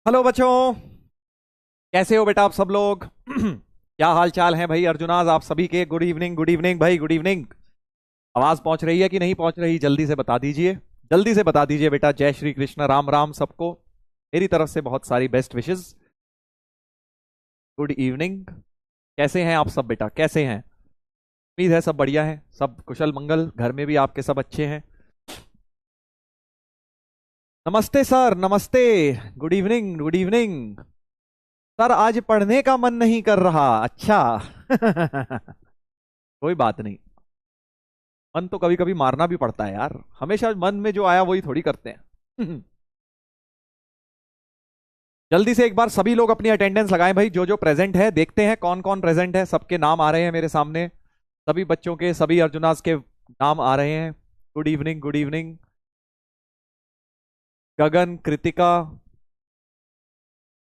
Hello बच्चों। कैसे हो बेटा आप सब लोग? क्या हाल चाल है भाई अर्जुनाज आप सभी के? गुड इवनिंग भाई, गुड इवनिंग। आवाज पहुंच रही है कि नहीं पहुंच रही? जल्दी से बता दीजिए, जल्दी से बता दीजिए बेटा। जय श्री कृष्ण, राम राम सबको। मेरी तरफ से बहुत सारी बेस्ट विशेस। Good evening. कैसे हैं आप सब बेटा, कैसे हैं? उम्मीद है सब बढ़िया है, सब कुशल मंगल, घर में भी आपके सब अच्छे हैं। नमस्ते सर, नमस्ते। Good evening, good evening. Sir आज पढ़ने का मन नहीं कर रहा, अच्छा। कोई बात नहीं। मन तो कभी कभी मारना भी पड़ता है यार, हमेशा मन में जो आया वही थोड़ी करते हैं। जल्दी से एक बार सभी लोग अपनी अटेंडेंस लगाएं भाई, जो जो प्रेजेंट है। देखते हैं कौन कौन प्रेजेंट है, सबके नाम आ रहे हैं मेरे सामने। सभी बच्चों के, सभी अर्जुनास के नाम आ रहे हैं। Good evening, good evening. Gagan, Kritika,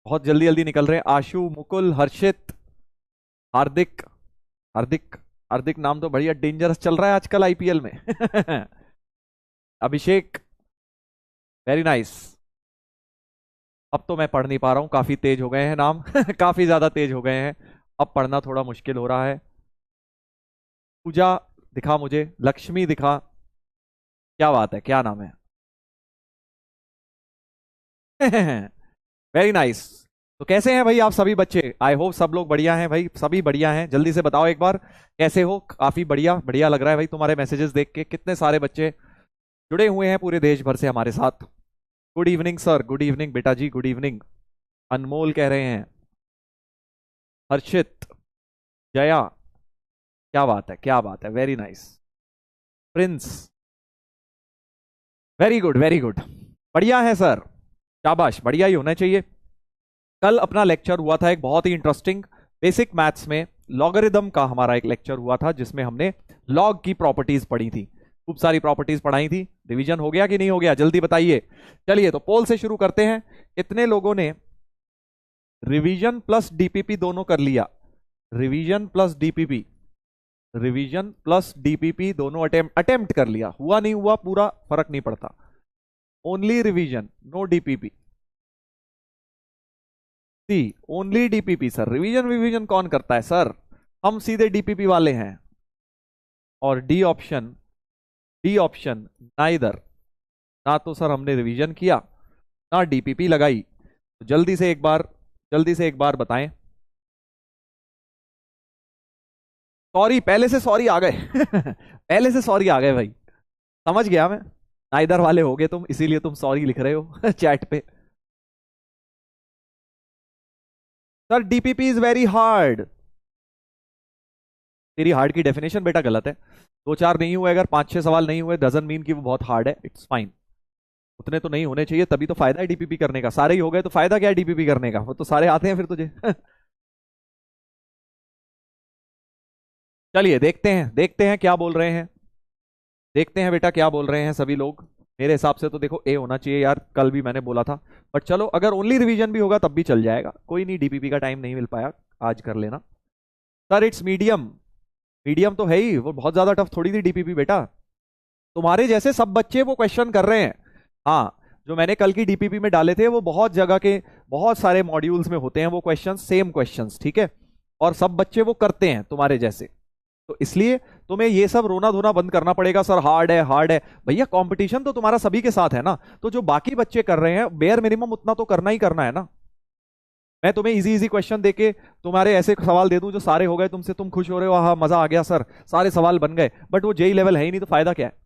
बहुत जल्दी जल्दी निकल रहे हैं। आशु, मुकुल, हर्षित, हार्दिक। हार्दिक, हार्दिक नाम तो बढ़िया डेंजरस चल रहा है आजकल आईपीएल में। अभिषेक, वेरी नाइस। अब तो मैं पढ़ नहीं पा रहा हूं, काफी तेज हो गए हैं नाम। काफी ज्यादा तेज हो गए हैं, अब पढ़ना थोड़ा मुश्किल हो रहा है। पूजा दिखा मुझे, लक्ष्मी दिखा। क्या बात है, क्या नाम है? Very nice. तो कैसे हैं भाई आप सभी बच्चे? आई होप सब लोग बढ़िया हैं भाई, सभी बढ़िया हैं। जल्दी से बताओ एक बार कैसे हो। काफी बढ़िया, बढ़िया लग रहा है भाई तुम्हारे मैसेजेस देख के। कितने सारे बच्चे जुड़े हुए हैं पूरे देश भर से हमारे साथ। Good evening sir, good evening बेटा जी, गुड इवनिंग। अनमोल कह रहे हैं, हर्षित, जया, क्या बात है, क्या बात है, very nice. Prince, very good, very good. बढ़िया है सर, शाबाश, बढ़िया ही होना चाहिए। कल अपना लेक्चर हुआ था एक बहुत ही इंटरेस्टिंग, बेसिक मैथ्स में लॉगरिदम का हमारा एक लेक्चर हुआ था, जिसमें हमने लॉग की प्रॉपर्टीज पढ़ी थी। खूब सारी प्रॉपर्टीज पढ़ाई थी। रिवीजन हो गया कि नहीं हो गया, जल्दी बताइए। चलिए तो पोल से शुरू करते हैं। कितने लोगों ने रिवीजन प्लस डीपीपी दोनों कर लिया? Revision plus DPP, revision plus DPP दोनों अटेम्प्ट कर लिया। हुआ नहीं हुआ पूरा फर्क नहीं पड़ता, only revision, no DPP. See, only DPP sir. Revision revision कौन करता है सर? हम सीधे डीपीपी वाले हैं। और D option, D option neither. ना तो सर हमने रिवीजन किया, ना डीपीपी लगाई। तो जल्दी से एक बार, जल्दी से एक बार बताएं। सॉरी, पहले से सॉरी आ गए। पहले से सॉरी आ गए भाई, समझ गया मैं। नाइदर वाले हो गए तुम, इसीलिए तुम सॉरी लिख रहे हो चैट पे। Sir DPP is very hard. तेरी हार्ड की डेफिनेशन बेटा गलत है। दो चार नहीं हुए, अगर पांच छह सवाल नहीं हुए डजंट मीन कि वो बहुत हार्ड है, इट्स फाइन। उतने तो नहीं होने चाहिए, तभी तो फायदा है डीपीपी करने का। सारे ही हो गए तो फायदा क्या है डीपीपी करने का? वो तो सारे आते हैं फिर तुझे। चलिए देखते हैं, देखते हैं क्या बोल रहे हैं। देखते हैं बेटा क्या बोल रहे हैं सभी लोग। मेरे हिसाब से तो देखो ए होना चाहिए यार, कल भी मैंने बोला था। बट चलो, अगर ओनली रिवीजन भी होगा तब भी चल जाएगा, कोई नहीं। डीपीपी का टाइम नहीं मिल पाया, आज कर लेना। Sir it's medium. मीडियम तो है ही, वो बहुत ज्यादा टफ थोड़ी थी डीपीपी बेटा। तुम्हारे जैसे सब बच्चे वो क्वेश्चन कर रहे हैं। हाँ, जो मैंने कल की डीपीपी में डाले थे वो बहुत जगह के, बहुत सारे मॉड्यूल्स में होते हैं वो क्वेश्चन, सेम क्वेश्चंस, ठीक है। और सब बच्चे वो करते हैं तुम्हारे जैसे। तो इसलिए तुम्हें ये सब रोना धोना बंद करना पड़ेगा, सर हार्ड है, हार्ड है। भैया कंपटीशन तो तुम्हारा सभी के साथ है ना, तो जो बाकी बच्चे कर रहे हैं बेयर मिनिमम उतना तो करना ही करना है ना। मैं तुम्हें इजी इजी क्वेश्चन देके तुम्हारे ऐसे सवाल दे दूं जो सारे हो गए तुमसे, तुम खुश हो रहे हो, हाँ मजा आ गया सर, सारे सवाल बन गए, बट वो जेई लेवल है ही नहीं, तो फायदा क्या है?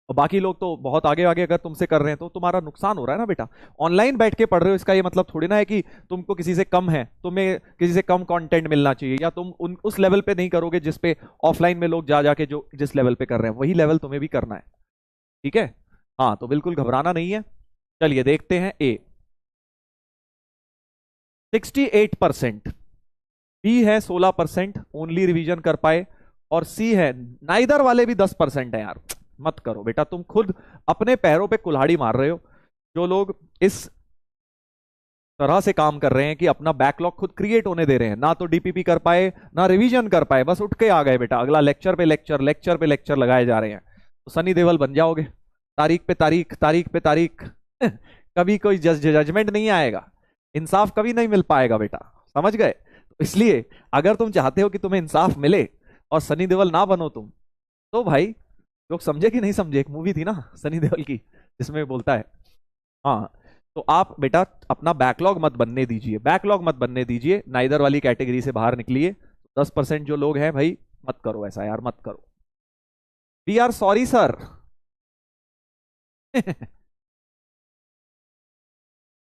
और बाकी लोग तो बहुत आगे आगे अगर तुमसे कर रहे हैं तो तुम्हारा नुकसान हो रहा है ना बेटा। ऑनलाइन बैठ के पढ़ रहे हो, इसका ये मतलब थोड़ी ना है कि तुमको किसी से कम है, तुम्हें किसी से कम कंटेंट मिलना चाहिए, या तुम उस लेवल पे नहीं करोगे जिस पे ऑफलाइन में लोग जा जाके जो जिस लेवल पे कर रहे हैं वही लेवल तुम्हें भी करना है, ठीक है। हाँ तो बिल्कुल घबराना नहीं है। चलिए देखते हैं। ए 68%, बी है 16% ओनली रिवीजन कर पाए, और सी है नाइदर वाले भी 10% है यार। मत करो बेटा, तुम खुद अपने पैरों पे कुल्हाड़ी मार रहे हो। जो लोग इस तरह से काम कर रहे हैं कि अपना बैकलॉग खुद क्रिएट होने दे रहे हैं, ना तो डीपीपी कर पाए ना रिवीजन कर पाए, बस उठ के आ गए बेटा, अगला लेक्चर पे लेक्चर, लेक्चर पे लेक्चर लगाए जा रहे हैं, तो सनी देओल बन जाओगे। तारीख पे तारीख, तारीख पे तारीख। कभी कोई जजमेंट नहीं आएगा। इंसाफ कभी नहीं मिल पाएगा बेटा, समझ गए? तो इसलिए अगर तुम चाहते हो कि तुम्हें इंसाफ मिले और सनी देओल ना बनो तुम, तो भाई लोग समझे कि नहीं समझे, एक मूवी थी ना सनी देओल की जिसमें बोलता है, हाँ, तो आप बेटा अपना बैकलॉग मत बनने दीजिए, बैकलॉग मत बनने दीजिए, नाइदर वाली कैटेगरी से बाहर निकलिए। 10% जो लोग हैं भाई, मत करो ऐसा यार, मत करो। We are sorry sir.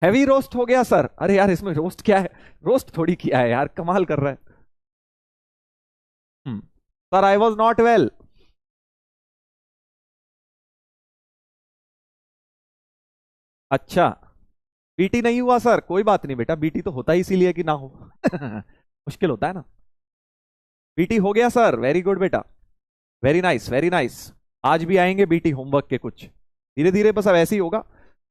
Heavy roast हो गया सर। अरे यार इसमें रोस्ट क्या है, रोस्ट थोड़ी किया है यार, कमाल कर रहा है। Sir I was not well. अच्छा, बीटी नहीं हुआ सर, कोई बात नहीं बेटा, बीटी तो होता ही इसीलिए कि ना हो। मुश्किल होता है ना। बीटी हो गया सर, वेरी गुड बेटा, वेरी नाइस वेरी नाइस। आज भी आएंगे बीटी होमवर्क के कुछ, धीरे धीरे बस अब ऐसे ही होगा।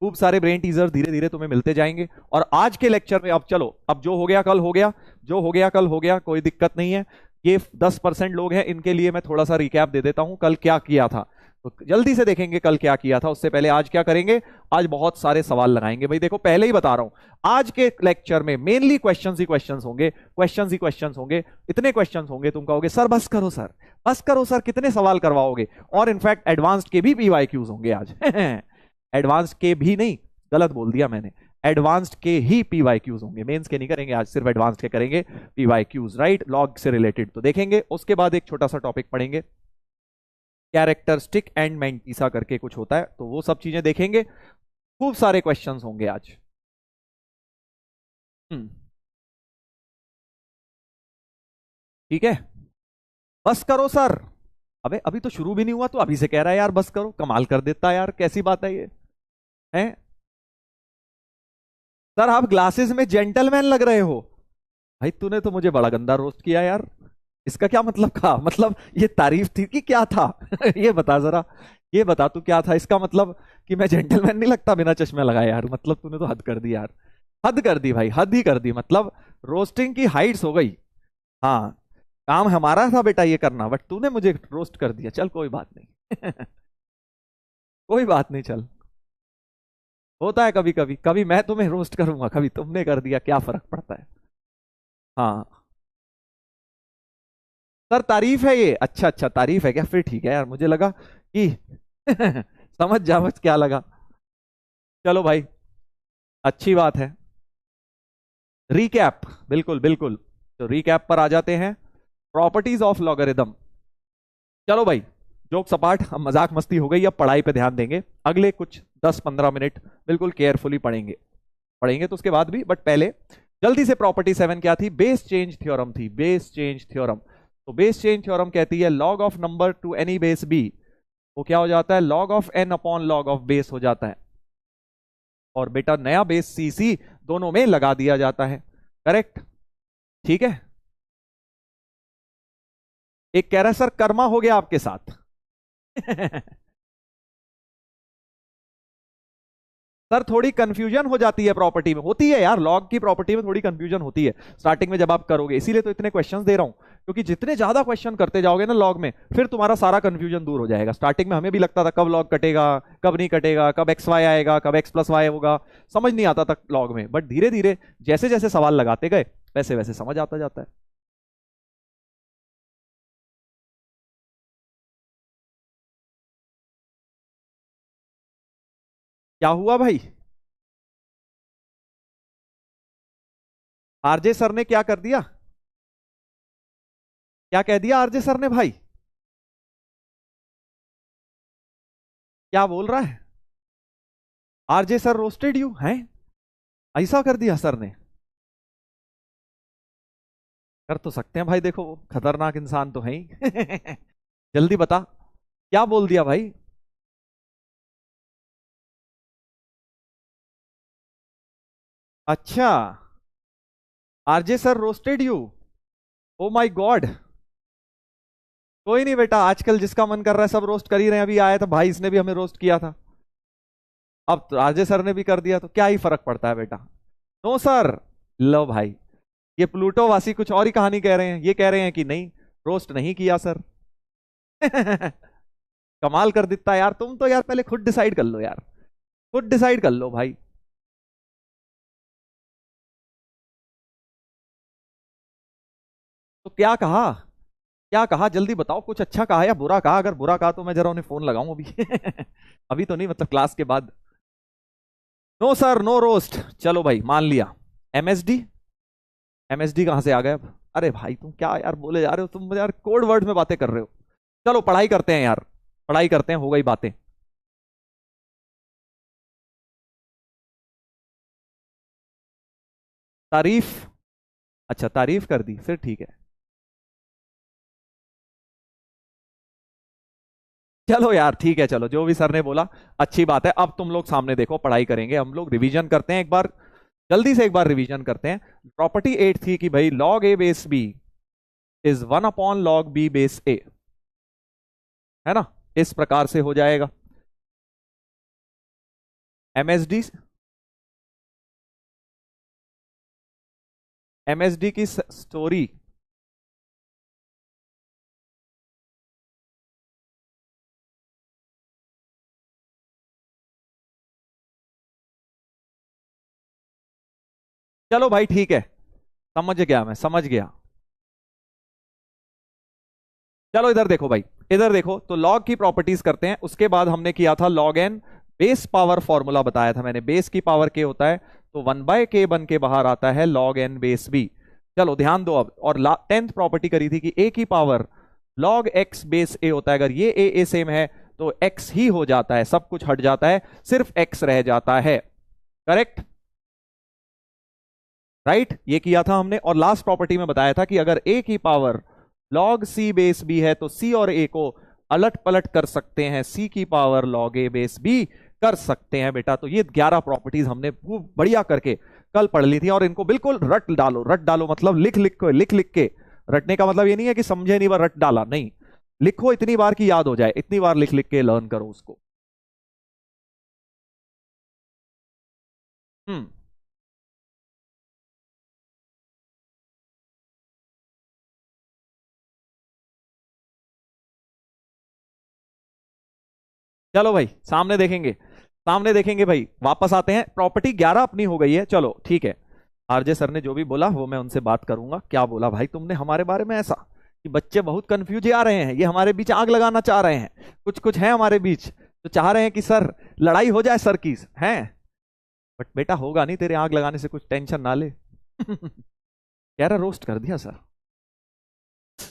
खूब सारे ब्रेन टीजर धीरे धीरे तुम्हें मिलते जाएंगे। और आज के लेक्चर में अब चलो, अब जो हो गया कल हो गया, जो हो गया कल हो गया, कोई दिक्कत नहीं है। ये 10% लोग हैं, इनके लिए मैं थोड़ा सा रिकैप दे देता हूं, कल क्या किया था। तो जल्दी से देखेंगे कल क्या किया था, उससे पहले आज क्या करेंगे। आज बहुत सारे सवाल लगाएंगे भाई, देखो पहले ही बता रहा हूं, आज के लेक्चर में मेनली क्वेश्चंस ही क्वेश्चंस होंगे, क्वेश्चंस ही क्वेश्चंस होंगे। इतने क्वेश्चंस होंगे तुम कहोगे सर बस करो सर, बस करो सर, कितने सवाल करवाओगे। और इनफैक्ट एडवांस्ड के भी पीवाईक्यूज होंगे आज। एडवांस्ड के भी नहीं, गलत बोल दिया मैंने, एडवांस्ड के ही पीवाईक्यूज होंगे, मेंस के नहीं करेंगे आज, सिर्फ एडवांस्ड के करेंगे पीवाईक्यूज, राइट, लॉग से रिलेटेड तो देखेंगे। उसके बाद एक छोटा सा टॉपिक पढ़ेंगे, कैरेक्टरिस्टिक एंड मैंटिसा करके कुछ होता है, तो वो सब चीजें देखेंगे। खूब सारे क्वेश्चंस होंगे आज। ठीक है, बस करो सर। अबे अभी तो शुरू भी नहीं हुआ, तो अभी से कह रहा है यार बस करो, कमाल कर देता है यार, कैसी बात है ये है। सर आप ग्लासेस में जेंटलमैन लग रहे हो। भाई तूने तो मुझे बड़ा गंदा रोस्ट किया यार, इसका क्या मतलब था, मतलब ये तारीफ थी कि क्या था? ये बता जरा, ये बता तू क्या था इसका मतलब, कि मैं जेंटलमैन नहीं लगता बिना चश्मे लगाए यार, मतलब तूने तो हद कर दी यार, हद कर दी भाई, हद ही कर दी, मतलब रोस्टिंग की हाइट्स हो गई। हाँ, काम हमारा था बेटा ये करना, बट तूने मुझे रोस्ट कर दिया, चल कोई बात नहीं। कोई बात नहीं, चल, होता है कभी कभी, कभी मैं तुम्हें रोस्ट करूंगा, कभी तुमने कर दिया, क्या फर्क पड़ता है। हाँ सर तारीफ है ये, अच्छा अच्छा तारीफ है क्या, फिर ठीक है यार, मुझे लगा कि समझ जा बस क्या लगा। चलो भाई, अच्छी बात है। रीकैप, बिल्कुल बिल्कुल, तो रीकैप पर आ जाते हैं। Properties of logarithm. चलो भाई, जोक सपाट, अब मजाक मस्ती हो गई, अब पढ़ाई पे ध्यान देंगे। अगले कुछ 10-15 मिनट बिल्कुल केयरफुली पढ़ेंगे, पढ़ेंगे तो उसके बाद भी, बट पहले जल्दी से प्रॉपर्टी 7 क्या थी, बेस चेंज थ्योरम थी, बेस चेंज थ्योरम। तो बेस चेंज थ्योरम कहती है log of number to any base B, वो क्या हो जाता है, log of N upon log of base हो जाता है, और बेटा नया बेस सी सी दोनों में लगा दिया जाता है, करेक्ट, ठीक है। एक कह रहा है सर कर्मा हो गया आपके साथ। सर थोड़ी कंफ्यूजन हो जाती है प्रॉपर्टी में, होती है यार, लॉग की प्रॉपर्टी में थोड़ी कंफ्यूजन होती है स्टार्टिंग में जब आप करोगे, इसीलिए तो इतने क्वेश्चंस दे रहा हूं, क्योंकि जितने ज्यादा क्वेश्चन करते जाओगे ना लॉग में, फिर तुम्हारा सारा कंफ्यूजन दूर हो जाएगा। स्टार्टिंग में हमें भी लगता था कब लॉग कटेगा, कब नहीं कटेगा, कब एक्स वाई आएगा, कब एक्स प्लस वाई होगा, समझ नहीं आता था लॉग में, बट धीरे धीरे जैसे जैसे सवाल लगाते गए वैसे वैसे समझ आता जाता है। क्या हुआ भाई, आरजे सर ने क्या कर दिया, क्या कह दिया आरजे सर ने भाई, क्या बोल रहा है? आरजे सर रोस्टेड यू हैं, ऐसा कर दिया सर ने? कर तो सकते हैं भाई, देखो वो खतरनाक इंसान तो है ही। जल्दी बता, क्या बोल दिया भाई? अच्छा, RJ sir roasted you, oh my God. कोई नहीं बेटा, आजकल जिसका मन कर रहा है सब रोस्ट कर ही रहे हैं, अभी आया था भाई, इसने भी हमें रोस्ट किया था, अब तो आरजे सर ने भी कर दिया, तो क्या ही फर्क पड़ता है बेटा। नो सर, लो भाई, ये प्लूटो वासी कुछ और ही कहानी कह रहे हैं, ये कह रहे हैं कि नहीं, रोस्ट नहीं किया सर। कमाल कर देता यार, तुम तो यार पहले खुद डिसाइड कर लो यार, खुद डिसाइड कर लो भाई। क्या कहा, क्या कहा, जल्दी बताओ, कुछ अच्छा कहा या बुरा कहा? अगर बुरा कहा तो मैं जरा उन्हें फोन लगाऊं अभी। अभी तो नहीं, मतलब क्लास के बाद। No sir, no roast. चलो भाई, मान लिया। एमएसडी, एमएसडी कहां से आ गए अब? अरे भाई तुम क्या यार बोले जा रहे हो, तुम यार कोड वर्ड में बातें कर रहे हो। चलो पढ़ाई करते हैं यार, पढ़ाई करते हैं, हो गई बातें। तारीफ, अच्छा तारीफ कर दी, फिर ठीक है। चलो यार ठीक है, चलो जो भी सर ने बोला अच्छी बात है। अब तुम लोग सामने देखो, पढ़ाई करेंगे हम लोग, रिवीजन करते हैं एक बार, जल्दी से एक बार रिवीजन करते हैं। प्रॉपर्टी 8 थी कि भाई log A base B is 1/log b base a, है ना? इस प्रकार से हो जाएगा। एमएसडी, एमएसडी की स्टोरी, चलो भाई ठीक है, समझ गया, मैं समझ गया। चलो इधर देखो भाई, इधर देखो, तो लॉग की प्रॉपर्टीज करते हैं। उसके बाद हमने किया था log N base power formula बताया था मैंने, बेस की पावर के होता है, तो 1/k बन के बाहर आता है लॉग एन बेस बी। चलो ध्यान दो अब, और 10th प्रॉपर्टी करी थी कि ए की पावर लॉग एक्स बेस ए होता है। अगर ये ए सेम है तो एक्स ही हो जाता है, सब कुछ हट जाता है, सिर्फ एक्स रह जाता है। करेक्ट, राइट, ये किया था हमने। और लास्ट प्रॉपर्टी में बताया था कि अगर ए की power log c base B है तो सी और ए को अलट पलट कर सकते हैं, सी की power log A base B कर सकते हैं बेटा। तो ये 11 प्रॉपर्टीज हमने खूब बढ़िया करके कल पढ़ ली थी, और इनको बिल्कुल रट डालो, रट डालो मतलब लिख लिख के, लिख लिख के। रटने का मतलब ये नहीं है कि समझे नहीं बार रट डाला, नहीं, लिखो इतनी बार की याद हो जाए, इतनी बार लिख लिख के लर्न करो उसको। हम्म, चलो भाई सामने देखेंगे, सामने देखेंगे भाई। वापस आते हैं, प्रॉपर्टी 11 अपनी हो गई है, चलो ठीक है। आरजे सर ने जो भी बोला वो मैं उनसे बात करूंगा। क्या बोला भाई तुमने हमारे बारे में ऐसा कि बच्चे बहुत कंफ्यूज आ रहे हैं, ये हमारे बीच आग लगाना चाह रहे हैं, कुछ कुछ है हमारे बीच तो चाह रहे हैं कि सर लड़ाई हो जाए सर की, हैं? बट बेटा होगा नहीं, तेरे आग लगाने से कुछ टेंशन ना ले। कह रहा रोस्ट कर दिया सर।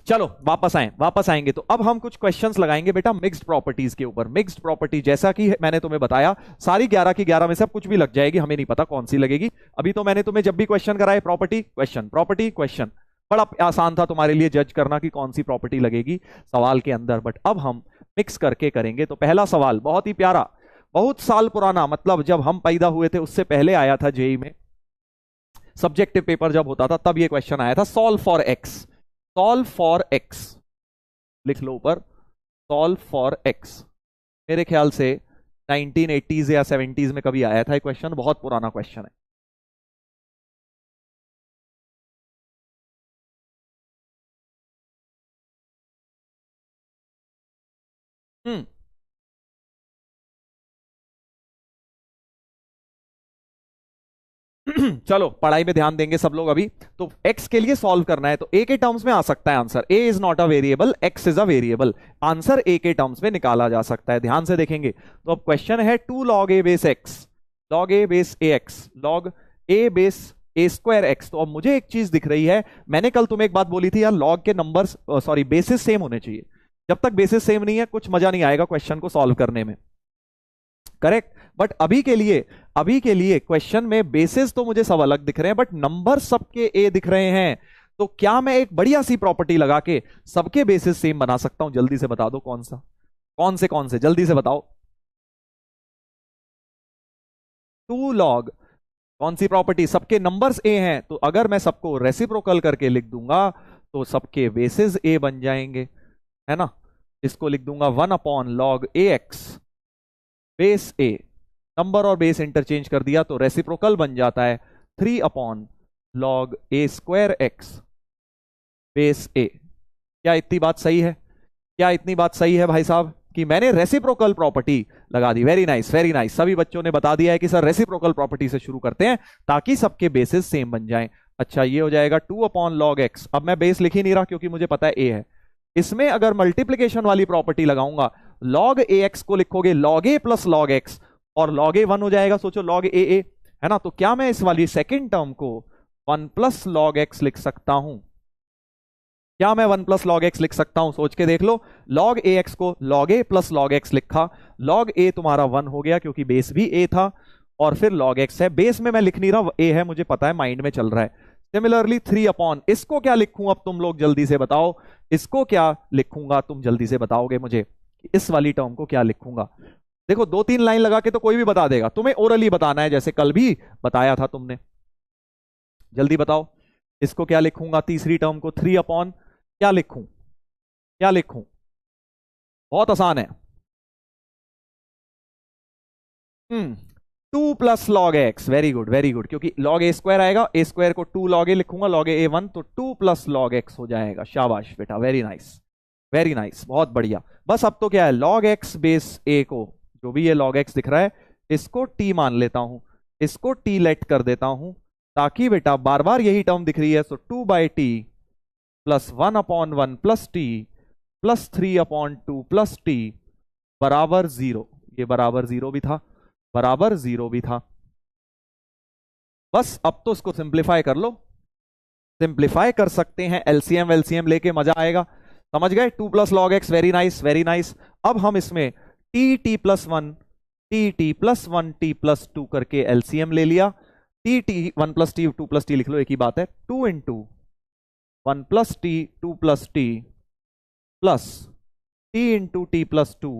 चलो वापस आए, वापस आएंगे तो अब हम कुछ क्वेश्चंस लगाएंगे बेटा मिक्स्ड प्रॉपर्टीज के ऊपर। मिक्स्ड प्रॉपर्टी जैसा कि मैंने तुम्हें बताया, सारी 11 की 11 में से अब कुछ भी लग जाएगी, हमें नहीं पता कौन सी लगेगी। अभी तो मैंने तुम्हें जब भी क्वेश्चन कराए प्रॉपर्टी क्वेश्चन, प्रॉपर्टी क्वेश्चन, बड़ा आसान था तुम्हारे लिए जज करना कि कौन सी प्रॉपर्टी लगेगी सवाल के अंदर। बट अब हम मिक्स करके करेंगे। तो पहला सवाल बहुत ही प्यारा, बहुत साल पुराना, मतलब जब हम पैदा हुए थे उससे पहले आया था जेई में, सब्जेक्टिव पेपर जब होता था तब ये क्वेश्चन आया था। Solve for x, solve for x, लिख लो ऊपर, सॉल्व फॉर एक्स। मेरे ख्याल से 1980s या 70s में कभी आया था ये क्वेश्चन, बहुत पुराना क्वेश्चन है। हम्म। चलो पढ़ाई में ध्यान देंगे सब लोग अभी। तो x के लिए सॉल्व करना है तो a के टर्म्स में आ सकता है answer, a is not a variable, x is a variable, answer a के टर्म्स में निकाला जा सकता है। ध्यान से देखेंगे तो अब क्वेश्चन है 2 log a base x, log a base ax, log a base a square x। तो अब मुझे एक चीज दिख रही है, मैंने कल तुम्हें एक बात बोली थी यार, लॉग के नंबर्स सॉरी बेसिस सेम होने चाहिए। जब तक बेसिस सेम नहीं है कुछ मजा नहीं आएगा क्वेश्चन को सॉल्व करने में। करेक्ट, बट अभी के लिए, अभी के लिए क्वेश्चन में बेसिस तो मुझे सब अलग दिख रहे हैं बट नंबर सबके ए दिख रहे हैं। तो क्या मैं एक बढ़िया सी प्रॉपर्टी लगा के सबके बेसिस सेम बना सकता हूं? जल्दी से बता दो कौन सा, कौन से जल्दी से बताओ। 2 log, कौन सी प्रॉपर्टी? सबके नंबर्स ए हैं, तो अगर मैं सबको रेसिप्रोकल करके लिख दूंगा तो सबके बेसिस ए बन जाएंगे, है ना? इसको लिख दूंगा 1/log ax base a, number और बेस इंटरचेंज कर दिया तो रेसिप्रोकल बन जाता है 3/log a square x base a. क्या इतनी बात सही है? क्या इतनी बात सही है भाई साहब कि मैंने रेसिप्रोकल प्रॉपर्टी लगा दी? Very nice, very nice. सभी बच्चों ने बता दिया है कि सर रेसिप्रोकल प्रॉपर्टी से शुरू करते हैं ताकि सबके बेसिस सेम बन जाएं। अच्छा ये हो जाएगा 2/log x। अब मैं बेस लिख ही नहीं रहा क्योंकि मुझे पता है a है। इसमें अगर मल्टीप्लीकेशन वाली प्रॉपर्टी लगाऊंगा, log ax को लिखोगे log a plus log x, और log a 1 हो जाएगा, सोचो log a a है ना। तो क्या मैं इस वाली सेकेंड टर्म को 1 प्लस log x लिख सकता हूं? क्या मैं 1 प्लस log x लिख सकता हूं? सोच के देख लो। log ax को log a plus log x लिखा, log a तुम्हारा 1 हो गया क्योंकि बेस भी a था, और फिर log x है। बेस में मैं लिख नहीं रहा, a है, मुझे पता है, माइंड में चल रहा है। सिमिलरली 3 अपॉन, इसको क्या लिखूं अब तुम लोग जल्दी से बताओ, इसको क्या लिखूंगा तुम जल्दी से बताओगे मुझे, इस वाली टर्म को क्या लिखूंगा? देखो 2-3 लाइन लगा के तो कोई भी बता देगा, तुम्हें ओरली बताना है जैसे कल भी बताया था तुमने। जल्दी बताओ इसको क्या लिखूंगा, तीसरी टर्म को 3 अपॉन क्या लिखूं, क्या लिखूं? बहुत आसान है। 2 plus log x, very good very good, क्योंकि log a स्क्वायर आएगा, a स्क्वायर को 2 log a लिखूंगा, log a 1, तो 2 प्लस log x हो जाएगा। शाबाश बेटा, वेरी नाइस वेरी नाइस, बहुत बढ़िया। बस अब तो क्या है, log x बेस a को, जो भी ये log x दिख रहा है, इसको t मान लेता हूं, इसको t लेट कर देता हूं, ताकि बेटा बार बार यही टर्म दिख रही है। सो 2/t plus 1/1 plus t plus 3/2 plus t बराबर 0। ये बराबर 0 भी था, बराबर 0 भी था। बस अब तो इसको सिंप्लीफाई कर लो, सिंप्लीफाई कर सकते हैं, एलसीएम एलसीएम लेके मजा आएगा। समझ गए? 2 plus log x, very nice very nice. अब हम इसमें t plus 1 t plus 1 t plus 2 करके एलसीएम ले लिया। t 1 plus t 2 plus t लिख लो, एक ही बात है। 2 into 1 plus t 2 plus t plus t into t plus 2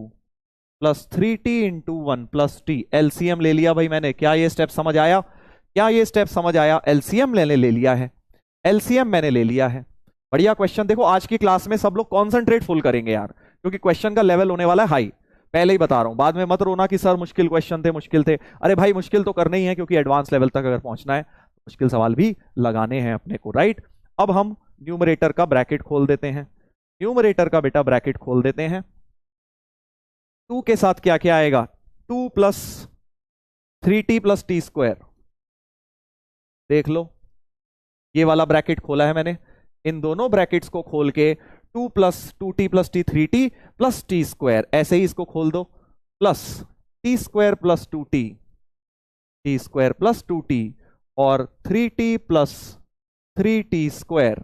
plus 3t into 1 plus t। LCM ले लिया भाई मैंने। क्या ये स्टेप समझ आया? क्या ये स्टेप समझ आया? एलसीएम मैंने ले लिया है, एलसीएम मैंने ले लिया है। बढ़िया क्वेश्चन। देखो आज की क्लास में सब लोग कॉन्सेंट्रेट फुल करेंगे यार, क्योंकि क्वेश्चन का लेवल होने वाला है हाई। पहले ही बता रहा हूं, बाद में मत रोना कि सर मुश्किल क्वेश्चन थे मुश्किल थे। अरे भाई मुश्किल तो करना ही है, क्योंकि एडवांस लेवल तक अगर पहुंचना है मुश्किल सवाल भी लगाने हैं अपने को, राइट। अब हम न्यूमरेटर का ब्रैकेट खोल देते हैं, न्यूमरेटर का बेटा ब्रैकेट खोल देते हैं। 2 के साथ क्या क्या आएगा? 2 plus 3t plus T square. देख लो ये वाला ब्रैकेट खोला है मैंने, इन दोनों ब्रैकेट्स को खोल के 2 plus 2t plus T 3t plus T square, ऐसे ही इसको खोल दो, plus T square plus 2t, T square plus 2t, और 3t प्लस 3t स्क्वायर।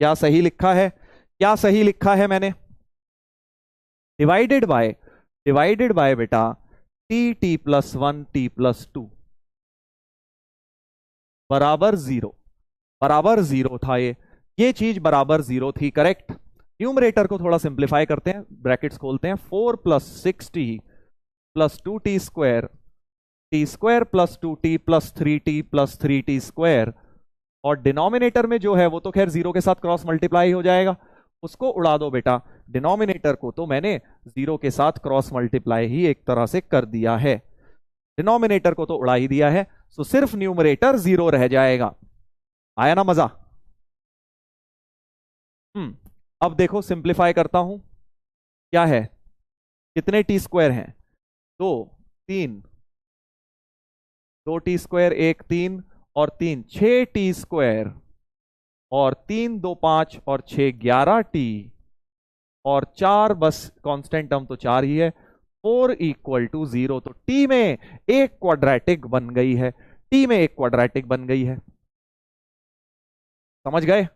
क्या सही लिखा है? क्या सही लिखा है मैंने? डिवाइडेड बाय बेटा t प्लस 1 t प्लस 2 बराबर 0। बराबर 0 था ये चीज बराबर 0 थी, करेक्ट। न्यूमरेटर को थोड़ा सिंप्लीफाई करते हैं, ब्रैकेट्स खोलते हैं। 4 plus 6t plus 2t square, T square plus 2t plus 3t plus 3t square, और डिनोमिनेटर में जो है वो तो खैर 0 के साथ क्रॉस मल्टीप्लाई हो जाएगा, उसको उड़ा दो बेटा। डिनोमिनेटर को तो मैंने 0 के साथ क्रॉस मल्टीप्लाई ही एक तरह से कर दिया है, डिनोमिनेटर को तो उड़ा ही दिया है, तो सिर्फ न्यूमरेटर 0 रह जाएगा। आया ना मजा? अब देखो सिंप्लीफाई करता हूं, क्या है, कितने टी स्क्वायर हैं? 2 3, 2t स्क्वायर 1 3 और 3 6t स्क्वायर, और 3 2 5 और 6 11t, और 4 बस कांस्टेंट टर्म तो 4 ही है, 4 इक्वल टू 0। तो टी में एक क्वाड्रेटिक बन गई है, टी में एक क्वाड्रेटिक बन गई है। समझ गए?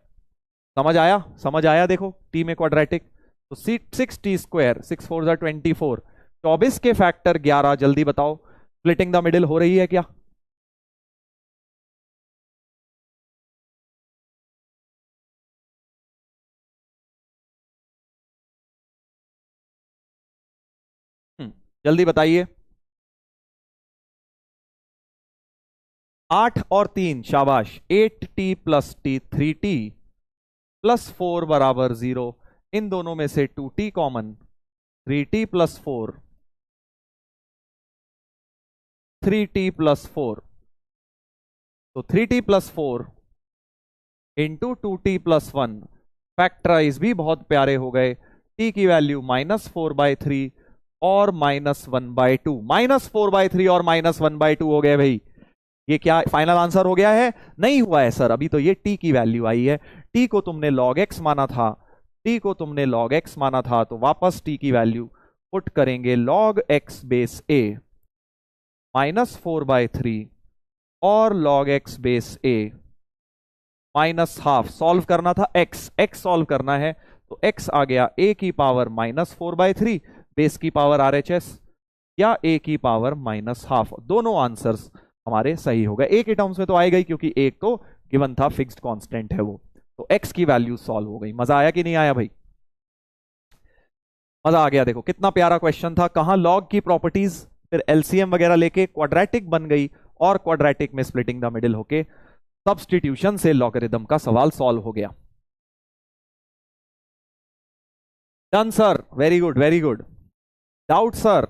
समझ आया? समझ आया? देखो टी में क्वाड्रेटिक, तो 6t स्क्वायर 6 4 24, 24 के फैक्टर 11। जल्दी बताओ स्प्लिटिंग द मिडिल हो रही है क्या? जल्दी बताइए। 8 और 3, शाबाश। 8t plus t 3t plus 4 बराबर 0। इन दोनों में से 2t common, 3t plus 4, 3t plus 4, तो 3t plus 4 into 2t plus 1। Factorise भी बहुत प्यारे हो गए। t की वैल्यू -4/3 और -1/2, -4/3 और -1/2 हो गए भाई। ये क्या फाइनल आंसर हो गया है? नहीं हुआ है सर, अभी तो ये t की वैल्यू आई है। t को तुमने log x माना था, t को तुमने log x माना था, तो वापस t की वैल्यू पुट करेंगे log x बेस a -4/3 और log x base a -12। Solve करना था x सॉल्व करना है, तो x आ गया a की पावर -4/3 बेस की पावर RHS या a की पावर -12। दोनों आंसर्स हमारे सही हो गए। एक ही टर्म्स में तो आएगा ही, क्योंकि एक तो गिवन था, फिक्स्ड कांस्टेंट है वो। तो x की वैल्यू सॉल्व हो गई। मजा आया कि नहीं आया भाई? मजा आ गया। देखो कितना प्यारा क्वेश्चन था, कहां लॉग की प्रॉपर्टीज फिर एलसीएम वगैरह लेके क्वाड्रेटिक बन गई, और क्वाड्रेटिक में स्प्लिटिंग द मिडिल होके सब्स्टिट्यूशन से लॉगरिथम का सवाल सॉल्व हो गया। Done sir, very good very good. Doubt sir?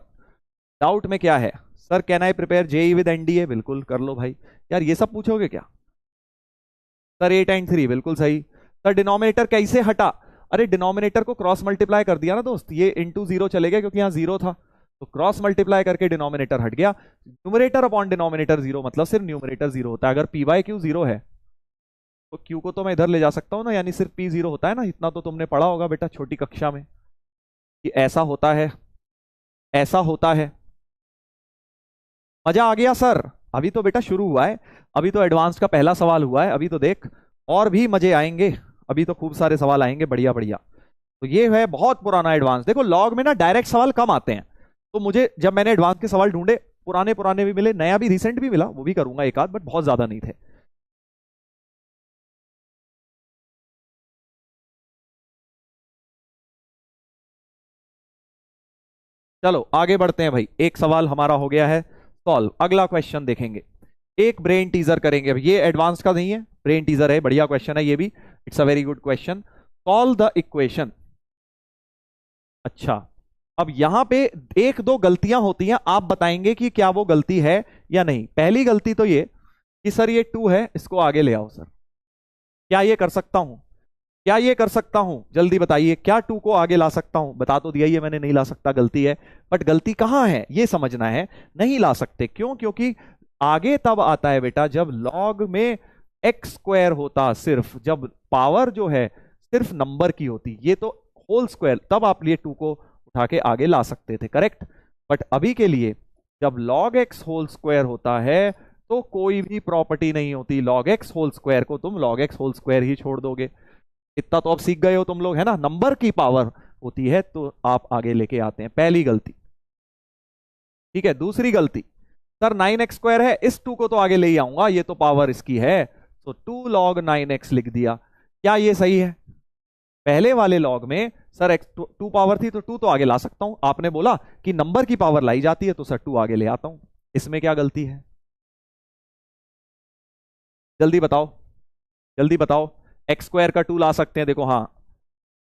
Doubt में क्या है sir? Can I prepare JEE with NDA? बिल्कुल कर लो भाई। यार ये सब पूछोगे क्या? सर 8 and 3 बिल्कुल सही। सर डिनोमिनेटर कैसे हटा? अरे डिनोमिनेटर को क्रॉस मल्टीप्लाई कर दिया ना दोस्त, ये इंटू जीरो चले गया क्योंकि यहां जीरो था, तो क्रॉस मल्टीप्लाई करके डिनोमिनेटर हट गया। न्यूमरेटर अपॉन डिनोमिनेटर जीरो, मतलब सिर्फ न्यूमरेटर जीरो होता है। अगर पी बाय क्यू जीरो है तो क्यू को तो मैं इधर ले जा सकता हूं ना, यानी सिर्फ पी जीरो होता है ना। इतना तो तुमने पढ़ा होगा बेटा छोटी कक्षा में कि ऐसा होता है, ऐसा होता है। मजा आ गया सर? अभी तो बेटा शुरू हुआ है, अभी तो एडवांस का पहला सवाल हुआ है, अभी तो देख और भी मजे आएंगे, अभी तो खूब सारे सवाल आएंगे बढ़िया बढ़िया। तो ये है बहुत पुराना एडवांस। देखो लॉग में ना डायरेक्ट सवाल कम आते हैं, तो मुझे जब मैंने एडवांस के सवाल ढूंढे, पुराने पुराने भी मिले, नया भी रिसेंट भी मिला, वो भी करूंगा एक आध, बट बहुत ज्यादा नहीं थे। चलो आगे बढ़ते हैं भाई, एक सवाल हमारा हो गया है सॉल्व। अगला क्वेश्चन देखेंगे, एक ब्रेन टीजर करेंगे। अब ये एडवांस का नहीं है, ब्रेन टीजर है, बढ़िया क्वेश्चन है ये भी, it's a very good question. Solve the equation. अच्छा, अब यहां पे एक दो गलतियां होती हैं, आप बताएंगे कि क्या वो गलती है या नहीं। पहली गलती तो ये कि सर ये 2 है, इसको आगे ले आओ। सर क्या ये कर सकता हूं? क्या ये कर सकता हूं? जल्दी बताइए, क्या 2 को आगे ला सकता हूं? बता तो दिया ये मैंने, नहीं ला सकता, गलती है। बट गलती कहां है ये समझना है। नहीं ला सकते क्यों? क्योंकि आगे तब आता है बेटा जब लॉग में एक्स स्क्वायर होता, सिर्फ जब पावर जो है सिर्फ नंबर की होती, ये तो होल स्क्वायर, तब आप लिए 2 को उठा के आगे ला सकते थे, करेक्ट। बट अभी के लिए जब लॉग एक्स होल स्क्वायर होता है तो कोई भी प्रॉपर्टी नहीं होती, लॉग एक्स होल स्क्वायर को तुम लॉग एक्स होल स्क्वायर ही छोड़ दोगे। इतना तो अब सीख गए हो तुम लोग, है ना। नंबर की पावर होती है तो आप आगे लेके आते हैं, पहली गलती। ठीक है, दूसरी गलती, सर 9x² है, इस 2 को तो आगे ले ही आऊंगा, ये तो पावर इसकी है, तो 2 log 9x लिख दिया। क्या ये सही है? पहले वाले लॉग में सर x 2 पावर थी तो 2 तो आगे ला सकता हूं, आपने बोला कि नंबर की पावर लाई जाती है तो सर 2 आगे ले आता हूं। इसमें क्या गलती है? जल्दी बताओ, जल्दी बताओ। x² का 2 ला सकते हैं, देखो हाँ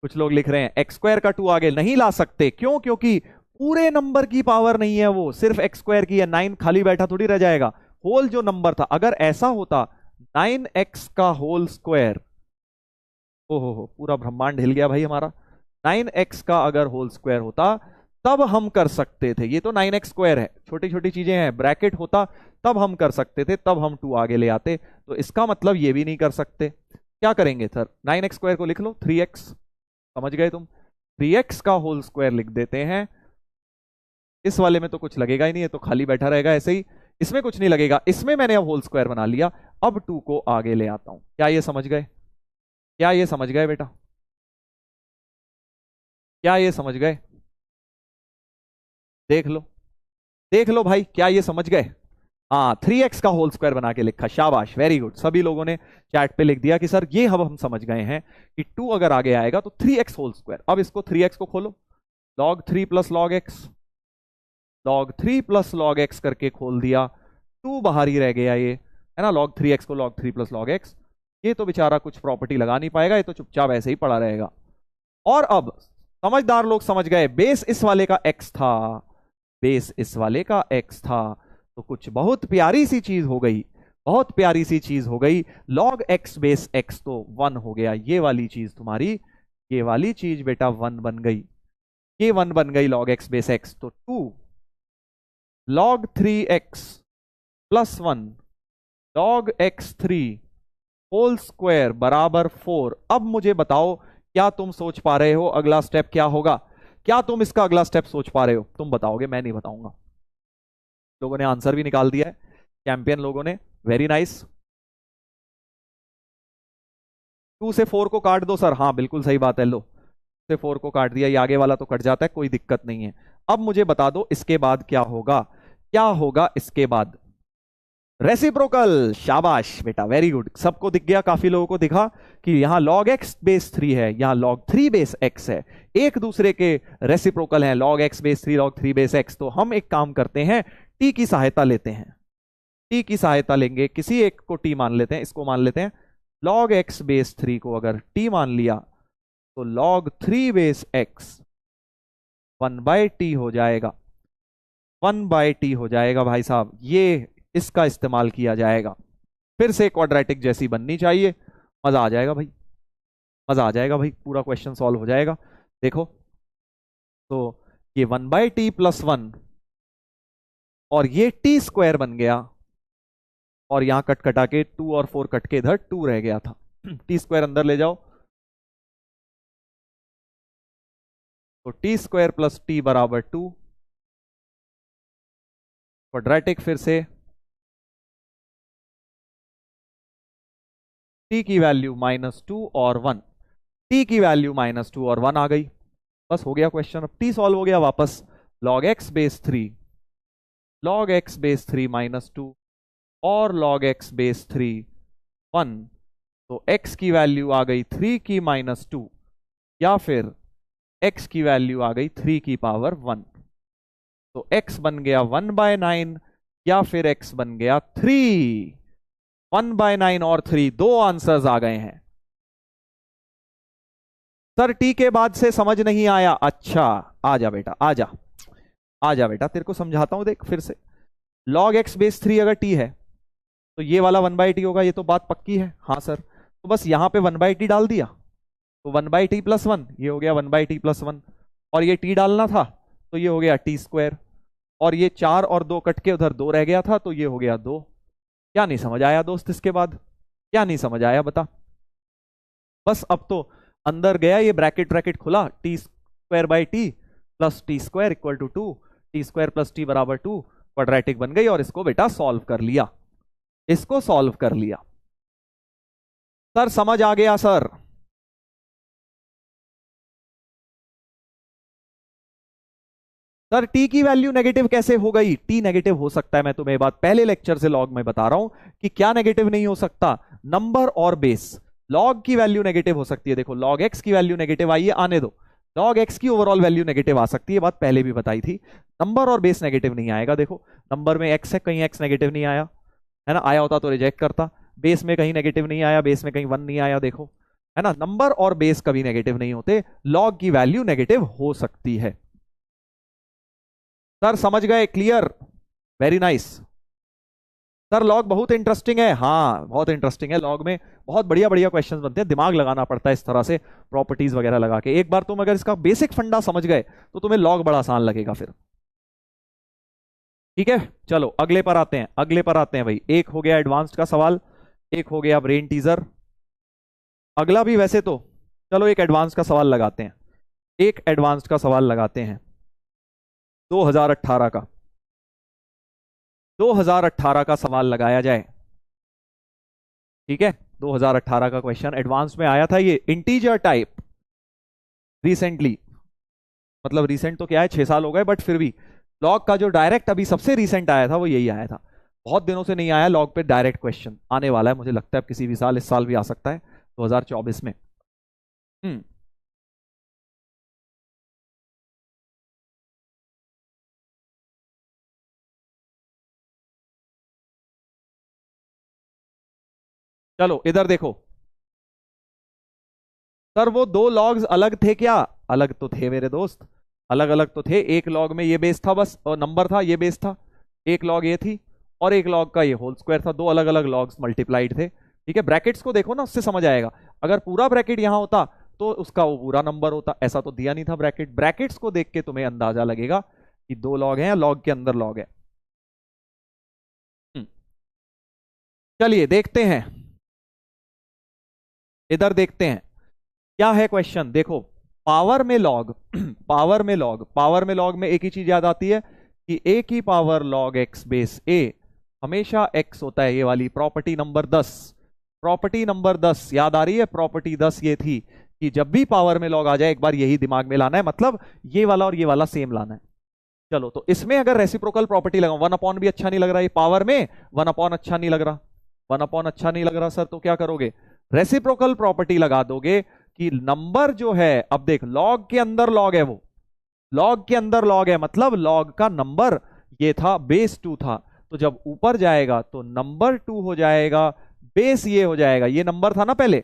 कुछ लोग लिख रहे हैं x² का 2 आगे नहीं ला सकते, क्यों? क्योंकि पूरे नंबर की पावर नहीं है वो, सिर्फ x² की है। 9 खाली बैठा थोड़ी रह जाएगा, होल जो नंबर था। अगर ऐसा होता 9x का होल स्क्वायर, ओहो पूरा ब्रह्मांड हिल गया भाई हमारा। 9x का अगर होल स्क्वायर होता तब हम कर सकते थे, ये तो 9x² है, छोटी छोटी चीजें हैं, ब्रैकेट होता तब हम कर सकते थे, तब हम 2 आगे ले आते। तो इसका मतलब ये भी नहीं कर सकते। क्या करेंगे सर? 9x² को लिख लो 3x, समझ गए तुम। 3x का होल स्क्वायर लिख देते हैं। इस वाले में तो कुछ लगेगा ही नहीं, है तो खाली बैठा रहेगा ऐसे ही, इसमें कुछ नहीं लगेगा। इसमें मैंने अब होल स्क्वायर बना लिया, अब 2 को आगे ले आता हूं। क्या ये समझ गए? क्या ये समझ गए बेटा? क्या ये समझ गए? देख लो, देख लो भाई, क्या ये समझ गए? हाँ 3x का होल स्क्वायर बना के लिखा, शाबाश वेरी गुड। सभी लोगों ने चैट पे लिख दिया कि सर ये हम समझ गए हैं कि 2 अगर आगे आएगा तो 3x होल स्क्वायर। अब इसको 3x को खोलो, log 3 plus log x, log 3 plus log x करके खोल दिया, 2 बाहर ही रह गया ये, है ना। log 3x को log 3 प्लस log x, ये तो बेचारा कुछ प्रॉपर्टी लगा नहीं पाएगा, ये तो चुपचाप ऐसे ही पड़ा रहेगा। और अब समझदार लोग समझ गए, बेस इस वाले का x था, बेस इस वाले का x था, तो कुछ बहुत प्यारी सी चीज हो गई, बहुत प्यारी सी चीज हो गई। log x बेस x तो 1 हो गया, ये वाली चीज तुम्हारी, ये वाली चीज बेटा 1 बन गई, ये 1 बन गई log x बेस x। तो 2 log 3x plus 1 log x3 whole square बराबर 4। अब मुझे बताओ, क्या तुम सोच पा रहे हो अगला स्टेप क्या होगा? क्या तुम इसका अगला स्टेप सोच पा रहे हो? तुम बताओगे, मैं नहीं बताऊंगा। लोगों ने आंसर भी निकाल दिया है, चैंपियन लोगों ने, वेरी नाइस। 2 से 4 को काट दो सर। हाँ बिल्कुल सही बात है, लो 2 से 4 को काट दिया, ये आगे वाला तो कट जाता है, कोई दिक्कत नहीं है। अब मुझे बता दो इसके बाद क्या होगा, क्या होगा इसके बाद? रेसिप्रोकल। शाबाश बेटा, वेरी गुड। सबको दिख गया, काफी लोगों को दिखा कि यहां log x बेस 3 है, यहां log 3 बेस x है, एक दूसरे के रेसिप्रोकल हैं, log x base 3 log 3 base x। तो हम एक काम करते हैं, t की सहायता लेते हैं, t की सहायता लेंगे, किसी एक को t मान लेते हैं, इसको मान लेते हैं log x बेस 3 को अगर t मान लिया तो log 3 बेस x 1/t हो जाएगा, 1/t हो जाएगा भाई साहब। ये इसका इस्तेमाल किया जाएगा, फिर से क्वाड्रेटिक जैसी बननी चाहिए, मजा आ जाएगा भाई, मजा आ जाएगा भाई, पूरा क्वेश्चन सॉल्व हो जाएगा। देखो तो ये 1/t प्लस 1 और ये टी स्क्वायर बन गया, और यहां कट कटा के 2 और 4 कट के इधर 2 रह गया था। टी स्क्वायर अंदर ले जाओ, तो टी स्क्वायर प्लस टी बराबर 2, क्वाड्रेटिक फिर से, टी की वैल्यू -2 और 1, टी की वैल्यू -2 और 1 आ गई, बस हो गया क्वेश्चन। अब टी सॉल्व हो गया वापस, log x base 3, log x base 3 -2 और log x बेस 3 1, तो x की वैल्यू आ गई 3 की -2, या फिर x की वैल्यू आ गई 3 की पावर 1, तो x बन गया 1/9 या फिर x बन गया 3। 1/9 और 3, दो आंसर्स आ गए हैं। सर टी के बाद से समझ नहीं आया? अच्छा, आ जा बेटा, आ जा, आ जा बेटा, तेरे को समझाता हूं, देख फिर से। log x बेस 3 अगर t है तो ये वाला 1/t होगा, ये तो बात पक्की है। हाँ सर, तो बस यहां पे 1/t डाल दिया, तो 1/t प्लस 1, ये हो गया 1/t प्लस 1, और ये t डालना था तो ये हो गया टी स्क्वायर, और ये 4 और 2 कट के उधर 2 रह गया था तो ये हो गया 2। क्या नहीं समझ आया दोस्त इसके बाद? क्या नहीं समझ आया बता? बस अब तो अंदर गया, ये ब्रैकेट ब्रैकेट खुला, T square by T plus T square equal to 2, T square plus T बराबर 2, क्वाड्रेटिक बन गई, और इसको बेटा सॉल्व कर लिया, इसको सॉल्व कर लिया। सर समझ आ गया सर? सर टी की वैल्यू नेगेटिव कैसे हो गई? टी नेगेटिव हो सकता है, मैं तुम्हें बात पहले लेक्चर से लॉग में बता रहा हूं कि क्या नेगेटिव नहीं हो सकता, नंबर और बेस। लॉग की वैल्यू नेगेटिव हो सकती है, देखो लॉग एक्स की वैल्यू नेगेटिव आई है, आने दो, लॉग एक्स की ओवरऑल वैल्यू नेगेटिव आ सकती है, बात पहले भी बताई थी। नंबर और बेस नेगेटिव नहीं आएगा, देखो नंबर में एक्स है, कहीं एक्स नेगेटिव नहीं आया है ना, आया होता तो रिजेक्ट करता। बेस में कहीं नेगेटिव नहीं आया, बेस में कहीं 1 नहीं आया, देखो है ना, नंबर और बेस कभी नेगेटिव नहीं होते, लॉग की वैल्यू नेगेटिव हो सकती है। सर समझ गए? Clear, very nice. Sir log बहुत इंटरेस्टिंग है, हाँ बहुत इंटरेस्टिंग है, लॉग में बहुत बढ़िया बढ़िया क्वेश्चंस बनते हैं, दिमाग लगाना पड़ता है इस तरह से, प्रॉपर्टीज वगैरह लगा के। एक बार तुम अगर इसका बेसिक फंडा समझ गए तो तुम्हें लॉग बड़ा आसान लगेगा फिर। ठीक है, चलो अगले पर आते हैं, अगले पर आते हैं भाई। एक हो गया एडवांस्ड का सवाल, एक हो गया ब्रेन टीजर, अगला भी वैसे तो, चलो एक एडवांस का सवाल लगाते हैं, एक एडवांस का सवाल लगाते हैं 2018 का, 2018 का सवाल लगाया जाए। ठीक है, 2018 का क्वेश्चन एडवांस में आया था, ये इंटीजर टाइप, रिसेंटली, मतलब रिसेंट तो क्या है, 6 साल हो गए, बट फिर भी लॉग का जो डायरेक्ट अभी सबसे रिसेंट आया था वो यही आया था। बहुत दिनों से नहीं आया लॉग पे डायरेक्ट क्वेश्चन, आने वाला है मुझे लगता है अब किसी भी साल, इस साल भी आ सकता है 2024 में। हम्म चलो इधर देखो, सर वो दो लॉग्स अलग थे क्या? अलग तो थे मेरे दोस्त, अलग अलग तो थे। एक लॉग में ये बेस था बस, और नंबर था, ये बेस था, एक लॉग ये थी, और एक लॉग का ये होल स्क्वायर था, दो अलग अलग लॉग्स मल्टीप्लाइड थे। ठीक है, ब्रैकेट्स को देखो ना, उससे समझ आएगा। अगर पूरा ब्रैकेट यहां होता तो उसका वो पूरा नंबर होता, ऐसा तो दिया नहीं था ब्रैकेट। ब्रैकेट्स को देख के तुम्हें अंदाजा लगेगा कि दो लॉग हैं या लॉग के अंदर लॉग है। हम्म, चलिए देखते हैं, इधर देखते हैं क्या है क्वेश्चन। देखो पावर में लॉग पावर में लॉग में एक ही चीज याद आती है कि ए की पावर लॉग एक्स बेस ए हमेशा एक्स होता है। ये वाली प्रॉपर्टी नंबर 10, प्रॉपर्टी नंबर 10 याद आ रही है। प्रॉपर्टी 10 ये थी कि जब भी पावर में लॉग आ जाए एक बार यही दिमाग में लाना है, मतलब ये वाला और ये वाला सेम लाना है। चलो तो इसमें अगर रेसिप्रोकल प्रॉपर्टी लगाऊं, 1 अपॉन भी अच्छा नहीं लग रहा, ये पावर में 1 अपॉन अच्छा नहीं लग रहा, 1 अपॉन अच्छा नहीं लग रहा सर, तो क्या करोगे, रेसिप्रोकल प्रॉपर्टी लगा दोगे कि नंबर जो है, अब देख लॉग के अंदर लॉग है, वो लॉग के अंदर लॉग है, मतलब लॉग का नंबर ये था, बेस 2 था, तो जब ऊपर जाएगा तो नंबर 2 हो जाएगा, बेस ये हो जाएगा, ये नंबर था ना पहले,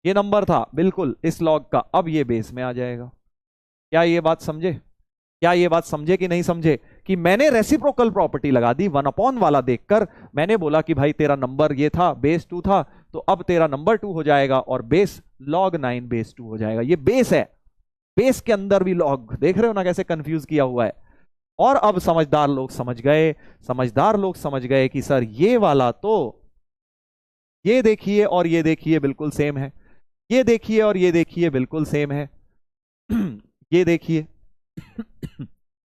ये नंबर था बिल्कुल इस लॉग का, अब ये बेस में आ जाएगा। क्या ये बात समझे, क्या ये बात समझे कि नहीं समझे, कि मैंने रेसिप्रोकल प्रॉपर्टी लगा दी 1 अपॉन वाला देखकर, मैंने बोला कि भाई तेरा नंबर ये था, बेस 2 था, तो अब तेरा नंबर 2 हो जाएगा और बेस log 9 बेस 2 हो जाएगा। ये बेस है, बेस के अंदर भी लॉग, देख रहे हो ना कैसे कंफ्यूज किया हुआ है। और अब समझदार लोग समझ गए, समझदार लोग समझ गए कि सर ये वाला तो, ये देखिए और ये देखिए बिल्कुल सेम है, ये देखिए और ये देखिए बिल्कुल सेम है, ये देखिए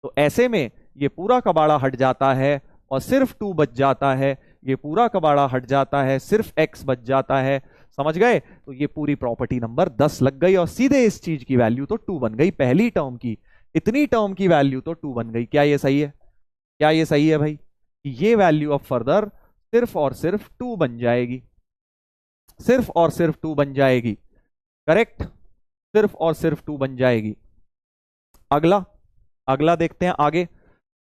तो ऐसे में ये पूरा कबाड़ा हट जाता है और सिर्फ 2 बच जाता है, ये पूरा कबाड़ा हट जाता है, सिर्फ x बच जाता है। समझ गए, तो ये पूरी प्रॉपर्टी नंबर 10 लग गई और सीधे इस चीज की वैल्यू तो 2 बन गई, पहली टर्म की, इतनी टर्म की वैल्यू तो 2 बन गई। क्या ये सही है, क्या ये सही है भाई, ये वैल्यू ऑफ फर्दर सिर्फ और सिर्फ 2 बन जाएगी, सिर्फ और सिर्फ 2 बन जाएगी, करेक्ट, सिर्फ और सिर्फ 2 बन जाएगी। अगला, अगला देखते हैं आगे,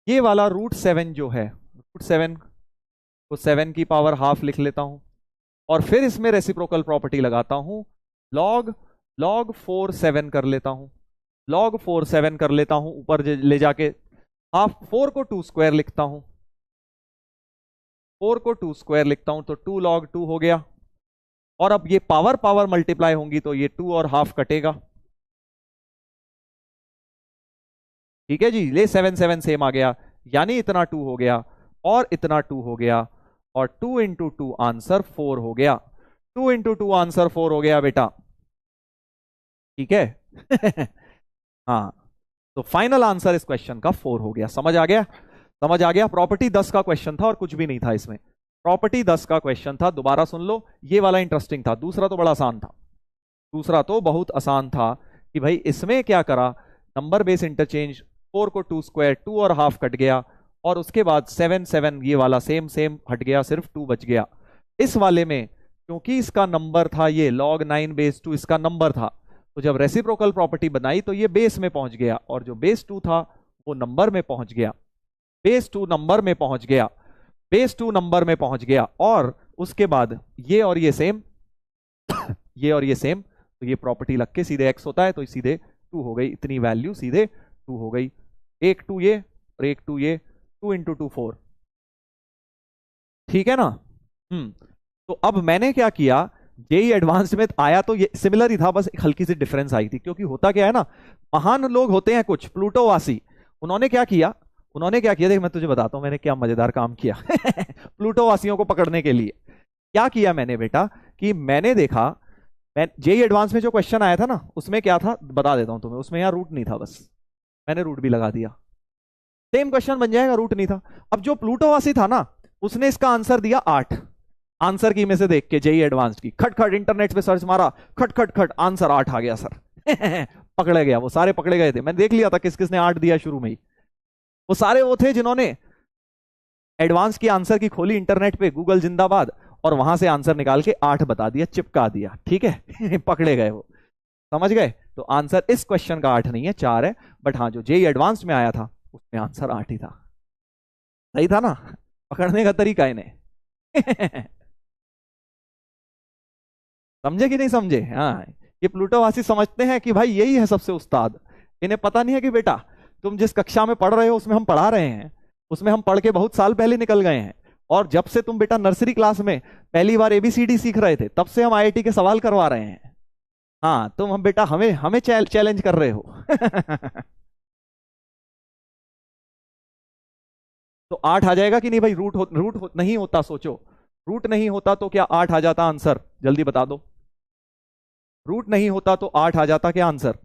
ये वाला √7 जो है, √7 को 7 की पावर हाफ लिख लेता हूं और फिर इसमें रेसिप्रोकल प्रॉपर्टी लगाता हूं, log 4 7 कर लेता हूं, log 4 7 कर लेता हूं, ऊपर ले जाके हाफ 4 को 2 स्क्वायर लिखता हूं, 4 को 2 स्क्वायर लिखता हूं तो 2 log 2 हो गया। और अब ये पावर पावर मल्टीप्लाई होंगी तो ये 2 और हाफ कटेगा, ठीक है जी, ले 7 7 सेम आ गया, यानी इतना 2 हो गया और इतना 2 हो गया, और 2 इंटू 2 आंसर 4 हो गया, 2 इंटू 2 आंसर 4 हो गया बेटा, ठीक है हाँ, तो फाइनल आंसर इस क्वेश्चन का 4 हो गया। समझ आ गया, समझ आ गया। प्रॉपर्टी 10 का क्वेश्चन था और कुछ भी नहीं था इसमें, प्रॉपर्टी 10 का क्वेश्चन था, दोबारा सुन लो, ये वाला इंटरेस्टिंग था, दूसरा तो बड़ा आसान था, दूसरा तो बहुत आसान था कि भाई इसमें क्या करा, नंबर बेस इंटरचेंज, 4 को 2 स्क्वायर, 2 और हाफ कट गया, और उसके बाद 7 7 ये वाला सेम सेम हट गया, सिर्फ 2 बच गया। इस वाले में क्योंकि इसका नंबर था ये log 9 बेस 2 इसका नंबर था, तो जब रेसिप्रोकल प्रॉपर्टी बनाई तो ये बेस में पहुंच गया, और जो बेस 2 था वो नंबर में पहुंच गया, बेस 2 नंबर में पहुंच गया, बेस 2 नंबर में पहुंच गया, और उसके बाद ये और ये सेम ये और ये सेम, तो ये प्रॉपर्टी लग के सीधे x होता है, तो सीधे 2 हो गई, इतनी वैल्यू सीधे 2 हो गई, एक 2 ये और एक 2 ये, 2 इंटू 2 4, ठीक है ना। तो अब मैंने क्या किया, जेई एडवांस में आया तो ये सिमिलर ही था, बस एक हल्की सी डिफरेंस आई थी, क्योंकि होता क्या है ना, महान लोग होते हैं कुछ प्लूटोवासी, उन्होंने क्या किया, उन्होंने क्या किया, देख मैं तुझे बताता हूं मैंने क्या मजेदार काम किया प्लूटोवासियों को पकड़ने के लिए क्या किया मैंने बेटा, कि मैंने देखा, मैं जेई एडवांस में जो क्वेश्चन आया था ना उसमें क्या था बता देता हूं तुम्हें, उसमें यहाँ रूट नहीं था, बस मैंने रूट भी लगा दिया, सेम क्वेश्चन बन जाएगा, रूट नहीं था। अब जो प्लूटोवासी था ना उसने इसका आंसर दिया 8, आंसर की में से देख के जेई एडवांस की, खट खट इंटरनेट पे सर्च मारा, खट खट खट आंसर 8 आ गया सर पकड़े गया, वो सारे पकड़े गए थे, मैंने देख लिया था किस किसने 8 दिया शुरू में ही, वो सारे वो थे जिन्होंने एडवांस की आंसर की खोली इंटरनेट पे, गूगल जिंदाबाद, और वहां से आंसर निकाल के 8 बता दिया, चिपका दिया, ठीक है पकड़े गए वो, समझ गए। तो आंसर इस क्वेश्चन का 8 नहीं है, 4 है, बट हाँ जो जेई एडवांस में आया था उसमें आंसर 8 ही था, सही था ना, पकड़ने का तरीका इन्हें समझे कि नहीं समझे। हाँ, ये प्लूटोवासी समझते हैं कि भाई यही है सबसे उस्ताद, इन्हें पता नहीं है कि बेटा तुम जिस कक्षा में पढ़ रहे हो उसमें हम पढ़ा रहे हैं, उसमें हम पढ़ के बहुत साल पहले निकल गए हैं, और जब से तुम बेटा नर्सरी क्लास में पहली बार एबीसीडी सीख रहे थे तब से हम आईआईटी के सवाल करवा रहे हैं। हाँ तुम हम बेटा हमें हमें चैलेंज कर रहे हो तो 8 आ जाएगा कि नहीं भाई, रूट नहीं होता, सोचो रूट नहीं होता तो क्या 8 आ जाता आंसर? जल्दी बता दो। रूट नहीं होता तो 8 आ जाता क्या आंसर?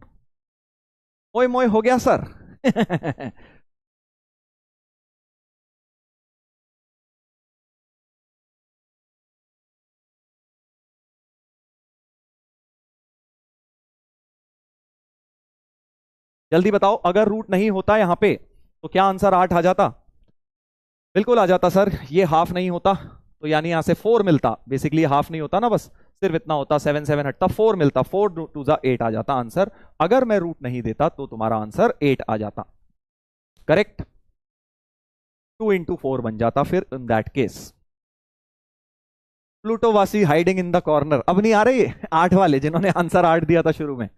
ओए मोए हो गया सर। जल्दी बताओ, अगर रूट नहीं होता यहां पे तो क्या आंसर 8 आ जाता? बिल्कुल आ जाता सर। ये हाफ नहीं होता तो यानी यहां से 4 मिलता, बेसिकली हाफ नहीं होता ना, बस सिर्फ इतना होता, 7 7 हटता, 4 मिलता, 4 टू जा 8 आ जाता आंसर। अगर मैं रूट नहीं देता तो तुम्हारा आंसर 8 आ जाता। करेक्ट। 2 इंटू 4 बन जाता फिर इन दैट केस। प्लूटोवासी हाइडिंग इन द कॉर्नर। अब नहीं आ रहे 8 वाले जिन्होंने आंसर 8 दिया था शुरू में।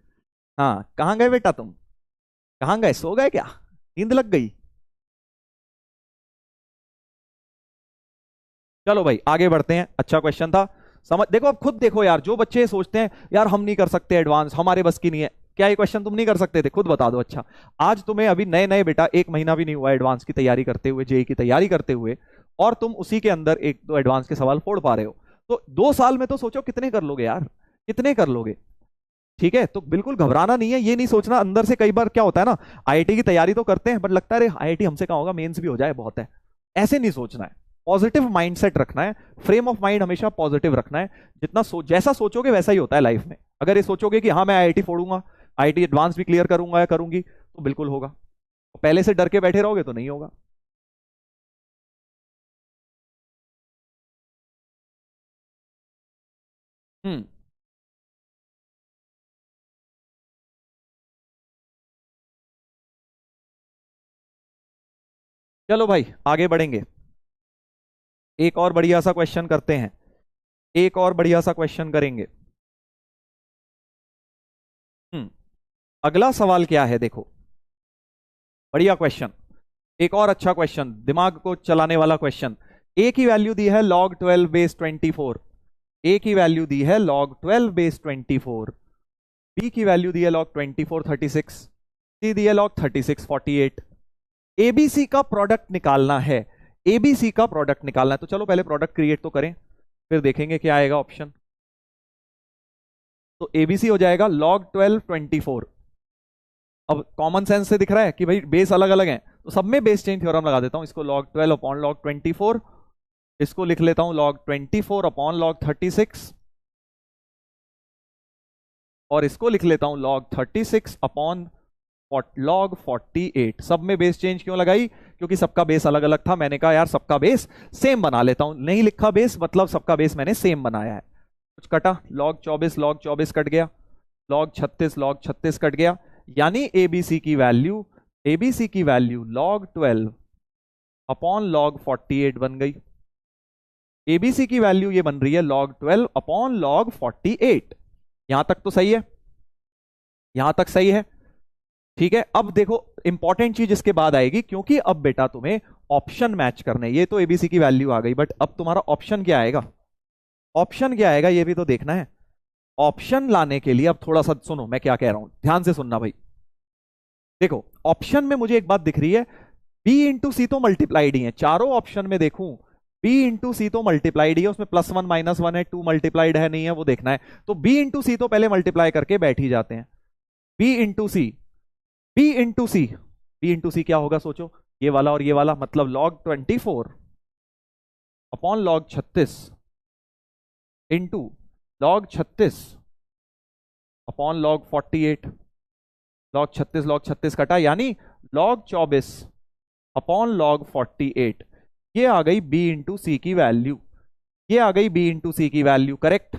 हाँ, कहां गए बेटा तुम? कहां गए, सो गए क्या? नींद लग गई? चलो भाई आगे बढ़ते हैं, अच्छा क्वेश्चन था। समझ देखो, अब खुद देखो यार, जो बच्चे सोचते हैं यार हम नहीं कर सकते एडवांस, हमारे बस की नहीं है, क्या ये क्वेश्चन तुम नहीं कर सकते थे? खुद बता दो। अच्छा, आज तुम्हें अभी नए नए बेटा 1 महीना भी नहीं हुआ एडवांस की तैयारी करते हुए, जेई की तैयारी करते हुए, और तुम उसी के अंदर एक दो एडवांस के सवाल फोड़ पा रहे हो। तो 2 साल में तो सोचो कितने कर लोगे यार, कितने कर लोगे? ठीक है, तो बिल्कुल घबराना नहीं है, ये नहीं सोचना। अंदर से कई बार क्या होता है ना, आईआईटी की तैयारी तो करते हैं बट लगता है अरे आईआईटी हमसे कहाँ होगा, मेंस भी हो जाए बहुत है। ऐसे नहीं सोचना है, पॉजिटिव माइंडसेट रखना है, फ्रेम ऑफ माइंड हमेशा पॉजिटिव रखना है। जैसा सोचोगे वैसा ही होता है लाइफ में। अगर ये सोचोगे कि हाँ मैं आईआईटी फोड़ूंगा, आईआईटी एडवांस भी क्लियर करूंगा या करूंगी, तो बिल्कुल होगा। पहले से डर के बैठे रहोगे तो नहीं होगा। हम्म। चलो भाई आगे बढ़ेंगे, एक और बढ़िया सा क्वेश्चन करते हैं, एक और बढ़िया सा क्वेश्चन करेंगे। हम्म। अगला सवाल क्या है देखो, बढ़िया क्वेश्चन, एक और अच्छा क्वेश्चन, दिमाग को चलाने वाला क्वेश्चन। ए की वैल्यू दी है log 12 बेस 24, ए की वैल्यू दी है log 12 बेस 24, बी की वैल्यू दी है log 24 36, सी दी है log 36 48। एबीसी का प्रोडक्ट निकालना है, एबीसी का प्रोडक्ट निकालना है। तो चलो पहले प्रोडक्ट क्रिएट तो करें, फिर देखेंगे क्या आएगा ऑप्शन। तो एबीसी हो जाएगा log 12 24। अब कॉमन सेंस से दिख रहा है कि भाई बेस अलग अलग हैं, तो सब में बेस चेंज थ्योरम लगा देता हूं। इसको log 12 अपॉन log 24, इसको लिख लेता हूं log 24 अपॉन log 36, और इसको लिख लेता हूं log 36 अपॉन log 48। सब में बेस चेंज क्यों लगाई? क्योंकि सबका बेस अलग अलग था, मैंने कहा यार सबका बेस सेम बना लेता हूं। नहीं लिखा बेस मतलब सबका बेस मैंने सेम बनाया है। कुछ कटा, log 24 कट गया, log 36 कट गया, यानी एबीसी की वैल्यू, एबीसी की वैल्यू log 12 अपॉन log 48 बन गई। एबीसी की वैल्यू ये बन रही है log 12 अपॉन log 48। यहां तक तो सही है, यहां तक सही है। ठीक है, अब देखो इंपॉर्टेंट चीज इसके बाद आएगी, क्योंकि अब बेटा तुम्हें ऑप्शन मैच करने, ये तो एबीसी की वैल्यू आ गई, बट अब तुम्हारा ऑप्शन क्या आएगा, ऑप्शन क्या आएगा ये भी तो देखना है। ऑप्शन लाने के लिए अब थोड़ा सा सुनो मैं क्या कह रहा हूं, ध्यान से सुनना भाई। देखो ऑप्शन में मुझे एक बात दिख रही है, बी इंटू सी तो मल्टीप्लाइड ही है, चारों ऑप्शन में देखूं बी इंटू सी तो मल्टीप्लाइड ही है, उसमें +1 -1 है, 2 मल्टीप्लाइड है नहीं है वो देखना है। तो बी इंटू सी तो पहले मल्टीप्लाई करके बैठ ही जाते हैं, बी इंटू सी, बी इंटू सी, बी इंटू सी क्या होगा सोचो, ये वाला और ये वाला, मतलब log 24 upon log 36 into log 36 upon log 48। log 36 कटा, यानी log 24 अपॉन log 48। ये आ गई b इंटू सी की वैल्यू, ये आ गई b इंटू सी की वैल्यू, करेक्ट,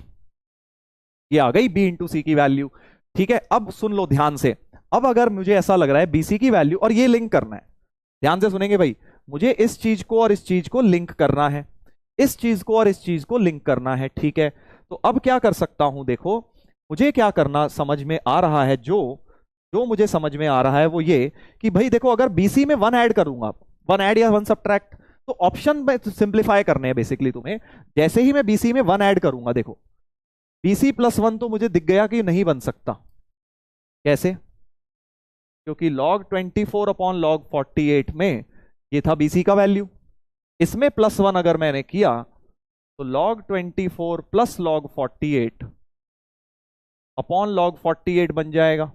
ये आ गई b इंटू सी की वैल्यू। ठीक है, अब सुन लो ध्यान से, अब अगर मुझे ऐसा लग रहा है बीसी की वैल्यू, और ये लिंक करना है, ध्यान से सुनेंगे भाई, मुझे इस चीज को और इस चीज को लिंक करना है, इस चीज को और इस चीज को लिंक करना है। ठीक है, तो अब क्या कर सकता हूं, देखो मुझे क्या करना समझ में आ रहा है, जो जो मुझे समझ में आ रहा है वो ये कि भाई देखो, अगर बीसी में 1 ऐड करूंगा, 1 ऐड या 1 सब्ट्रैक्ट, तो ऑप्शन में सिंप्लीफाई करने हैं बेसिकली तुम्हें। जैसे ही मैं बीसी में 1 ऐड करूंगा, देखो बीसी +1 तो मुझे दिख गया कि नहीं बन सकता। कैसे? क्योंकि log 24 अपॉन log 48 में ये था बीसी का वैल्यू, इसमें +1 अगर मैंने किया तो log 24 plus log 48 upon log 48 बन जाएगा,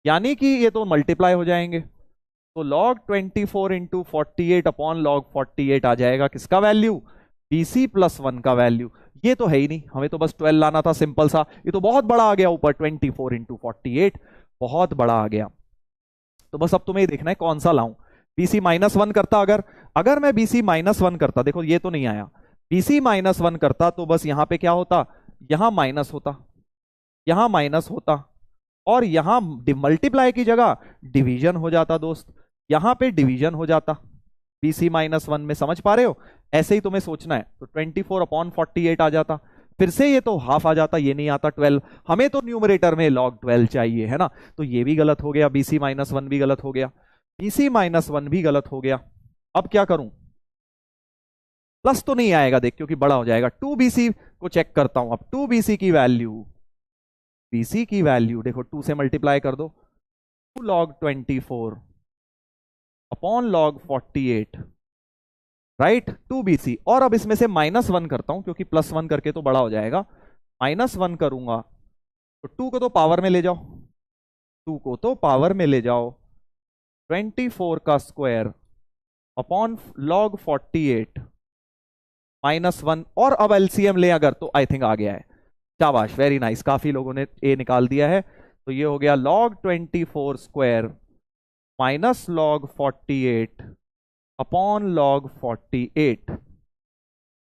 यानी कि ये तो मल्टीप्लाई हो जाएंगे। तो log 24 इंटू 48 अपॉन log 48 आ जाएगा किसका वैल्यू, BC प्लस 1 का वैल्यू। ये तो है ही नहीं, हमें तो बस 12 लाना था, सिंपल सा। ये तो बहुत बड़ा आ गया ऊपर, 24 इंटू 48 बहुत बड़ा आ गया। तो बस अब तुम्हें ये देखना है कौन सा लाऊं। BC माइनस 1 करता, अगर मैं BC माइनस 1 करता, देखो ये तो नहीं आया, BC माइनस 1 करता तो बस यहां पे क्या होता, यहां माइनस होता, यहां माइनस होता, और यहां मल्टीप्लाई की जगह डिवीजन हो जाता दोस्त, यहां पे डिवीजन हो जाता BC माइनस 1 में। समझ पा रहे हो? ऐसे ही तुम्हें सोचना है। तो 24 अपॉन 48 आ जाता, फिर से ये तो हाफ आ जाता, ये नहीं आता 12, हमें तो न्यूमरेटर में log 12 चाहिए है ना। तो ये भी गलत हो गया, BC माइनस 1 भी गलत हो गया, BC माइनस 1 भी गलत हो गया। अब क्या करूं, प्लस तो नहीं आएगा देख, क्योंकि बड़ा हो जाएगा। 2BC को चेक करता हूं अब, 2BC की वैल्यू, BC की वैल्यू देखो 2 से मल्टीप्लाई कर दो, 2 log 24 upon log 48, right, 2BC। और अब इसमें से माइनस 1 करता हूं, क्योंकि प्लस 1 करके तो बड़ा हो जाएगा, माइनस 1 करूंगा तो 2 को तो पावर में ले जाओ, 2 को तो पावर में ले जाओ, 24 का स्क्वायर अपॉन log 48 माइनस 1, और अब एलसीएम ले अगर, तो आई थिंक आ गया है। शाबाश, वेरी नाइस, काफी लोगों ने ए निकाल दिया है। तो ये हो गया log 24 square minus log 48 upon log 48।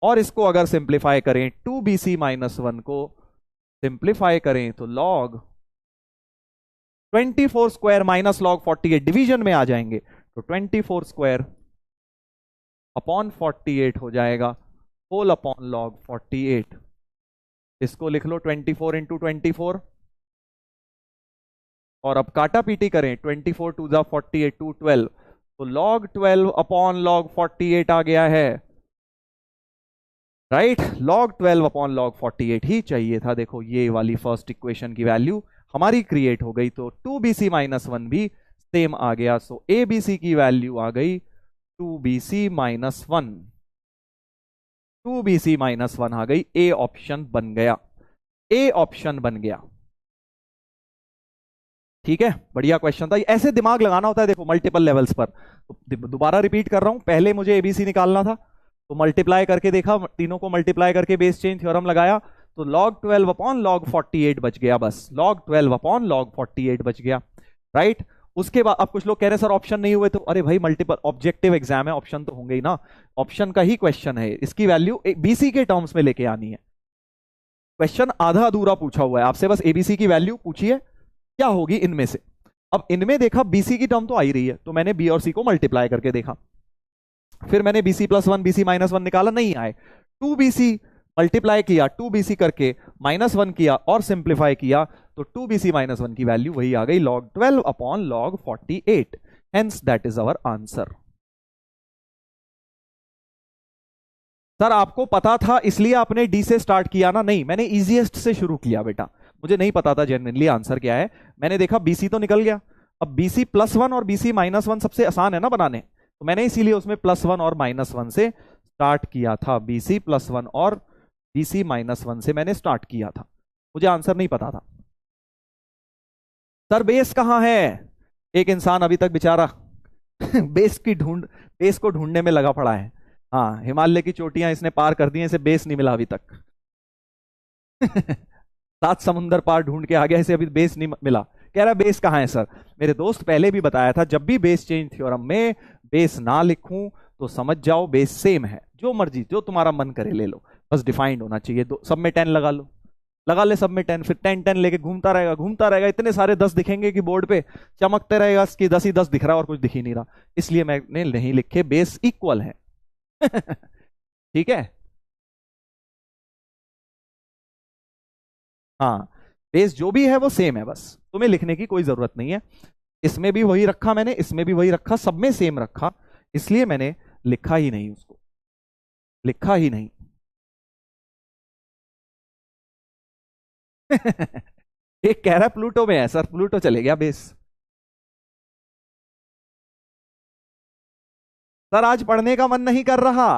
और इसको अगर सिंप्लीफाई करें, 2BC माइनस 1 को सिंप्लीफाई करें तो log 24 square minus log 48 division में आ जाएंगे, तो 24 स्क्वायर अपॉन 48 हो जाएगा होल अपॉन log 48। इसको लिख लो 24 इंटू 24, और अब काटा पीटी करें, 24 टू जा 48, 2 12, तो log 12 अपॉन log 48 आ गया है, राइट। log 12 अपॉन log 48 ही चाहिए था। देखो ये वाली फर्स्ट इक्वेशन की वैल्यू हमारी क्रिएट हो गई, तो 2BC माइनस 1 भी सेम आ गया। सो ABC की वैल्यू आ गई 2BC माइनस 1, 2BC माइनस 1 आ गई, ए ऑप्शन बन गया, ए ऑप्शन बन गया। ठीक है, बढ़िया क्वेश्चन था। ऐसे दिमाग लगाना होता है देखो मल्टीपल लेवल्स पर। तो दोबारा रिपीट कर रहा हूं, पहले मुझे एबीसी निकालना था, तो मल्टीप्लाई करके देखा, तीनों को मल्टीप्लाई करके बेस चेंज थ्योरम लगाया, तो log 12 अपॉन log 48 बच गया, बस log 12 अपॉन log 48 बच गया, राइट। उसके बाद अब कुछ लोग कह रहे हैं सर ऑप्शन नहीं हुए, तो अरे भाई मल्टीपल ऑब्जेक्टिव एग्जाम है, ऑप्शन तो होंगे ही ना, ऑप्शन का ही क्वेश्चन है, इसकी वैल्यू बीसी के टर्म्स में लेके आनी है। क्वेश्चन आधा अधूरा पूछा हुआ है आपसे, बस एबीसी की वैल्यू पूछिए क्या होगी इनमें से। अब इनमें देखा बीसी की टर्म तो आ ही रही है, तो मैंने बी और सी को मल्टीप्लाई करके देखा, फिर मैंने बीसी प्लस 1 बीसी माइनस 1 निकाला, नहीं आए, 2BC मल्टीप्लाई किया, 2BC करके माइनस 1 किया और सिंप्लीफाई किया, तो 2BC माइनस 1 की वैल्यू वही आ गई log 12 upon log 48, hence that is our answer. Sir आपको पता था इसलिए आपने डी से स्टार्ट किया ना? नहीं, मैंने इजीएस्ट से शुरू किया बेटा, मुझे नहीं पता था जेन्युइनली आंसर क्या है। मैंने देखा बीसी तो निकल गया, अब बीसी प्लस 1 और बीसी माइनस 1 सबसे आसान है ना बनाने, तो मैंने इसीलिए उसमें प्लस 1 और माइनस 1 से स्टार्ट किया था, बीसी प्लस 1 और बीसी माइनस 1 से मैंने स्टार्ट किया था, मुझे आंसर नहीं पता था। सर बेस कहां है? एक इंसान अभी तक बेचारा बेस को ढूंढने में लगा पड़ा है। हाँ, हिमालय की चोटियां इसने पार कर दी हैं, इसे बेस नहीं मिला अभी तक। 7 समुंदर पार ढूंढ के आ गया, इसे अभी बेस नहीं मिला, कह रहा बेस कहां है सर। मेरे दोस्त पहले भी बताया था, जब भी बेस चेंज थ्योरम में बेस ना लिखूं तो समझ जाओ बेस सेम है, जो मर्जी जो तुम्हारा मन करे ले लो, बस डिफाइंड होना चाहिए। सब में 10 लगा लो, लगा ले सब में 10, फिर 10 10 लेके घूमता रहेगा, इतने सारे 10 दिखेंगे कि बोर्ड पे चमकते रहेगा कि 10 ही 10 दिख रहा है और कुछ दिख ही नहीं रहा, इसलिए मैंने नहीं लिखे, बेस इक्वल है। ठीक है, हाँ, बेस जो भी है वो सेम है, बस तुम्हें लिखने की कोई जरूरत नहीं है। इसमें भी वही रखा मैंने, इसमें भी वही रखा, सब में सेम रखा, इसलिए मैंने लिखा ही नहीं, उसको लिखा ही नहीं। एक कह रहा प्लूटो में है सर, प्लूटो चले गया बेस। सर आज पढ़ने का मन नहीं कर रहा,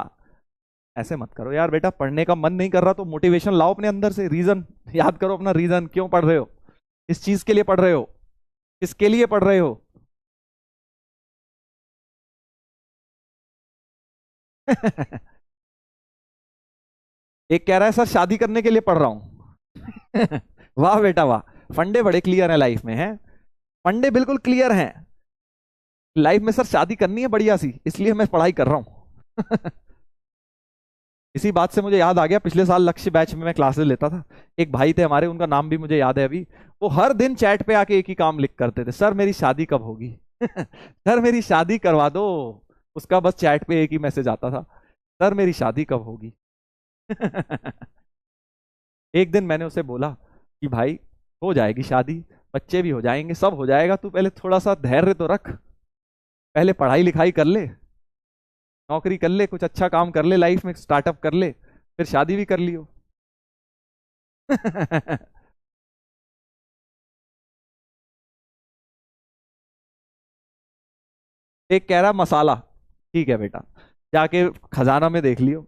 ऐसे मत करो यार बेटा, पढ़ने का मन नहीं कर रहा तो मोटिवेशन लाओ अपने अंदर से, रीजन याद करो अपना, रीजन क्यों पढ़ रहे हो, किस चीज के लिए पढ़ रहे हो, किसके लिए पढ़ रहे हो। एक कह रहा है सर शादी करने के लिए पढ़ रहा हूं। वाह बेटा वाह, फंडे बड़े क्लियर हैं लाइफ में, हैं फंडे बिल्कुल क्लियर हैं लाइफ में। सर शादी करनी है बढ़िया सी, इसलिए मैं पढ़ाई कर रहा हूं। इसी बात से मुझे याद आ गया, पिछले साल लक्ष्य बैच में मैं क्लासेस लेता था, एक भाई थे हमारे, उनका नाम भी मुझे याद है अभी। वो हर दिन चैट पे आके एक ही काम लिख करते थे, सर मेरी शादी कब होगी। सर मेरी शादी करवा दो। उसका बस चैट पे एक ही मैसेज आता था, सर मेरी शादी कब होगी। एक दिन मैंने उसे बोला कि भाई हो जाएगी शादी, बच्चे भी हो जाएंगे, सब हो जाएगा, तू पहले थोड़ा सा धैर्य तो रख, पहले पढ़ाई लिखाई कर ले, नौकरी कर ले, कुछ अच्छा काम कर ले लाइफ में, स्टार्टअप कर ले, फिर शादी भी कर लियो। एक कह रहा मसाला, ठीक है बेटा, जाके खजाना में देख लियो,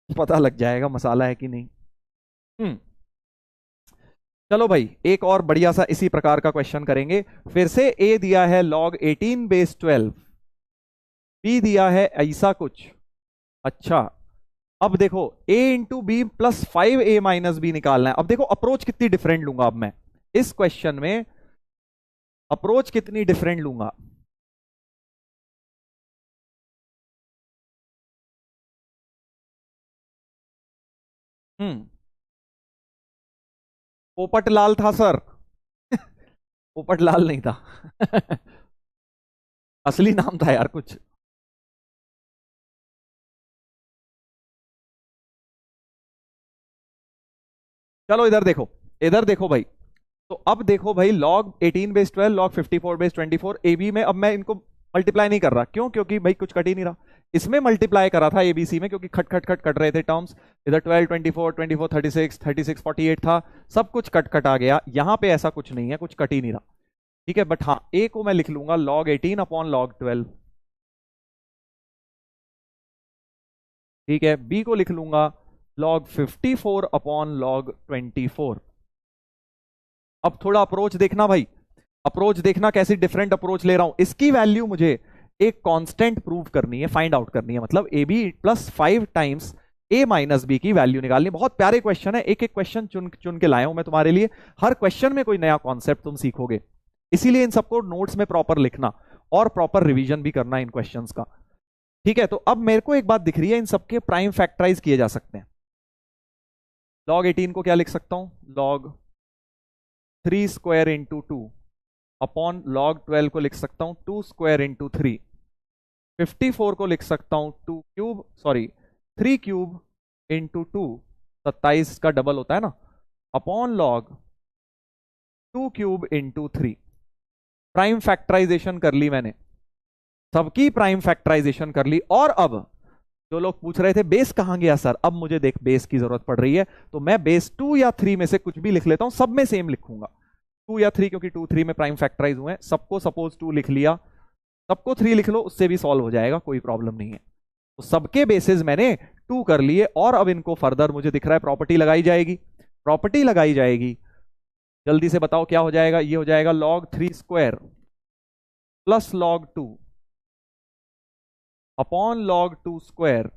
पता लग जाएगा मसाला है कि नहीं। हम्म। चलो भाई एक और बढ़िया सा इसी प्रकार का क्वेश्चन करेंगे। फिर से ए दिया है log 18 बेस 12, बी दिया है ऐसा कुछ। अच्छा, अब देखो a into B plus 5a minus B निकालना है। अब देखो अप्रोच कितनी डिफरेंट लूंगा अब मैं इस क्वेश्चन में, अप्रोच कितनी डिफरेंट लूंगा। हम्म। पोपट लाल था सर। पोपट लाल नहीं था। असली नाम था यार कुछ। चलो इधर देखो, इधर देखो भाई, तो अब देखो भाई log 18 base 12, log 54 base 24, A B में अब मैं इनको मल्टीप्लाई नहीं कर रहा, क्यों, क्योंकि भाई कुछ कट ही नहीं रहा। इसमें मल्टीप्लाई करा था एबीसी में, क्योंकि खट खट खट कट रहे थे टर्म्स, इधर 12 24 24 36 36 48 था, सब कुछ कट कट आ गया। यहां पे ऐसा कुछ नहीं है, कुछ कट ही नहीं रहा, ठीक है। बट हाँ ए को मैं लिख लूंगा log 18 अपॉन log 12, ठीक है। बी को लिख लूंगा log 54 अपॉन log 24। अब थोड़ा अप्रोच देखना भाई, अप्रोच देखना कैसी डिफरेंट अप्रोच ले रहा हूं। इसकी वैल्यू मुझे एक कांस्टेंट प्रूव करनी है, फाइंड आउट करनी है, मतलब A B plus 5 times A minus B की वैल्यू निकालनी। बहुत प्यारे क्वेश्चन है, एक एक क्वेश्चन चुन चुन के लाया हूं मैं तुम्हारे लिए, हर क्वेश्चन में कोई नया कॉन्सेप्ट तुम सीखोगे, इसीलिए इन सबको नोट्स में प्रॉपर लिखना और प्रॉपर रिवीजन भी करना इन क्वेश्चंस का, ठीक है। तो अब मेरे को एक बात दिख रही है, इन सबके प्राइम फैक्टराइज किए जा सकते हैं। log 18 को क्या लिख सकता हूं, log 3 square into 2 upon log 12 को लिख सकता हूं 2 स्क्वायर इंटू 3, 54 को लिख सकता हूं 2 क्यूब, सॉरी 3 क्यूब इंटू 2, 27 का डबल होता है ना, upon log 2 cube into 3। Prime factorization कर ली मैंने, सबकी प्राइम फैक्टराइजेशन कर ली। और अब जो लोग पूछ रहे थे बेस कहां गया सर, अब मुझे देख बेस की जरूरत पड़ रही है, तो मैं बेस 2 या 3 में से कुछ भी लिख लेता हूं, सब में सेम लिखूंगा 2 या 3, क्योंकि 2 3 में प्राइम फैक्टराइज हुए हैं। सबको सपोज 2 लिख लिया, सबको 3 लिख लो, उससे भी सॉल्व हो जाएगा, कोई प्रॉब्लम नहीं है। तो सबके बेसिस मैंने 2 कर लिए, और अब इनको फर्दर मुझे दिख रहा है प्रॉपर्टी लगाई जाएगी, प्रॉपर्टी लगाई जाएगी। जल्दी से बताओ क्या हो जाएगा, ये हो जाएगा log 3 square plus log 2 upon log 2 square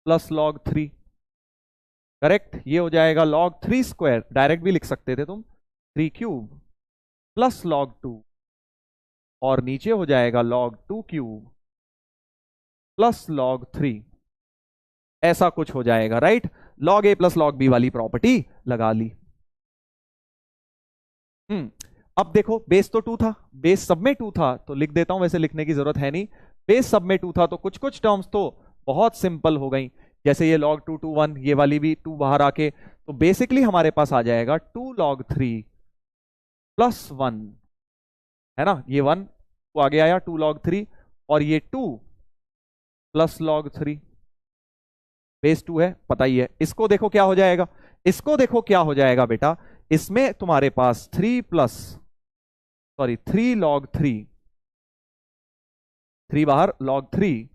plus log 3, correct. ये हो जाएगा log 3 स्क्वायर, डायरेक्ट भी लिख सकते थे तुम, 3 क्यूब प्लस log 2, और नीचे हो जाएगा log 2 क्यूब प्लस log 3, ऐसा कुछ हो जाएगा, right. log a plus log b वाली प्रॉपर्टी लगा ली। अब देखो बेस तो 2 था, बेस सब में 2 था, तो लिख देता हूं, वैसे लिखने की जरूरत है नहीं, बेस सब में 2 था, तो कुछ कुछ टर्म्स तो बहुत सिंपल हो गई, जैसे ये log 2 2 1, ये वाली भी 2 बाहर आके, तो बेसिकली हमारे पास आ जाएगा 2 log 3 प्लस 1, है ना, ये 1 को आगे आया 2 log 3, और ये 2 प्लस log 3, बेस 2 है पता ही है। इसको देखो क्या हो जाएगा, इसको देखो क्या हो जाएगा बेटा, इसमें तुम्हारे पास 3 प्लस, सॉरी 3 log 3, 3 बाहर log 3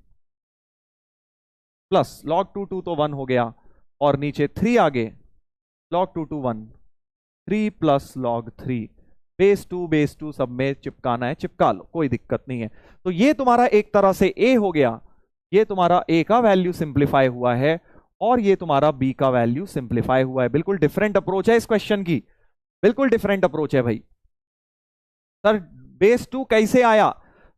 प्लस लॉग 2 तो 1 हो गया, और नीचे 3 आगे, log 2 1, 3 plus log 3, base two सब में चिपकाना है, चिपका लो, कोई दिक्कत नहीं है। तो ये तुम्हारा एक तरह से ए हो गया, ये तुम्हारा ए का वैल्यू सिंप्लीफाई हुआ है, और ये तुम्हारा बी का वैल्यू सिंप्लीफाई हुआ है। बिल्कुल डिफरेंट अप्रोच है इस क्वेश्चन की, बिल्कुल डिफरेंट अप्रोच है भाई। सर बेस 2 कैसे आया?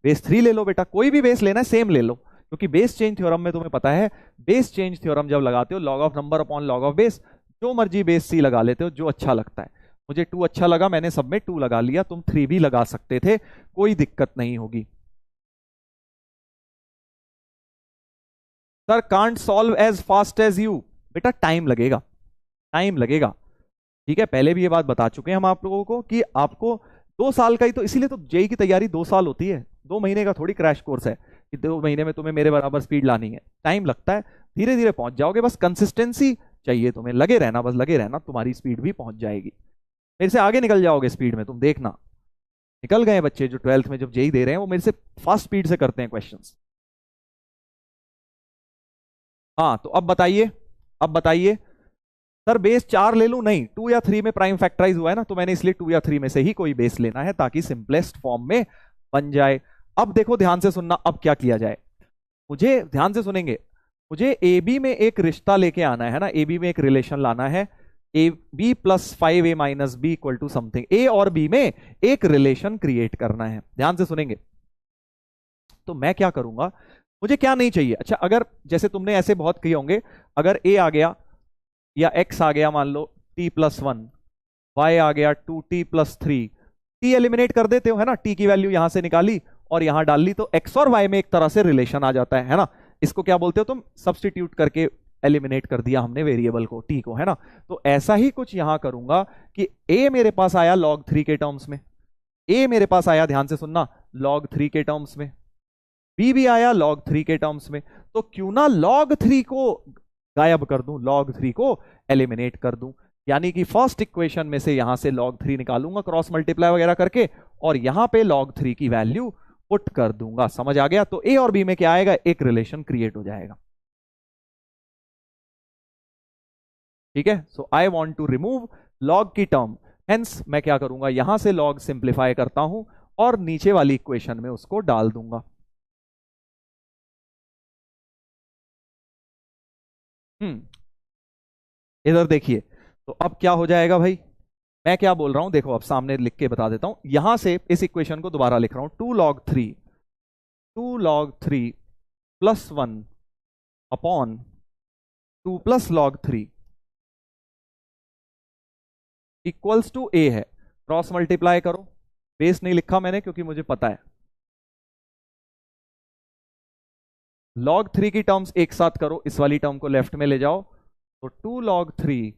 बेस 3 ले लो बेटा, कोई भी बेस लेना है सेम ले लो, क्योंकि बेस चेंज थ्योरम में तुम्हें पता है, बेस चेंज थ्योरम जब लगाते हो log of number upon log of base, जो मर्जी बेस सी लगा लेते हो, जो अच्छा लगता है। मुझे 2 अच्छा लगा, मैंने सब में 2 लगा लिया, तुम 3 भी लगा सकते थे, कोई दिक्कत नहीं होगी। Sir can't solve as fast as you, बेटा टाइम लगेगा, टाइम लगेगा, ठीक है। पहले भी ये बात बता चुके हैं हम आप लोगों को कि आपको 2 साल का ही तो, इसीलिए तो जेई की तैयारी 2 साल होती है, 2 महीने का थोड़ी क्रैश कोर्स है कि 2 महीने में तुम्हें मेरे बराबर स्पीड लानी है। टाइम लगता है, धीरे धीरे पहुंच जाओगे, बस कंसिस्टेंसी चाहिए तुम्हें, लगे रहना, बस लगे रहना, तुम्हारी स्पीड भी पहुंच जाएगी, मेरे से आगे निकल जाओगे स्पीड में, तुम देखना। निकल गए बच्चे जो 12th में जब जेई दे रहे हैं, वो मेरे से फास्ट स्पीड से करते हैं क्वेश्चंस। हाँ तो अब बताइए, अब बताइए सर बेस 4 ले लूं? नहीं, 2 या 3 में प्राइम फैक्टराइज हुआ है ना, तो मैंने इसलिए 2 या 3 में से ही कोई बेस लेना है ताकि सिंपलेस्ट फॉर्म में बन जाए। अब देखो ध्यान से सुनना, अब क्या किया जाए, मुझे ध्यान से सुनेंगे, मुझे ए बी में एक रिश्ता लेके आना है ना, ए बी में एक रिलेशन लाना है, a B plus 5a minus b equal to something, a और बी में एक रिलेशन क्रिएट करना है, ध्यान से सुनेंगे। तो मैं क्या करूंगा, मुझे क्या नहीं चाहिए, अच्छा अगर जैसे तुमने ऐसे बहुत किए होंगे, अगर ए आ गया या एक्स आ गया, मान लो t प्लस 1, वाई आ गया 2t प्लस 3, टी एलिमिनेट कर देते हो है ना, टी की वैल्यू यहां से निकाली और यहां डाल ली, तो एक्स और वाई में एक तरह से रिलेशन आ जाता है ना, इसको क्या बोलते हो तुम, सब्सटीट्यूट करके एलिमिनेट कर दिया हमने वेरिएबल को, टी को, है ना। तो ऐसा ही कुछ यहां करूंगा कि ए मेरे पास आया log 3 के टर्म्स में, ए मेरे पास आया, ध्यान से सुनना, log 3 के टर्म्स में, बी भी आया log 3 के टर्म्स में, तो क्यों ना log 3 को गायब कर दूं, log 3 को एलिमिनेट कर दूं, यानी कि फर्स्ट इक्वेशन में से यहां से log 3 निकालूंगा क्रॉस मल्टीप्लाई वगैरह करके, और यहां पे log 3 की वैल्यू पुट कर दूंगा, समझ आ गया। तो ए और बी में क्या आएगा, एक रिलेशन क्रिएट हो जाएगा, ठीक है। So I want to remove log की टर्म, हेंस मैं क्या करूंगा, यहां से log सिंप्लीफाई करता हूं और नीचे वाली इक्वेशन में उसको डाल दूंगा। इधर देखिए, तो अब क्या हो जाएगा भाई, मैं क्या बोल रहा हूं देखो, अब सामने लिख के बता देता हूं, यहां से इस इक्वेशन को दोबारा लिख रहा हूं, 2 log 3 plus 1 upon 2 plus log 3 equals to a है, क्रॉस मल्टीप्लाई करो, बेस नहीं लिखा मैंने क्योंकि मुझे पता है, log 3 की टर्म्स एक साथ करो, इस वाली टर्म को लेफ्ट में ले जाओ, तो 2 log 3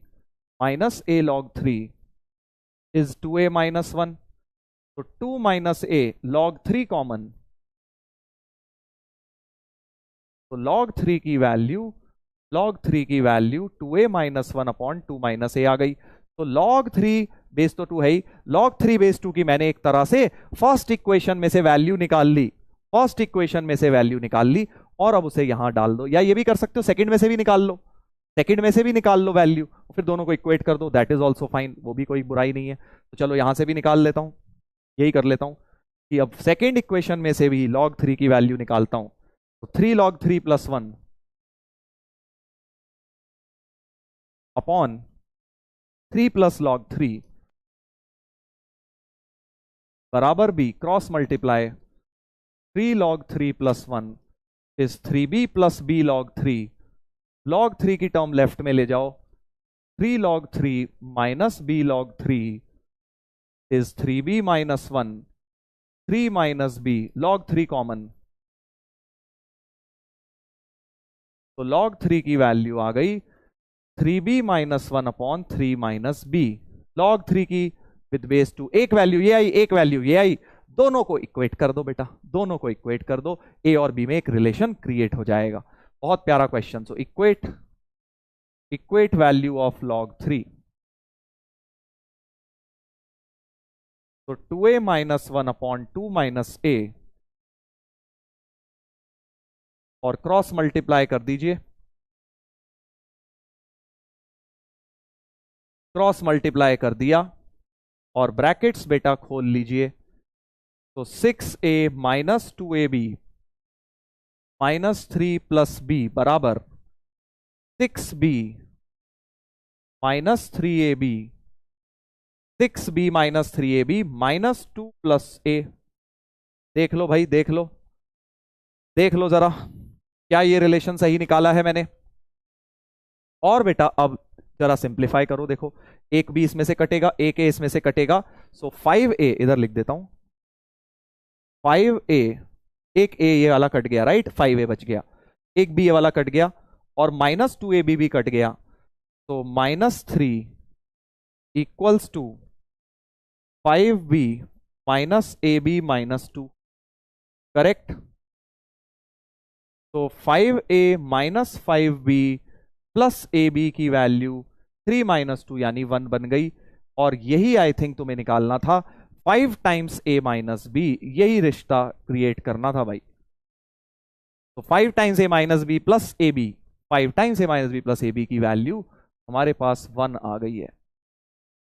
minus a log 3 is 2a minus 1, तो 2 माइनस a log 3 कॉमन, तो log 3 की वैल्यू, log 3 की value 2a minus 1 upon 2 minus a आ गई, तो log 3 बेस तो 2 है ही, log 3 बेस 2 की मैंने एक तरह से फर्स्ट इक्वेशन में से वैल्यू निकाल ली, फर्स्ट इक्वेशन में से वैल्यू निकाल ली, और अब उसे यहां डाल दो, या ये भी कर सकते हो सेकंड में से भी निकाल लो, सेकंड में से भी निकाल लो वैल्यू, फिर दोनों को इक्वेट कर दो, दैट इज ऑल्सो फाइन, वो भी कोई बुराई नहीं है। तो चलो यहां से भी निकाल लेता हूं, यही कर लेता हूं कि अब सेकेंड इक्वेशन में से भी log 3 की वैल्यू निकालता हूं, तो 3 log 3 plus 1 upon 3 plus log 3 बराबर बी, cross multiply 3 log 3 plus 1 is 3b plus b log 3, log 3 की टर्म लेफ्ट में ले जाओ, 3 log 3 minus b log 3 is 3b minus 1, 3 minus b log 3 common, तो log 3 की वैल्यू आ गई 3b minus 1 upon 3 minus B, log 3 की with base 2, एक वैल्यू ये आई, एक वैल्यू ये आई, दोनों को इक्वेट कर दो बेटा, दोनों को इक्वेट कर दो, ए और बी में एक रिलेशन क्रिएट हो जाएगा। बहुत प्यारा question. So equate value of log 3, तो 2a minus 1 upon 2 minus a, और क्रॉस मल्टीप्लाई कर दीजिए, क्रॉस मल्टीप्लाई कर दिया और ब्रैकेट्स बेटा खोल लीजिए। तो 6a minus 2ab minus 3 plus b बराबर 6b minus 3ab 6b minus 3ab minus 2 plus a। देख लो भाई, देख लो, देख लो जरा, क्या ये रिलेशन सही निकाला है मैंने? और बेटा अब जरा सिंप्लीफाई करो, देखो एक b इसमें से कटेगा, एक a इसमें से कटेगा, सो 5a इधर लिख देता हूं, 5a, एक a ये वाला कट गया, राइट, 5a बच गया, एक b ये वाला कट गया और माइनस 2ab भी कट गया, तो minus 3 equals to 5b minus ab minus 2, correct. तो 5a minus 5b plus ab की वैल्यू 3 माइनस 2 यानी 1 बन गई। और यही आई थिंक तुम्हें निकालना था, 5 टाइम्स a माइनस b, यही रिश्ता क्रिएट करना था भाई। तो 5 times a minus b plus ab, 5 times a minus b plus ab की वैल्यू हमारे पास 1 आ गई है,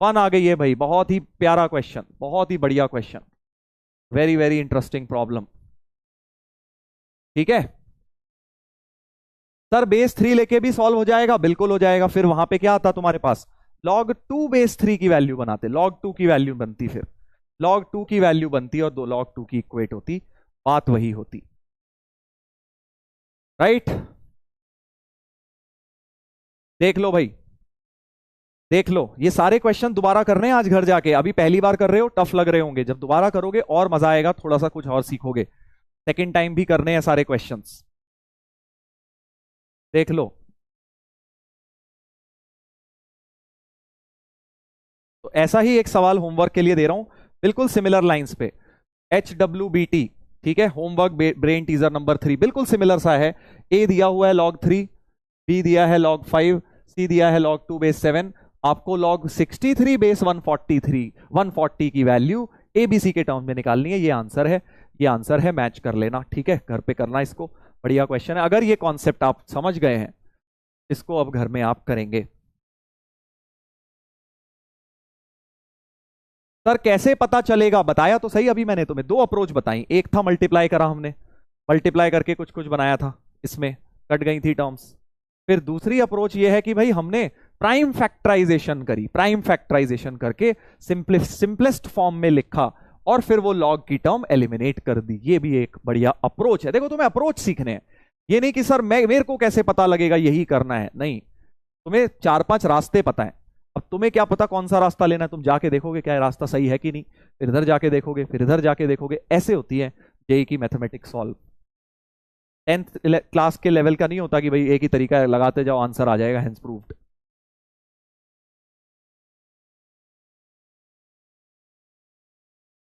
1 आ गई है भाई। बहुत ही प्यारा क्वेश्चन, बहुत ही बढ़िया question, very very interesting problem. ठीक है सर, बेस 3 लेके भी सॉल्व हो जाएगा, बिल्कुल हो जाएगा। फिर वहां पे क्या आता तुम्हारे पास, log 2 बेस 3 की वैल्यू बनाते, log 2 की वैल्यू बनती, फिर log 2 की वैल्यू बनती और दो log 2 की इक्वेट होती, बात वही होती, राइट। देख लो भाई, देख लो, ये सारे क्वेश्चन दोबारा करने हैं आज घर जाके। अभी पहली बार कर रहे हो, टफ लग रहे होंगे, जब दोबारा करोगे और मजा आएगा, थोड़ा सा कुछ और सीखोगे। सेकेंड टाइम भी करने हैं सारे क्वेश्चंस, देख लो। तो ऐसा ही एक सवाल होमवर्क के लिए दे रहा हूं, बिल्कुल सिमिलर लाइंस पे, HWBT, ठीक है, होमवर्क ब्रेन टीजर नंबर 3, बिल्कुल सिमिलर सा है। ए दिया हुआ है log 3, बी दिया है log 5, सी दिया है log 2 बेस 7, आपको log 63 बेस 140 की वैल्यू एबीसी के टर्म में निकालनी है। ये आंसर है, ये आंसर है, मैच कर लेना, ठीक है, घर पे करना इसको, बढ़िया क्वेश्चन है। अगर ये कॉन्सेप्ट आप समझ गए हैं, इसको अब घर में आप करेंगे। सर कैसे पता चलेगा, बताया तो सही अभी मैंने तुम्हें, दो अप्रोच बताई, एक था मल्टीप्लाई करा हमने, मल्टीप्लाई करके कुछ कुछ बनाया था, इसमें कट गई थी टर्म्स। फिर दूसरी अप्रोच ये है कि भाई हमने प्राइम फैक्टराइजेशन करी, प्राइम फैक्टराइजेशन करके सिंपलेस्ट फॉर्म में लिखा और फिर वो लॉग की टर्म एलिमिनेट कर दी। ये भी एक बढ़िया अप्रोच है। देखो तुम्हें अप्रोच सीखने हैं, ये नहीं कि सर मेरे को कैसे पता लगेगा यही करना है, नहीं, तुम्हें 4-5 रास्ते पता है। अब तुम्हें क्या पता कौन सा रास्ता लेना है, तुम जाके देखोगे क्या रास्ता सही है कि नहीं, फिर इधर जाके देखोगे, फिर इधर जाके देखोगे, ऐसे होती है जेई की मैथमेटिक्स सॉल्व। 10th क्लास के लेवल का नहीं होता कि भाई एक ही तरीका लगाते जाओ आंसर आ जाएगा, hence proved.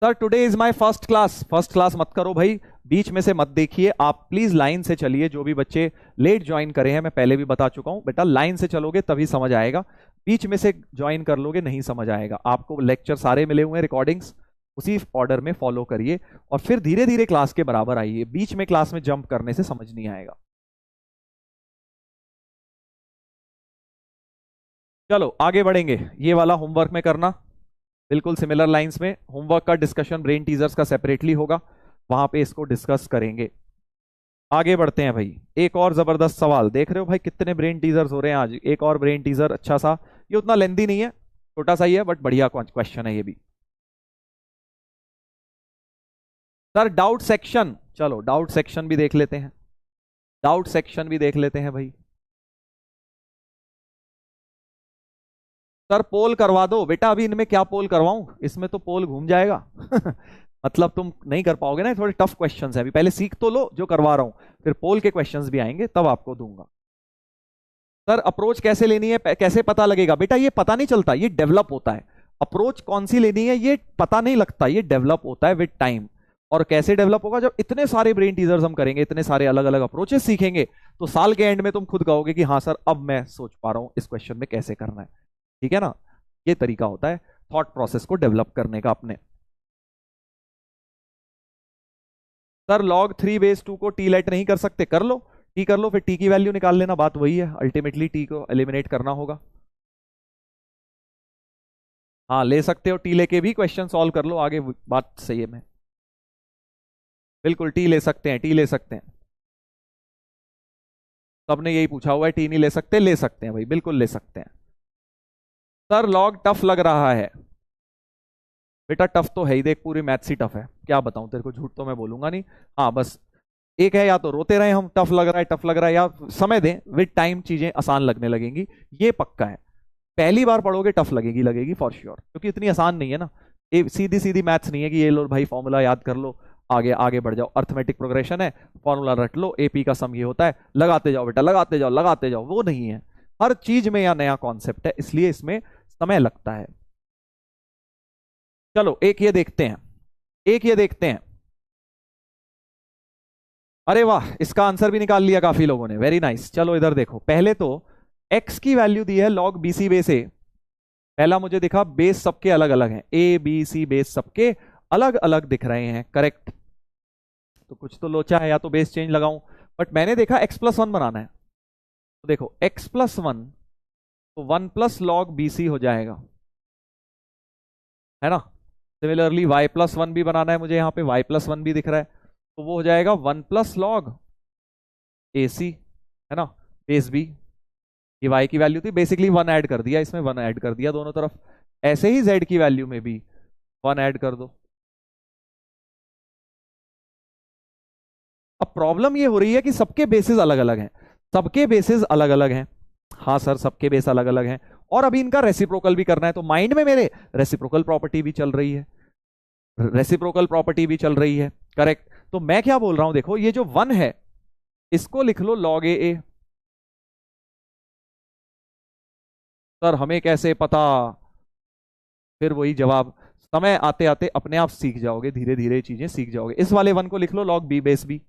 Sir today is my first class, first class मत करो भाई, बीच में से मत देखिए आप, प्लीज लाइन से चलिए। जो भी बच्चे लेट ज्वाइन करे हैं, मैं पहले भी बता चुका हूं बेटा, लाइन से चलोगे तभी समझ आएगा, बीच में से ज्वाइन कर लोगे नहीं समझ आएगा। आपको लेक्चर सारे मिले हुए हैं, रिकॉर्डिंग्स उसी ऑर्डर में फॉलो करिए और फिर धीरे धीरे क्लास के बराबर आइए, बीच में क्लास में जंप करने से समझ नहीं आएगा। चलो आगे बढ़ेंगे, ये वाला होमवर्क में करना, बिल्कुल सिमिलर लाइंस में। होमवर्क का डिस्कशन ब्रेन टीजर्स का सेपरेटली होगा, वहां पे इसको डिस्कस करेंगे। आगे बढ़ते हैं भाई, एक और जबरदस्त सवाल, देख रहे हो भाई कितने ब्रेन टीजर्स हो रहे हैं आज। एक और ब्रेन टीजर अच्छा सा, ये उतना लेंदी नहीं है, छोटा सा ही है, बट बढ़िया क्वेश्चन है ये भी। सर डाउट सेक्शन, चलो डाउट सेक्शन भी देख लेते हैं, डाउट सेक्शन भी देख लेते हैं भाई। सर पोल करवा दो बेटा, अभी इनमें क्या पोल करवाऊं, इसमें तो पोल घूम जाएगा मतलब तुम नहीं कर पाओगे ना, थोड़े टफ क्वेश्चंस है, अभी पहले सीख तो लो जो करवा रहा हूं, फिर पोल के क्वेश्चंस भी आएंगे तब आपको दूंगा। सर अप्रोच कैसे लेनी है, कैसे पता लगेगा, बेटा ये पता नहीं चलता, ये डेवलप होता है। अप्रोच कौन सी लेनी है ये पता नहीं लगता, ये डेवलप होता है विद टाइम। और कैसे डेवलप होगा, जब इतने सारे ब्रेन टीजर्स हम करेंगे, इतने सारे अलग अलग अप्रोचेस सीखेंगे, तो साल के एंड में तुम खुद कहोगे कि हाँ सर अब मैं सोच पा रहा हूं इस क्वेश्चन में कैसे करना है, ठीक है ना। ये तरीका होता है थॉट प्रोसेस को डेवलप करने का अपने। सर log 3 बेस 2 को टी लेट नहीं कर सकते, कर लो, टी कर लो, फिर टी की वैल्यू निकाल लेना, बात वही है, अल्टीमेटली टी को एलिमिनेट करना होगा। हाँ ले सकते हो, टी लेके भी क्वेश्चन सॉल्व कर लो, आगे बात सही है। मैं बिल्कुल टी ले सकते हैं, टी ले सकते हैं। सबने यही पूछा हुआ है, टी नहीं ले सकते, ले सकते हैं भाई, बिल्कुल ले सकते हैं। सर लॉग टफ लग रहा है। बेटा टफ तो है ही, देख पूरी मैथ्स ही टफ है, क्या बताऊं तेरे को, झूठ तो मैं बोलूंगा नहीं। हाँ बस एक है, या तो रोते रहे हम टफ लग रहा है टफ लग रहा है, या समय दें, विद टाइम चीजें आसान लगने लगेंगी, ये पक्का है। पहली बार पढ़ोगे टफ लगेगी, लगेगी फॉर श्योर, क्योंकि इतनी आसान नहीं है ना। सीधी सीधी मैथ्स नहीं है कि ये लो भाई फॉर्मूला याद कर लो, आगे आगे बढ़ जाओ, अर्थमेटिक प्रोग्रेशन है, फॉर्मूला रट लो, एपी का सम ये होता है, लगाते जाओ बेटा, लगाते जाओ लगाते जाओ, वो नहीं है। हर चीज में या नया कॉन्सेप्ट है, इसलिए इसमें समय लगता है। चलो एक ये देखते हैं, एक ये देखते हैं। अरे वाह, इसका आंसर भी निकाल लिया काफी लोगों ने, वेरी नाइस। चलो इधर देखो, पहले तो x की वैल्यू दी है log BC बेस ए। पहला मुझे दिखा बेस सबके अलग अलग हैं, ए बी सी बेस सबके अलग अलग दिख रहे हैं, करेक्ट। तो कुछ तो लोचा है, या तो बेस चेंज लगाऊं, बट मैंने देखा x+1 बनाना है। तो देखो x+1 तो 1 + log BC हो जाएगा, है ना। सिमिलरली y+1 भी बनाना है मुझे, यहां पे y+1 भी दिख रहा है, तो वो हो जाएगा 1 + log AC, है ना, बेस बी। ये y की वैल्यू थी, बेसिकली 1 ऐड कर दिया इसमें, 1 ऐड कर दिया दोनों तरफ। ऐसे ही z की वैल्यू में भी 1 ऐड कर दो। अब प्रॉब्लम ये हो रही है कि सबके बेसिस अलग अलग हैं, सबके बेसिस अलग अलग हैं। हाँ सर सबके बेस अलग अलग हैं, और अभी इनका रेसिप्रोकल भी करना है, तो माइंड में मेरे रेसिप्रोकल प्रॉपर्टी भी चल रही है, रेसिप्रोकल प्रॉपर्टी भी चल रही है, करेक्ट। तो मैं क्या बोल रहा हूं, देखो ये जो 1 है इसको लिख लो log A। सर हमें कैसे पता, फिर वही जवाब, समय आते आते अपने आप सीख जाओगे, धीरे धीरे चीजें सीख जाओगे। इस वाले 1 को लिख लो log B बेस B,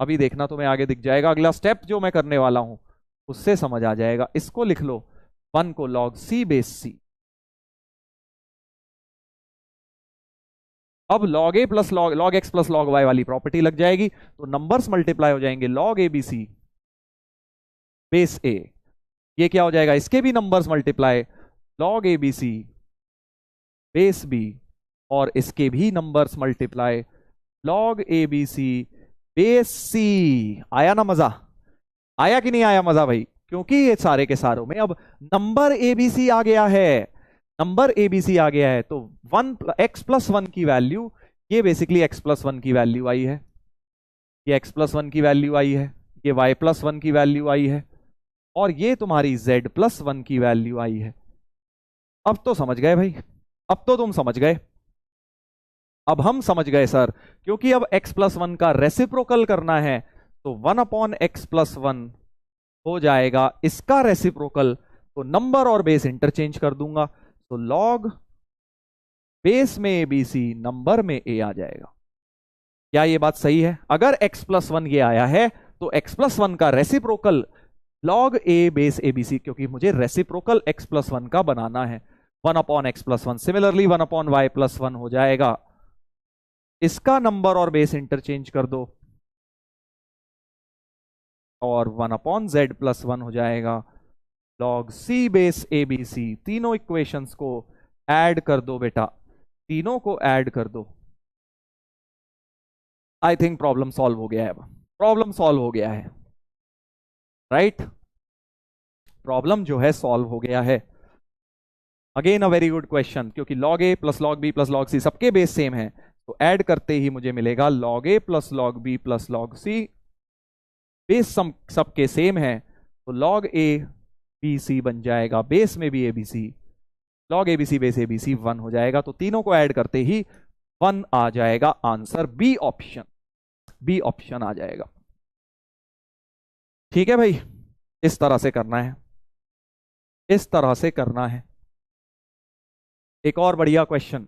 अभी देखना तुम्हें आगे दिख जाएगा, अगला स्टेप जो मैं करने वाला हूं उससे समझ आ जाएगा। इसको लिख लो 1 को log C बेस C। अब log A plus log x plus log y वाली प्रॉपर्टी लग जाएगी, तो नंबर्स मल्टीप्लाई हो जाएंगे, log ABC बेस A। ये क्या हो जाएगा, इसके भी numbers multiply, log ABC base B, और इसके भी numbers multiply, log ABC base C। आया ना मजा, आया कि नहीं आया मजा भाई, क्योंकि ये सारे के सारों में अब नंबर ABC आ गया है, नंबर ABC आ गया है। तो 1 x+1 की वैल्यू, ये बेसिकली x+1 की वैल्यू आई है, ये x+1 की वैल्यू आई है, ये y+1 की वैल्यू आई है, और ये तुम्हारी z+1 की वैल्यू आई है। अब तो समझ गए भाई, अब तो तुम समझ गए, अब हम समझ गए सर, क्योंकि अब x+1 का रेसिप्रोकल करना है, तो 1/x+1 हो जाएगा इसका रेसिप्रोकल, तो नंबर और बेस इंटरचेंज कर दूंगा, तो log बेस में ABC, नंबर में A आ जाएगा। क्या ये बात सही है? अगर x+1 ये आया है तो x+1 का reciprocal log A base ABC, क्योंकि मुझे रेसिप्रोकल x+1 का बनाना है, 1/x+1। सिमिलरली 1/y+1 हो जाएगा, इसका नंबर और बेस इंटरचेंज कर दो, और 1/z+1 हो जाएगा, log C बेस ABC। तीनों इक्वेशंस को ऐड कर दो बेटा, तीनों को ऐड कर दो। आई थिंक प्रॉब्लम सॉल्व हो गया है, प्रॉब्लम सॉल्व हो गया है, राइट, प्रॉब्लम जो है सॉल्व हो गया है। Again a very good question, क्योंकि log A plus log B plus log C सबके बेस सेम है, तो ऐड करते ही मुझे मिलेगा log A plus log B plus log C, base सबके सेम है, तो log A B C बन जाएगा, बेस में भी ABC, log ABC base ABC 1 हो जाएगा, तो तीनों को ऐड करते ही 1 आ जाएगा answer, B option, B option आ जाएगा। ठीक है भाई, इस तरह से करना है, इस तरह से करना है। एक और बढ़िया क्वेश्चन,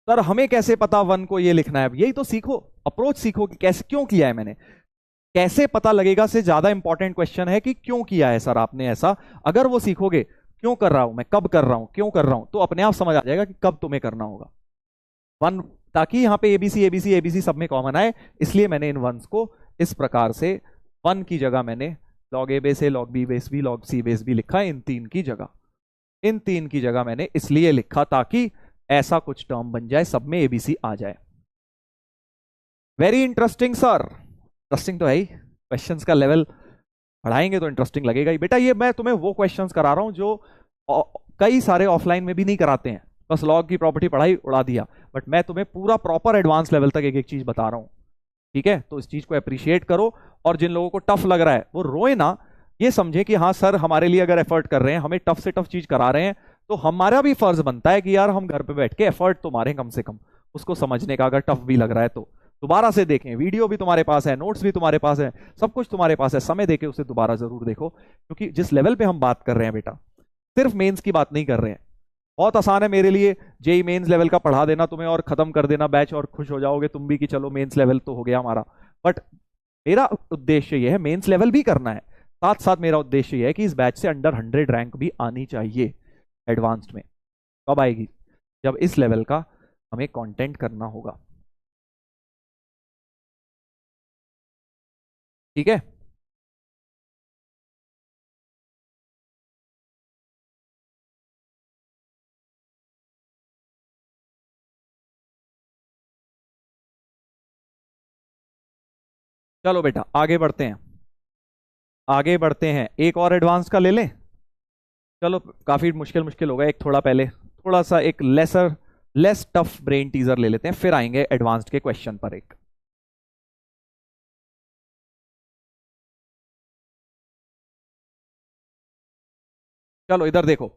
सर हमें कैसे पता 1 को ये लिखना है? यही तो सीखो, अप्रोच सीखो कि कैसे, क्यों किया है मैंने, कैसे पता लगेगा से ज्यादा इंपॉर्टेंट क्वेश्चन है कि क्यों किया है सर आपने ऐसा। अगर वो सीखोगे क्यों कर रहा हूं मैं, कब कर रहा हूं, क्यों कर रहा हूं, तो अपने आप समझ आ जाएगा कि कब तुम्हें करना होगा 1, ताकि यहां पे ABC ABC ABC सब में कॉमन आए। इसलिए मैंने इन वंस को इस प्रकार से 1 की जगह मैंने log A base A, log B base B, log C base B लिखा है इन 3 की जगह। इन तीन की जगह मैंने इसलिए लिखा ताकि ऐसा कुछ टर्म बन जाए, सब में एबीसी आ जाए। Very interesting sir. इंटरेस्टिंग तो है ही, क्वेश्चंस का लेवल बढ़ाएंगे तो इंटरेस्टिंग लगेगा ही। बेटा ये मैं तुम्हें वो क्वेश्चंस करा रहा हूं जो कई सारे ऑफलाइन में भी नहीं कराते हैं, बस लॉग की प्रॉपर्टी पढ़ाई उड़ा दिया, बट मैं तुम्हें पूरा प्रॉपर एडवांस लेवल तक एक एक चीज बता रहा हूं। ठीक है, तो इस चीज को अप्रिशिएट करो, और जिन लोगों को टफ लग रहा है वो रोए ना, ये समझे कि हाँ सर हमारे लिए अगर एफर्ट कर रहे हैं, हमें टफ से टफ चीज करा रहे हैं, तो हमारा भी फर्ज बनता है कि यार हम घर पे बैठ के एफर्ट तो मारें कम से कम उसको समझने का, अगर टफ भी लग रहा है तो दोबारा से देखें, वीडियो भी तुम्हारे पास है, नोट्स भी तुम्हारे पास है, सब कुछ तुम्हारे पास है, समय देके उसे दोबारा जरूर देखो, क्योंकि जिस लेवल पे हम बात कर रहे हैं बेटा, सिर्फ मेंस की बात नहीं कर रहे हैं। बहुत आसान है मेरे लिए जेई मेंस लेवल का पढ़ा देना तुम्हें और खत्म कर देना बैच, और खुश हो जाओगे तुम भी कि चलो मेंस लेवल तो हो गया हमारा, बट मेरा उद्देश्य यह है मेंस लेवल भी करना है, साथ साथ मेरा उद्देश्य यह है कि इस बैच से अंडर 100 रैंक भी आनी चाहिए एडवांस्ड में। कब आएगी? जब इस लेवल का हमें कंटेंट करना होगा। ठीक है, चलो बेटा आगे बढ़ते हैं, आगे बढ़ते हैं, एक और एडवांस का ले लें। चलो काफी मुश्किल मुश्किल होगा, एक थोड़ा पहले थोड़ा सा एक लेस टफ ब्रेन टीजर ले लेते हैं, फिर आएंगे एडवांस्ड के क्वेश्चन पर। एक चलो इधर देखो,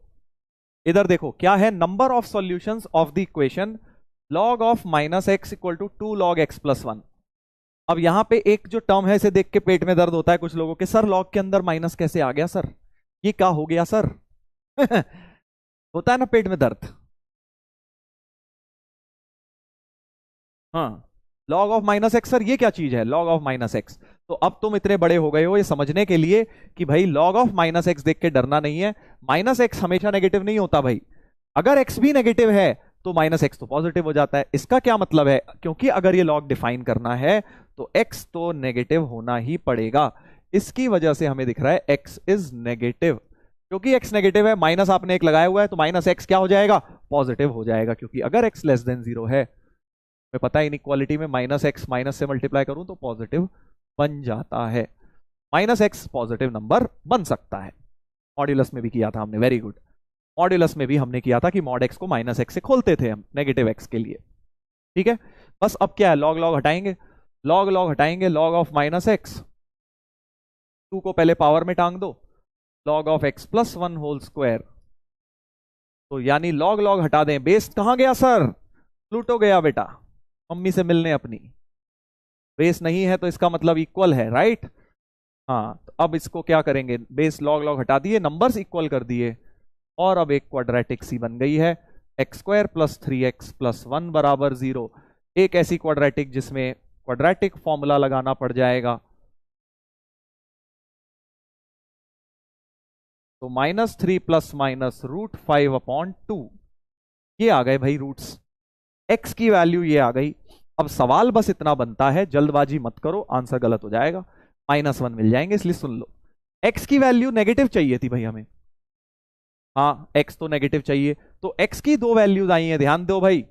इधर देखो क्या है, number of solutions of the equation log of minus X equal to 2 log x+1। अब यहां पे एक जो टर्म है इसे देख के पेट में दर्द होता है कुछ लोगों के, सर लॉग के अंदर माइनस कैसे आ गया सर, ये क्या हो गया सर होता है ना पेट में दर्द। हाँ, log of minus x, sir ये क्या चीज है लॉग ऑफ माइनस एक्स। तो अब तुम इतने बड़े हो गए हो ये समझने के लिए कि भाई लॉग ऑफ माइनस एक्स देख के डरना नहीं है, माइनस एक्स हमेशा नेगेटिव नहीं होता भाई, अगर एक्स भी नेगेटिव है तो माइनस एक्स तो पॉजिटिव हो जाता है। इसका क्या मतलब है, क्योंकि अगर ये लॉग डिफाइन करना है तो एक्स तो नेगेटिव होना ही पड़ेगा, इसकी वजह से हमें दिख रहा है एक्स इज नेगेटिव। क्योंकि एक्स नेगेटिव है, माइनस आपने एक लगाया हुआ है, तो माइनस एक्स क्या हो जाएगा, पॉजिटिव हो जाएगा, क्योंकि अगर एक्स लेस देन 0 है, मैं पता है इनइक्वालिटी में माइनस एक्स माइनस से मल्टीप्लाई करूं तो पॉजिटिव बन जाता है, माइनस एक्स पॉजिटिव नंबर बन सकता है। मॉड्यूलस में भी किया था हमने, वेरी गुड, मॉड्यूलस में भी हमने किया था कि मॉड एक्स को माइनस एक्स से खोलते थे हम नेगेटिव एक्स के लिए। ठीक है, बस अब क्या है, लॉग लॉग हटाएंगे, लॉग लॉग हटाएंगे, लॉग ऑफ माइनस एक्स 2 को पहले पावर में टांग दो, log of x+1 whole square, तो यानी लॉग लॉग हटा दें, बेस कहां गया सर, प्लूटो गया बेटा, मम्मी से मिलने अपनी, बेस नहीं है तो इसका मतलब इक्वल है, राइट। हाँ, तो अब इसको क्या करेंगे, बेस लॉग लॉग हटा दिए, नंबर्स इक्वल कर दिए, और अब एक क्वाड्रेटिक सी बन गई है, x² + 3x+1 बराबर 0, एक ऐसी क्वाड्रेटिक जिसमें क्वाड्रेटिक फॉर्मूला लगाना पड़ जाएगा, तो -3 + -√5/2, ये आ गए भाई रूट्स, x की वैल्यू ये आ गई। अब सवाल बस इतना बनता है, जल्दबाजी मत करो आंसर गलत हो जाएगा, -1 मिल जाएंगे, इसलिए सुन लो, x की वैल्यू नेगेटिव चाहिए थी भाई हमें, हाँ x तो नेगेटिव चाहिए, तो x की दो वैल्यूज आई हैं, ध्यान दो भाई,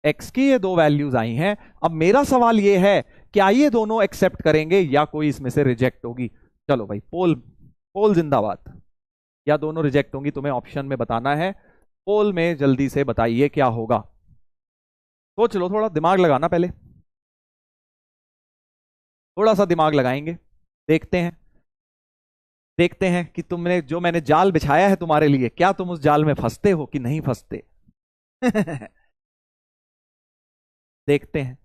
x की ये दो वैल्यूज आई हैं। अब मेरा सवाल ये है क्या ये दोनों एक्सेप्ट करेंगे या कोई इसमें से रिजेक्ट होगी। चलो भाई पोल, पोल जिंदाबाद, या दोनों रिजेक्ट होंगी, तुम्हें ऑप्शन में बताना है, पोल में जल्दी से बताइए क्या होगा, सोच लो, थोड़ा दिमाग लगाना पहले, थोड़ा सा दिमाग लगाएंगे, देखते हैं, देखते हैं कि तुमने जो मैंने जाल बिछाया है तुम्हारे लिए, क्या तुम उस जाल में फंसते हो कि नहीं फंसते देखते हैं।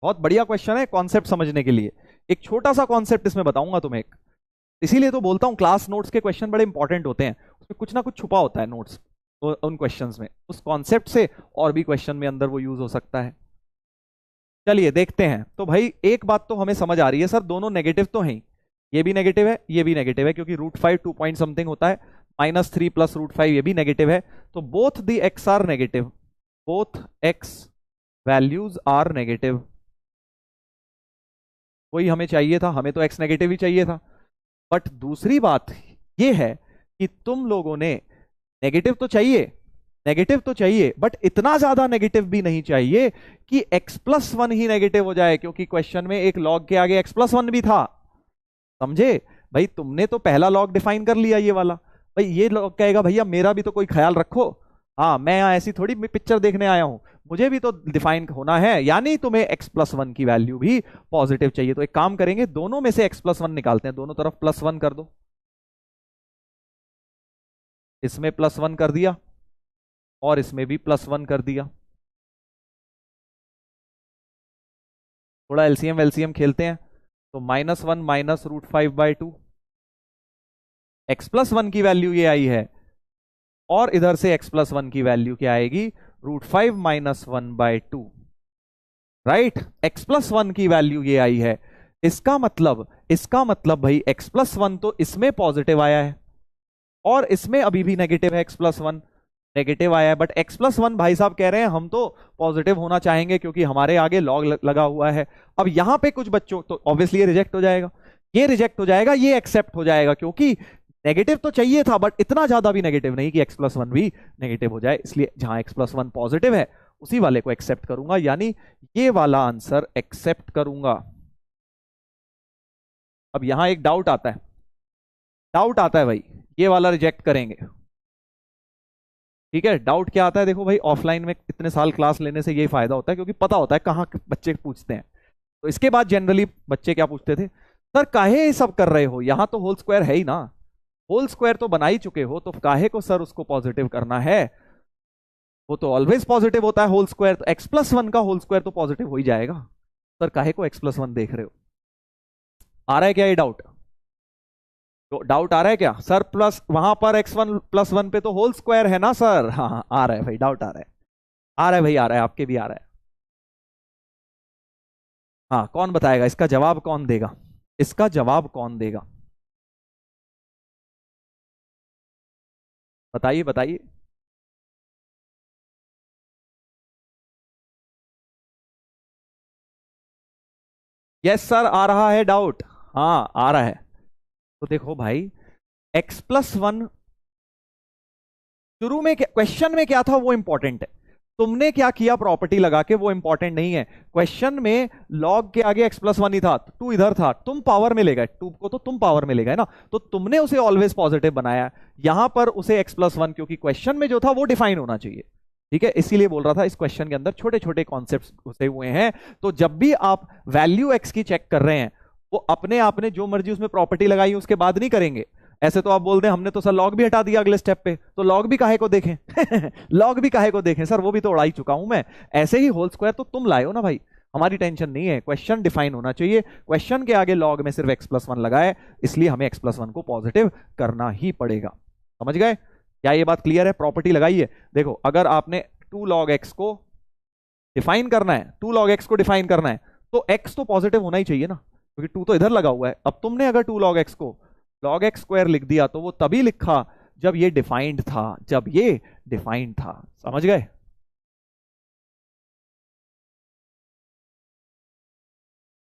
बहुत बढ़िया क्वेश्चन है कॉन्सेप्ट समझने के लिए, एक छोटा सा कॉन्सेप्ट इसमें बताऊंगा तुम्हें एक, इसीलिए तो बोलता हूं क्लास नोट्स के क्वेश्चन बड़े इंपॉर्टेंट होते हैं, उसमें कुछ ना कुछ छुपा होता है नोट्स, उन क्वेश्चंस में, उस कॉन्सेप्ट से और भी क्वेश्चन में अंदर वो यूज हो सकता है। चलिए देखते हैं। तो भाई एक बात तो हमें समझ आ रही है सर, दोनों नेगेटिव तो हैं, ये भी नेगेटिव है ये भी नेगेटिव है, क्योंकि √5 2 पॉइंट समथिंग होता है, -3 + √5 ये भी नेगेटिव है। तो both the X are negative, both X values are negative. वही हमें चाहिए था, हमें तो एक्स नेगेटिव ही चाहिए था। बट दूसरी बात ये है कि तुम लोगों ने नेगेटिव तो चाहिए, नेगेटिव तो चाहिए, बट इतना ज्यादा नेगेटिव भी नहीं चाहिए कि x+1 ही नेगेटिव हो जाए, क्योंकि क्वेश्चन में एक लॉग के आगे x+1 भी था। समझे भाई, तुमने तो पहला लॉग डिफाइन कर लिया ये वाला, भाई ये लॉग कहेगा भैया मेरा भी तो कोई ख्याल रखो। हाँ, मैं यहां ऐसी थोड़ी पिक्चर देखने आया हूं, मुझे भी तो डिफाइन होना है, यानी तुम्हें x+1 की वैल्यू भी पॉजिटिव चाहिए। तो एक काम करेंगे, दोनों में से x+1 निकालते हैं, दोनों तरफ +1 कर दो, इसमें +1 कर दिया और इसमें भी +1 कर दिया। थोड़ा एलसीएम वेलसीएम खेलते हैं, तो -1 - √5/2, x+1 की वैल्यू ये आई है, और इधर से x+1 की वैल्यू क्या आएगी, √5 - 1/2, राइट। x+1 की वैल्यू ये आई है, इसका मतलब भाई x+1 तो इसमें पॉजिटिव आया है और इसमें अभी भी नेगेटिव है, x+1 नेगेटिव आया है, बट x+1 भाई साहब कह रहे हैं हम तो पॉजिटिव होना चाहेंगे क्योंकि हमारे आगे लॉग लगा हुआ है। अब यहां पे कुछ बच्चों तो ऑब्वियसली ये रिजेक्ट हो जाएगा, ये रिजेक्ट हो जाएगा, ये एक्सेप्ट हो जाएगा, क्योंकि नेगेटिव तो चाहिए था बट इतना ज्यादा भी नेगेटिव नहीं कि x+1 भी नेगेटिव हो जाए, इसलिए जहां x+1 पॉजिटिव है उसी वाले को एक्सेप्ट करूंगा, यानी ये वाला आंसर एक्सेप्ट करूंगा। अब यहां एक डाउट आता है भाई, ये वाला रिजेक्ट करेंगे, ठीक है। डाउट क्या आता है, देखो भाई ऑफलाइन में इतने साल क्लास लेने से यही फायदा होता है क्योंकि पता होता है कहाँ बच्चे पूछते हैं। तो इसके बाद जनरली बच्चे क्या पूछते थे, सर काहे ये सब कर रहे हो, यहां तो होल स्क्वायर है ही ना, होल स्क्वायर तो बना ही चुके हो, तो काहे को सर उसको पॉजिटिव करना है, वो तो ऑलवेज पॉजिटिव होता है होल स्क्वायर, तो x+1 का होल स्क्वायर तो पॉजिटिव हो ही जाएगा, सर काहे को x+1 देख रहे हो। आ रहा है क्या ये डाउट, तो डाउट आ रहा है क्या सर, प्लस वहां पर x1+1 पे तो होल स्क्वायर है ना सर। हाँ हाँ आ रहा है भाई, डाउट आ रहा है, आ रहा है भाई, आ रहा है, आपके भी आ रहा है। हाँ कौन बताएगा इसका जवाब, कौन देगा इसका जवाब, कौन देगा, बताइए बताइए। यस सर आ रहा है डाउट, हाँ आ रहा है। तो देखो भाई x+1 शुरू में क्वेश्चन में क्या था वो इंपॉर्टेंट है, तुमने क्या किया प्रॉपर्टी लगा के वो इंपॉर्टेंट नहीं है। क्वेश्चन में लॉग के आगे x+1 ही था, 2 इधर था, तुम पावर में ले गए, 2 को तो तुम पावर में ले गए ना, तो तुमने उसे ऑलवेज पॉजिटिव बनाया, यहां पर उसे x+1 क्योंकि क्वेश्चन में जो था वो डिफाइन होना चाहिए, ठीक है, इसीलिए बोल रहा था इस क्वेश्चन के अंदर छोटे छोटे कॉन्सेप्ट्स घुसे हुए हैं। तो जब भी आप वैल्यू x की चेक कर रहे हैं, वो अपने आपने जो मर्जी उसमें प्रॉपर्टी लगाई उसके बाद नहीं करेंगे। ऐसे तो आप बोल दें हमने तो सर लॉग भी हटा दिया अगले स्टेप पे, तो लॉग भी काहे को देखें लॉग भी काहे को देखें सर, वो भी तो उड़ा ही चुका हूं मैं। ऐसे ही होल स्क्वायर तो तुम लाए हो ना भाई, हमारी टेंशन नहीं है, क्वेश्चन डिफाइन होना चाहिए, क्वेश्चन के आगे लॉग में सिर्फ x+1 लगाए, इसलिए हमें x+1 को पॉजिटिव करना ही पड़ेगा। समझ गए क्या, ये बात क्लियर है, प्रॉपर्टी लगाइए। देखो अगर आपने 2 log x को डिफाइन करना है, 2 log x को डिफाइन करना है, तो x तो पॉजिटिव होना ही चाहिए ना, क्योंकि 2 तो इधर लगा हुआ है। अब तुमने अगर 2 log x को log x स्क्वायर लिख दिया तो वो तभी लिखा जब ये डिफाइंड था, जब ये डिफाइंड था। समझ गए,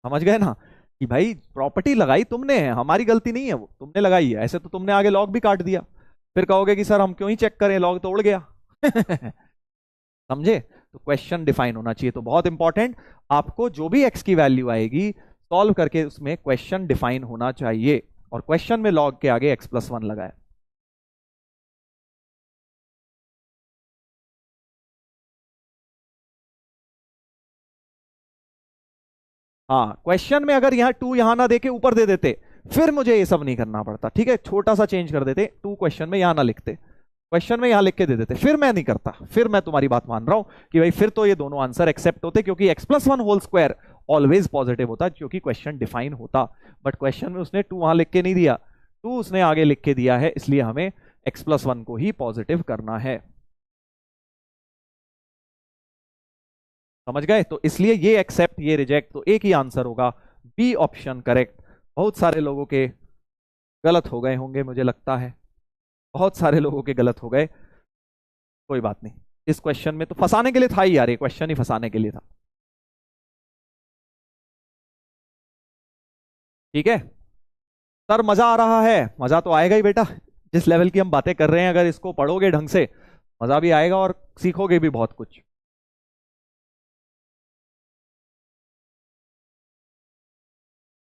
समझ गए ना, कि भाई प्रॉपर्टी लगाई तुमने, हमारी गलती नहीं है, वो तुमने लगाई है। ऐसे तो तुमने आगे लॉग भी काट दिया, फिर कहोगे कि सर हम क्यों ही चेक करें, लॉग तो उड़ गया समझे, तो क्वेश्चन डिफाइन होना चाहिए। तो बहुत इंपॉर्टेंट, आपको जो भी x की वैल्यू आएगी सॉल्व करके उसमें क्वेश्चन डिफाइन होना चाहिए, और क्वेश्चन में लॉग के आगे x+1 लगाए। हाँ क्वेश्चन में अगर यहाँ 2 यहां ना देके ऊपर दे देते, फिर मुझे ये सब नहीं करना पड़ता, ठीक है, छोटा सा चेंज कर देते, 2 क्वेश्चन में यहां ना लिखते, क्वेश्चन में यहां लिख के दे देते, फिर मैं नहीं करता, फिर मैं तुम्हारी बात मान रहा हूं कि भाई फिर तो ये दोनों आंसर एक्सेप्ट होते, क्योंकि x+1 whole square always positive होता क्योंकि क्वेश्चन डिफाइन होता। बट क्वेश्चन में उसने 2 वहां लिख के नहीं दिया, 2 उसने आगे लिख के दिया है, इसलिए हमें x+1 को ही पॉजिटिव करना है। समझ गए? तो इसलिए ये एक्सेप्ट ये रिजेक्ट, तो एक ही आंसर होगा बी ऑप्शन करेक्ट। बहुत सारे लोगों के गलत हो गए होंगे मुझे लगता है, बहुत सारे लोगों के गलत हो गए। कोई बात नहीं, इस क्वेश्चन में तो फंसाने के लिए था ही यार, ये क्वेश्चन ही फंसाने के लिए था। ठीक है सर, मजा आ रहा है? मजा तो आएगा ही बेटा, जिस लेवल की हम बातें कर रहे हैं, अगर इसको पढ़ोगे ढंग से मजा भी आएगा और सीखोगे भी बहुत कुछ।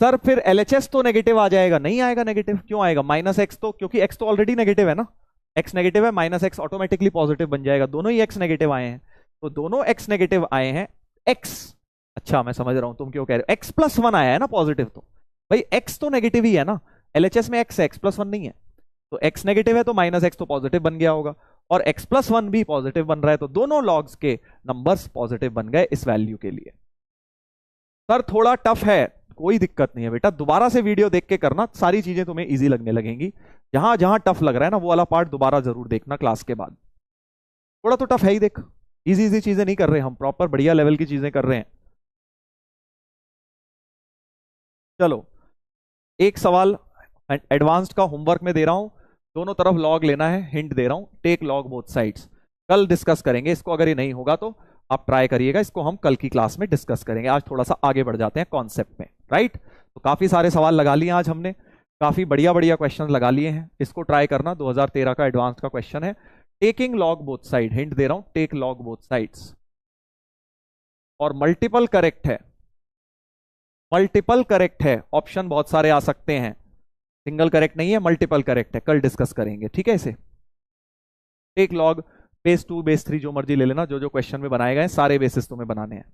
सर फिर एलएचएस तो नेगेटिव आ जाएगा? नहीं आएगा नेगेटिव, क्यों आएगा? माइनस एक्स तो, क्योंकि एक्स तो ऑलरेडी नेगेटिव है ना, एक्स नेगेटिव है, माइनस एक्स ऑटोमेटिकली पॉजिटिव बन जाएगा। दोनों ही एक्स नेगेटिव आए हैं, तो दोनों एक्स नेगेटिव आए हैं। एक्स, अच्छा मैं समझ रहा हूं तुम क्यों कह रहे हो, एक्स प्लस वन आया है ना पॉजिटिव, तो भाई एक्स तो नेगेटिव ही है ना, एलएचएस में एक्स है, एक्स प्लस वन नहीं है, तो एक्स नेगेटिव है तो माइनस एक्स तो पॉजिटिव बन गया होगा, और एक्स प्लस वन भी पॉजिटिव बन रहा है, तो दोनों लॉग्स के नंबर्स पॉजिटिव बन गए इस वैल्यू के लिए। सर थोड़ा टफ है, कोई दिक्कत नहीं है बेटा, दोबारा से वीडियो देख के करना, सारी चीजें तुम्हें इजी लगने लगेंगी। जहां जहां टफ लग रहा है ना, वो वाला पार्ट दोबारा जरूर देखना क्लास के बाद। थोड़ा तो टफ है ही, देख इजी इजी चीजें नहीं कर रहे हम, प्रॉपर बढ़िया लेवल की चीजें कर रहे हैं। चलो एक सवाल एडवांस्ड का होमवर्क में दे रहा हूं, दोनों तरफ लॉग लेना है, हिंट दे रहा हूं, टेक लॉग बोथ साइड्स। कल डिस्कस करेंगे इसको, अगर ये नहीं होगा तो आप ट्राई करिएगा, इसको हम कल की क्लास में डिस्कस करेंगे। आज थोड़ा सा आगे बढ़ जाते हैं कॉन्सेप्ट में, राइट? तो काफी सारे सवाल लगा लिए आज हमने, काफी बढ़िया बढ़िया क्वेश्चन लगा लिए हैं, इसको ट्राई करना। 2013 का एडवांस का क्वेश्चन है, taking log both side, hint दे रहा हूं, टेक लॉग बोथ साइड्स, और मल्टीपल करेक्ट है, मल्टीपल करेक्ट है, ऑप्शन बहुत सारे आ सकते हैं, सिंगल करेक्ट नहीं है, मल्टीपल करेक्ट है, कल डिस्कस करेंगे, ठीक है? इसे टेक लॉग बेस 2 बेस 3 जो मर्जी ले लेना, जो जो क्वेश्चन में बनाए गए सारे बेसिस तुम्हें बनाने हैं,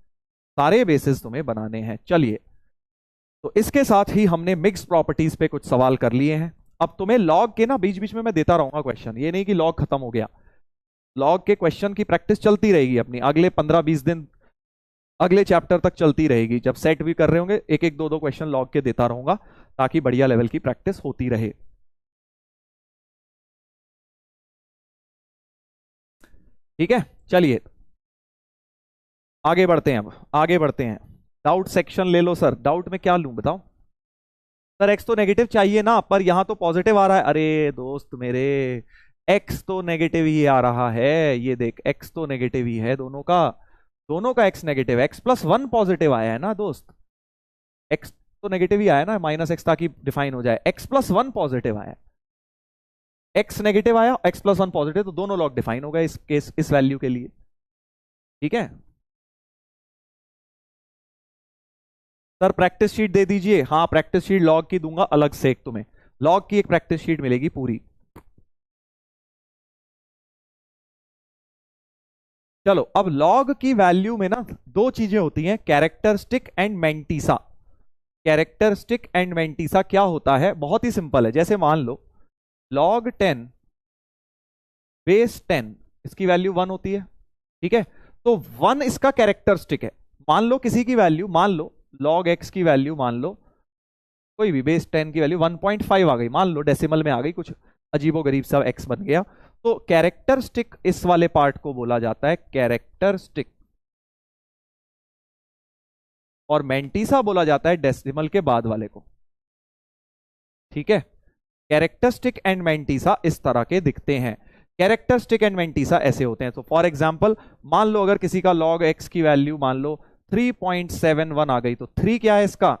सारे बेसिस तुम्हें बनाने हैं। चलिए, तो इसके साथ ही हमने मिक्स प्रॉपर्टीज पे कुछ सवाल कर लिए हैं। अब तुम्हें लॉग के ना बीच बीच में मैं देता रहूंगा क्वेश्चन, ये नहीं कि लॉग खत्म हो गया, लॉग के क्वेश्चन की प्रैक्टिस चलती रहेगी अपनी, अगले 15-20 दिन अगले चैप्टर तक चलती रहेगी। जब सेट भी कर रहे होंगे, एक एक दो दो क्वेश्चन लॉग के देता रहूंगा, ताकि बढ़िया लेवल की प्रैक्टिस होती रहे। ठीक है, चलिए आगे बढ़ते हैं, अब आगे बढ़ते हैं। डाउट सेक्शन ले लो सर, डाउट में क्या लूं बताओ? सर एक्स तो नेगेटिव चाहिए ना, पर यहां तो पॉजिटिव आ रहा है। अरे दोस्त मेरे, एक्स तो नेगेटिव ही आ रहा है, ये देख एक्स तो नेगेटिव ही है, दोनों का x negative, x plus one positive आया है ना दोस्त, एक्स तो नेगेटिव ही आया ना, माइनस एक्स ताकि डिफाइन हो जाए, एक्स प्लस वन पॉजिटिव आया, एक्स नेगेटिव आया, एक्स प्लस वन पॉजिटिव, तो दोनों लॉग डिफाइन हो गए इस केस, इस वैल्यू के लिए। ठीक है सर, प्रैक्टिस शीट दे दीजिए। हाँ प्रैक्टिस शीट लॉग की दूंगा अलग से, एक तुम्हें लॉग की एक प्रैक्टिस शीट मिलेगी पूरी। चलो, अब लॉग की वैल्यू में ना दो चीजें होती हैं, characteristic and mantissa. Characteristic and mantissa क्या होता है? बहुत ही सिंपल है, जैसे मान लो log 10 बेस 10, इसकी वैल्यू 1 होती है, ठीक है? तो 1 इसका कैरेक्टरिस्टिक है। मान लो किसी की वैल्यू, मान लो log x की वैल्यू, मान लो कोई भी बेस 10 की वैल्यू 1.5 आ गई, मान लो डेसिमल में आ गई, कुछ अजीबो गरीब सा x बन गया, तो कैरेक्टरिस्टिक इस वाले पार्ट को बोला जाता है कैरेक्टरिस्टिक, और मेंटीसा बोला जाता है डेसिमल के बाद वाले को। ठीक है, कैरेक्टरिस्टिक एंड मेंटीसा इस तरह के दिखते हैं, कैरेक्टरिस्टिक एंड मेंटीसा ऐसे होते हैं। तो फॉर एग्जांपल, मान लो अगर किसी का log x की वैल्यू मान लो 3.71 आ गई, तो 3 क्या है इसका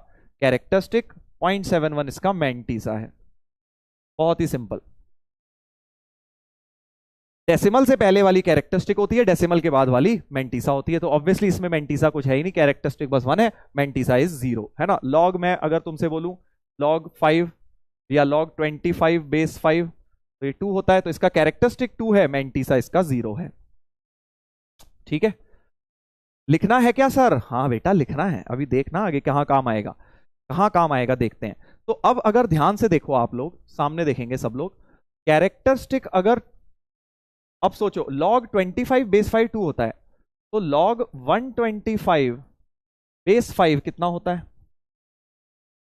कैरेक्टरिस्टिक, 0.71 इसका मेंटीसा है। बहुत ही सिंपल, डेसिमल से पहले वाली कैरेक्टरिस्टिक होती है, डेसिमल के बाद वाली मेंटीसा होती है। तो ऑब्वियसली इसमें मेंटीसा कुछ है ही नहीं, कैरेक्टरिस्टिक बस 1 है, मेंटीसा इज 0, है ना? लॉग में अगर तुमसे बोलूं log 5 या log 25 बेस 5, तो ये 2 होता है, तो इसका कैरेक्टरिस्टिक 2 है, मेंटीसा इसका 0 है। ठीक है, लिखना है क्या सर? हाँ बेटा लिखना है, अभी देखना आगे कहाँ काम आएगा, कहाँ काम आएगा देखते हैं। तो अब अगर ध्यान से देखो, आप लोग सामने देखेंगे सब लोग, कैरेक्टरिस्टिक अगर, अब सोचो log 25 बेस 5 2 होता है, तो log 125 बेस 5 कितना होता है?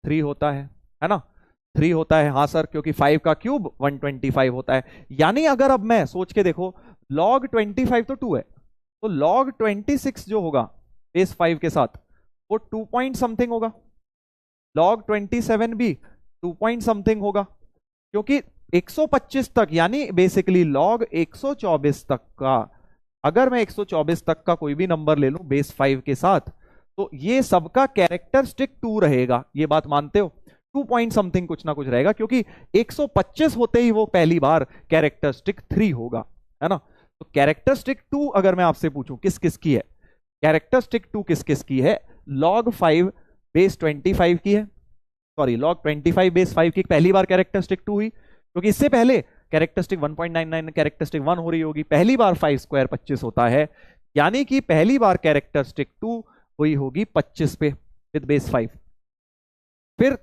3 होता है ना? 3 होता है, हाँ सर, क्योंकि 5 का क्यूब 125 होता है। यानी अगर अब मैं सोच के देखो, log 25 तो 2 है, तो log 26 जो होगा बेस 5 के साथ, वो 2 पॉइंट समथिंग होगा। log 27 भी 2 पॉइंट समथिंग होगा, क्योंकि 125 तक यानी बेसिकली log 124 तक का, अगर मैं 124 तक का कोई भी नंबर ले लूं बेस 5 के साथ, तो ये सबका कैरेक्टरिस्टिक 2 रहेगा। ये बात मानते हो? 2 पॉइंट समथिंग कुछ ना कुछ रहेगा, क्योंकि 125 होते ही वो पहली बार कैरेक्टरिस्टिक 3 होगा, है ना। तो कैरेक्टरिस्टिक 2 अगर मैं आपसे पूछूं किस किस की है, कैरेक्टरिस्टिक 2 किस किस की है? log 5 बेस 25 की है, सॉरी log 25 बेस 5 की पहली बार कैरेक्टरिस्टिक 2 हुई, क्योंकि इससे पहले कैरेक्टरिस्टिक 1.99 कैरेक्टरिस्टिक 1 हो रही होगी। पहली बार 5 स्क्वायर 25 होता है, यानी कि पहली बार कैरेक्टरिस्टिक 2 हुई होगी 25 पे विद बेस 5। फिर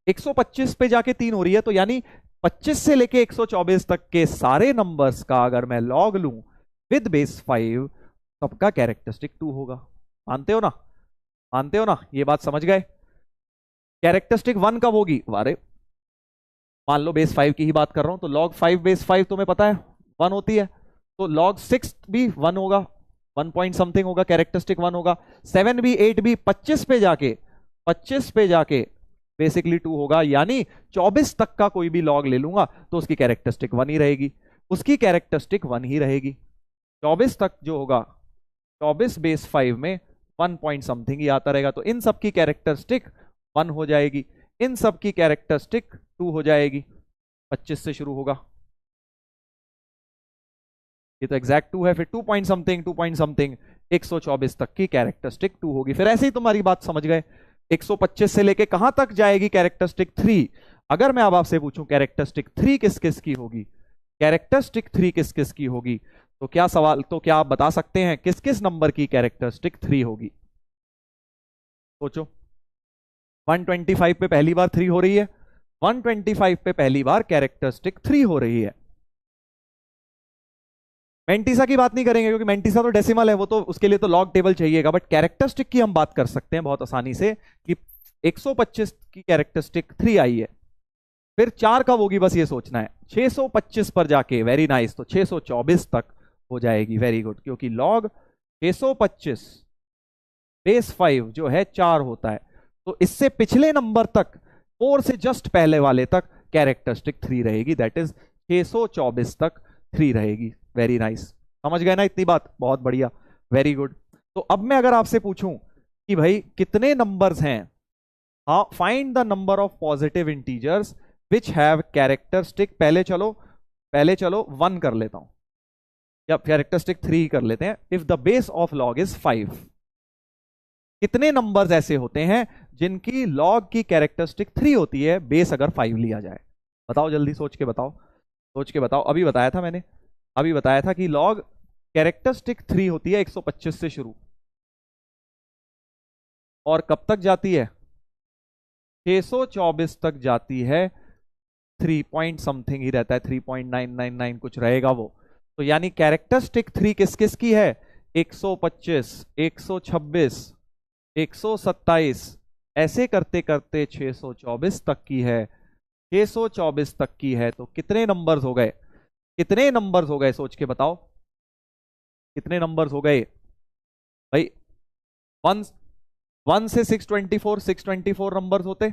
125 पे जाके 3 हो रही है, तो यानी 25 से लेके 124 तक के सारे नंबर्स का अगर मैं लॉग लूं विद बेस 5, सबका कैरेक्टरिस्टिक 2 होगा। मानते हो ना? मानते हो ना? ये बात समझ गए? कैरेक्टरिस्टिक 1 कब होगी? अरे मान लो बेस 5 की ही बात कर रहा हूं, तो log 5 बेस 5 तुम्हें पता है 1 होती है, तो log 6 भी 1 होगा, 1 पॉइंट समथिंग होगा, कैरेक्टरिस्टिक 1 होगा। 7 भी 8 भी 25 पे जाके बेसिकली 2 होगा, यानी 24 तक का कोई भी लॉग ले लूंगा तो उसकी कैरेक्टरिस्टिक 1 ही रहेगी, उसकी कैरेक्टरिस्टिक 1 ही रहेगी। 24 तक जो होगा, 24 बेस 5 में 1 पॉइंट समथिंग ही आता रहेगा, तो इन सब की कैरेक्टरिस्टिक 1 हो जाएगी, इन सब की कैरेक्टरिस्टिक 2 हो जाएगी। 25 से शुरू होगा, ये तो एग्जैक्ट 2 है, फिर 2 पॉइंट समथिंग 124 तक की कैरेक्टरिस्टिक 2 होगी। फिर ऐसे ही तुम्हारी बात समझ गए, 125 से लेके कहां तक जाएगी कैरेक्टरिस्टिक 3। अगर मैं अब आपसे पूछूं कैरेक्टरिस्टिक 3 किस किस की होगी, कैरेक्टरिस्टिक 3 किस किस की होगी, तो क्या सवाल, तो क्या आप बता सकते हैं किस किस नंबर की कैरेक्टरिस्टिक 3 होगी? सोचो। 125 पे पहली बार 3 हो रही है, 125 पे पहली बार कैरेक्टरिस्टिक 3 हो रही है। मेंटिसा की बात नहीं करेंगे, क्योंकि मेंटिसा तो डेसिमल है, वो तो उसके लिए तो लॉग टेबल चाहिएगा, बट कैरेक्टरिस्टिक की हम बात कर सकते हैं बहुत आसानी से कि 125 की कैरेक्टरिस्टिक 3 आई है, फिर 4 कब होगी, बस ये सोचना है। 625 पर जाके, वेरी नाइस, तो 624 तक हो जाएगी, वेरी गुड, क्योंकि लॉग 625 बेस 5 जो है 4 होता है, तो इससे पिछले नंबर तक, 4 से जस्ट पहले वाले तक कैरेक्टरिस्टिक 3 रहेगी, दैट इज 624 तक 3 रहेगी। वेरी नाइस, समझ गए ना इतनी बात? बहुत बढ़िया, वेरी गुड। तो अब मैं अगर आपसे पूछूं कि भाई कितने नंबर्स हैं, हाँ, find the number of positive integers which have characteristic, पहले चलो 1 कर लेता हूं, या कैरेक्टरिस्टिक 3 कर लेते हैं। If the base of log is 5, कितने नंबर्स ऐसे होते हैं जिनकी लॉग की कैरेक्टरिस्टिक 3 होती है, बेस अगर 5 लिया जाए? बताओ जल्दी, सोच के बताओ, सोच के बताओ। अभी बताया था मैंने, अभी बताया था कि लॉग कैरेक्टरिस्टिक 3 होती है 125 से शुरू, और कब तक जाती है? 624 तक जाती है। 3 पॉइंट समथिंग ही रहता है, 3.999 कुछ रहेगा वो। तो यानी कैरेक्टरिस्टिक 3 किस किस की है? 125, 126, 127, ऐसे करते करते 624 तक की है, 624 तक की है। तो कितने नंबर्स हो गए? कितने नंबर्स हो गए? सोच के बताओ, कितने नंबर्स हो गए भाई? 1 से 624 नंबर्स होते,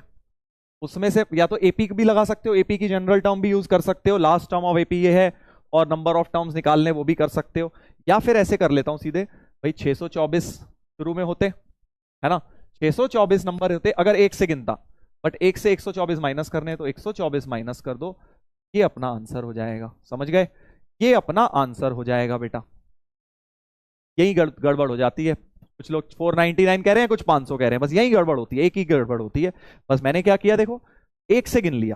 उसमें से या तो एपी भी लगा सकते हो, एपी की जनरल टर्म भी यूज कर सकते हो, लास्ट टर्म ऑफ एपी ये है, और नंबर ऑफ टर्म्स निकालने वो भी कर सकते हो, या फिर ऐसे कर लेता हूं सीधे, भाई 624 शुरू में होते, है ना, 624 नंबर होते अगर 1 से गिनता, बट 1 से 124 माइनस करने, तो 124 माइनस कर दो, ये अपना आंसर हो जाएगा। समझ गए? ये अपना आंसर हो जाएगा बेटा। यही गड़बड़ हो जाती है, कुछ लोग 499 कह रहे हैं, कुछ 500 कह रहे हैं, बस यही गड़बड़ होती है, एक ही गड़बड़ होती है। बस मैंने क्या किया देखो, 1 से गिन लिया,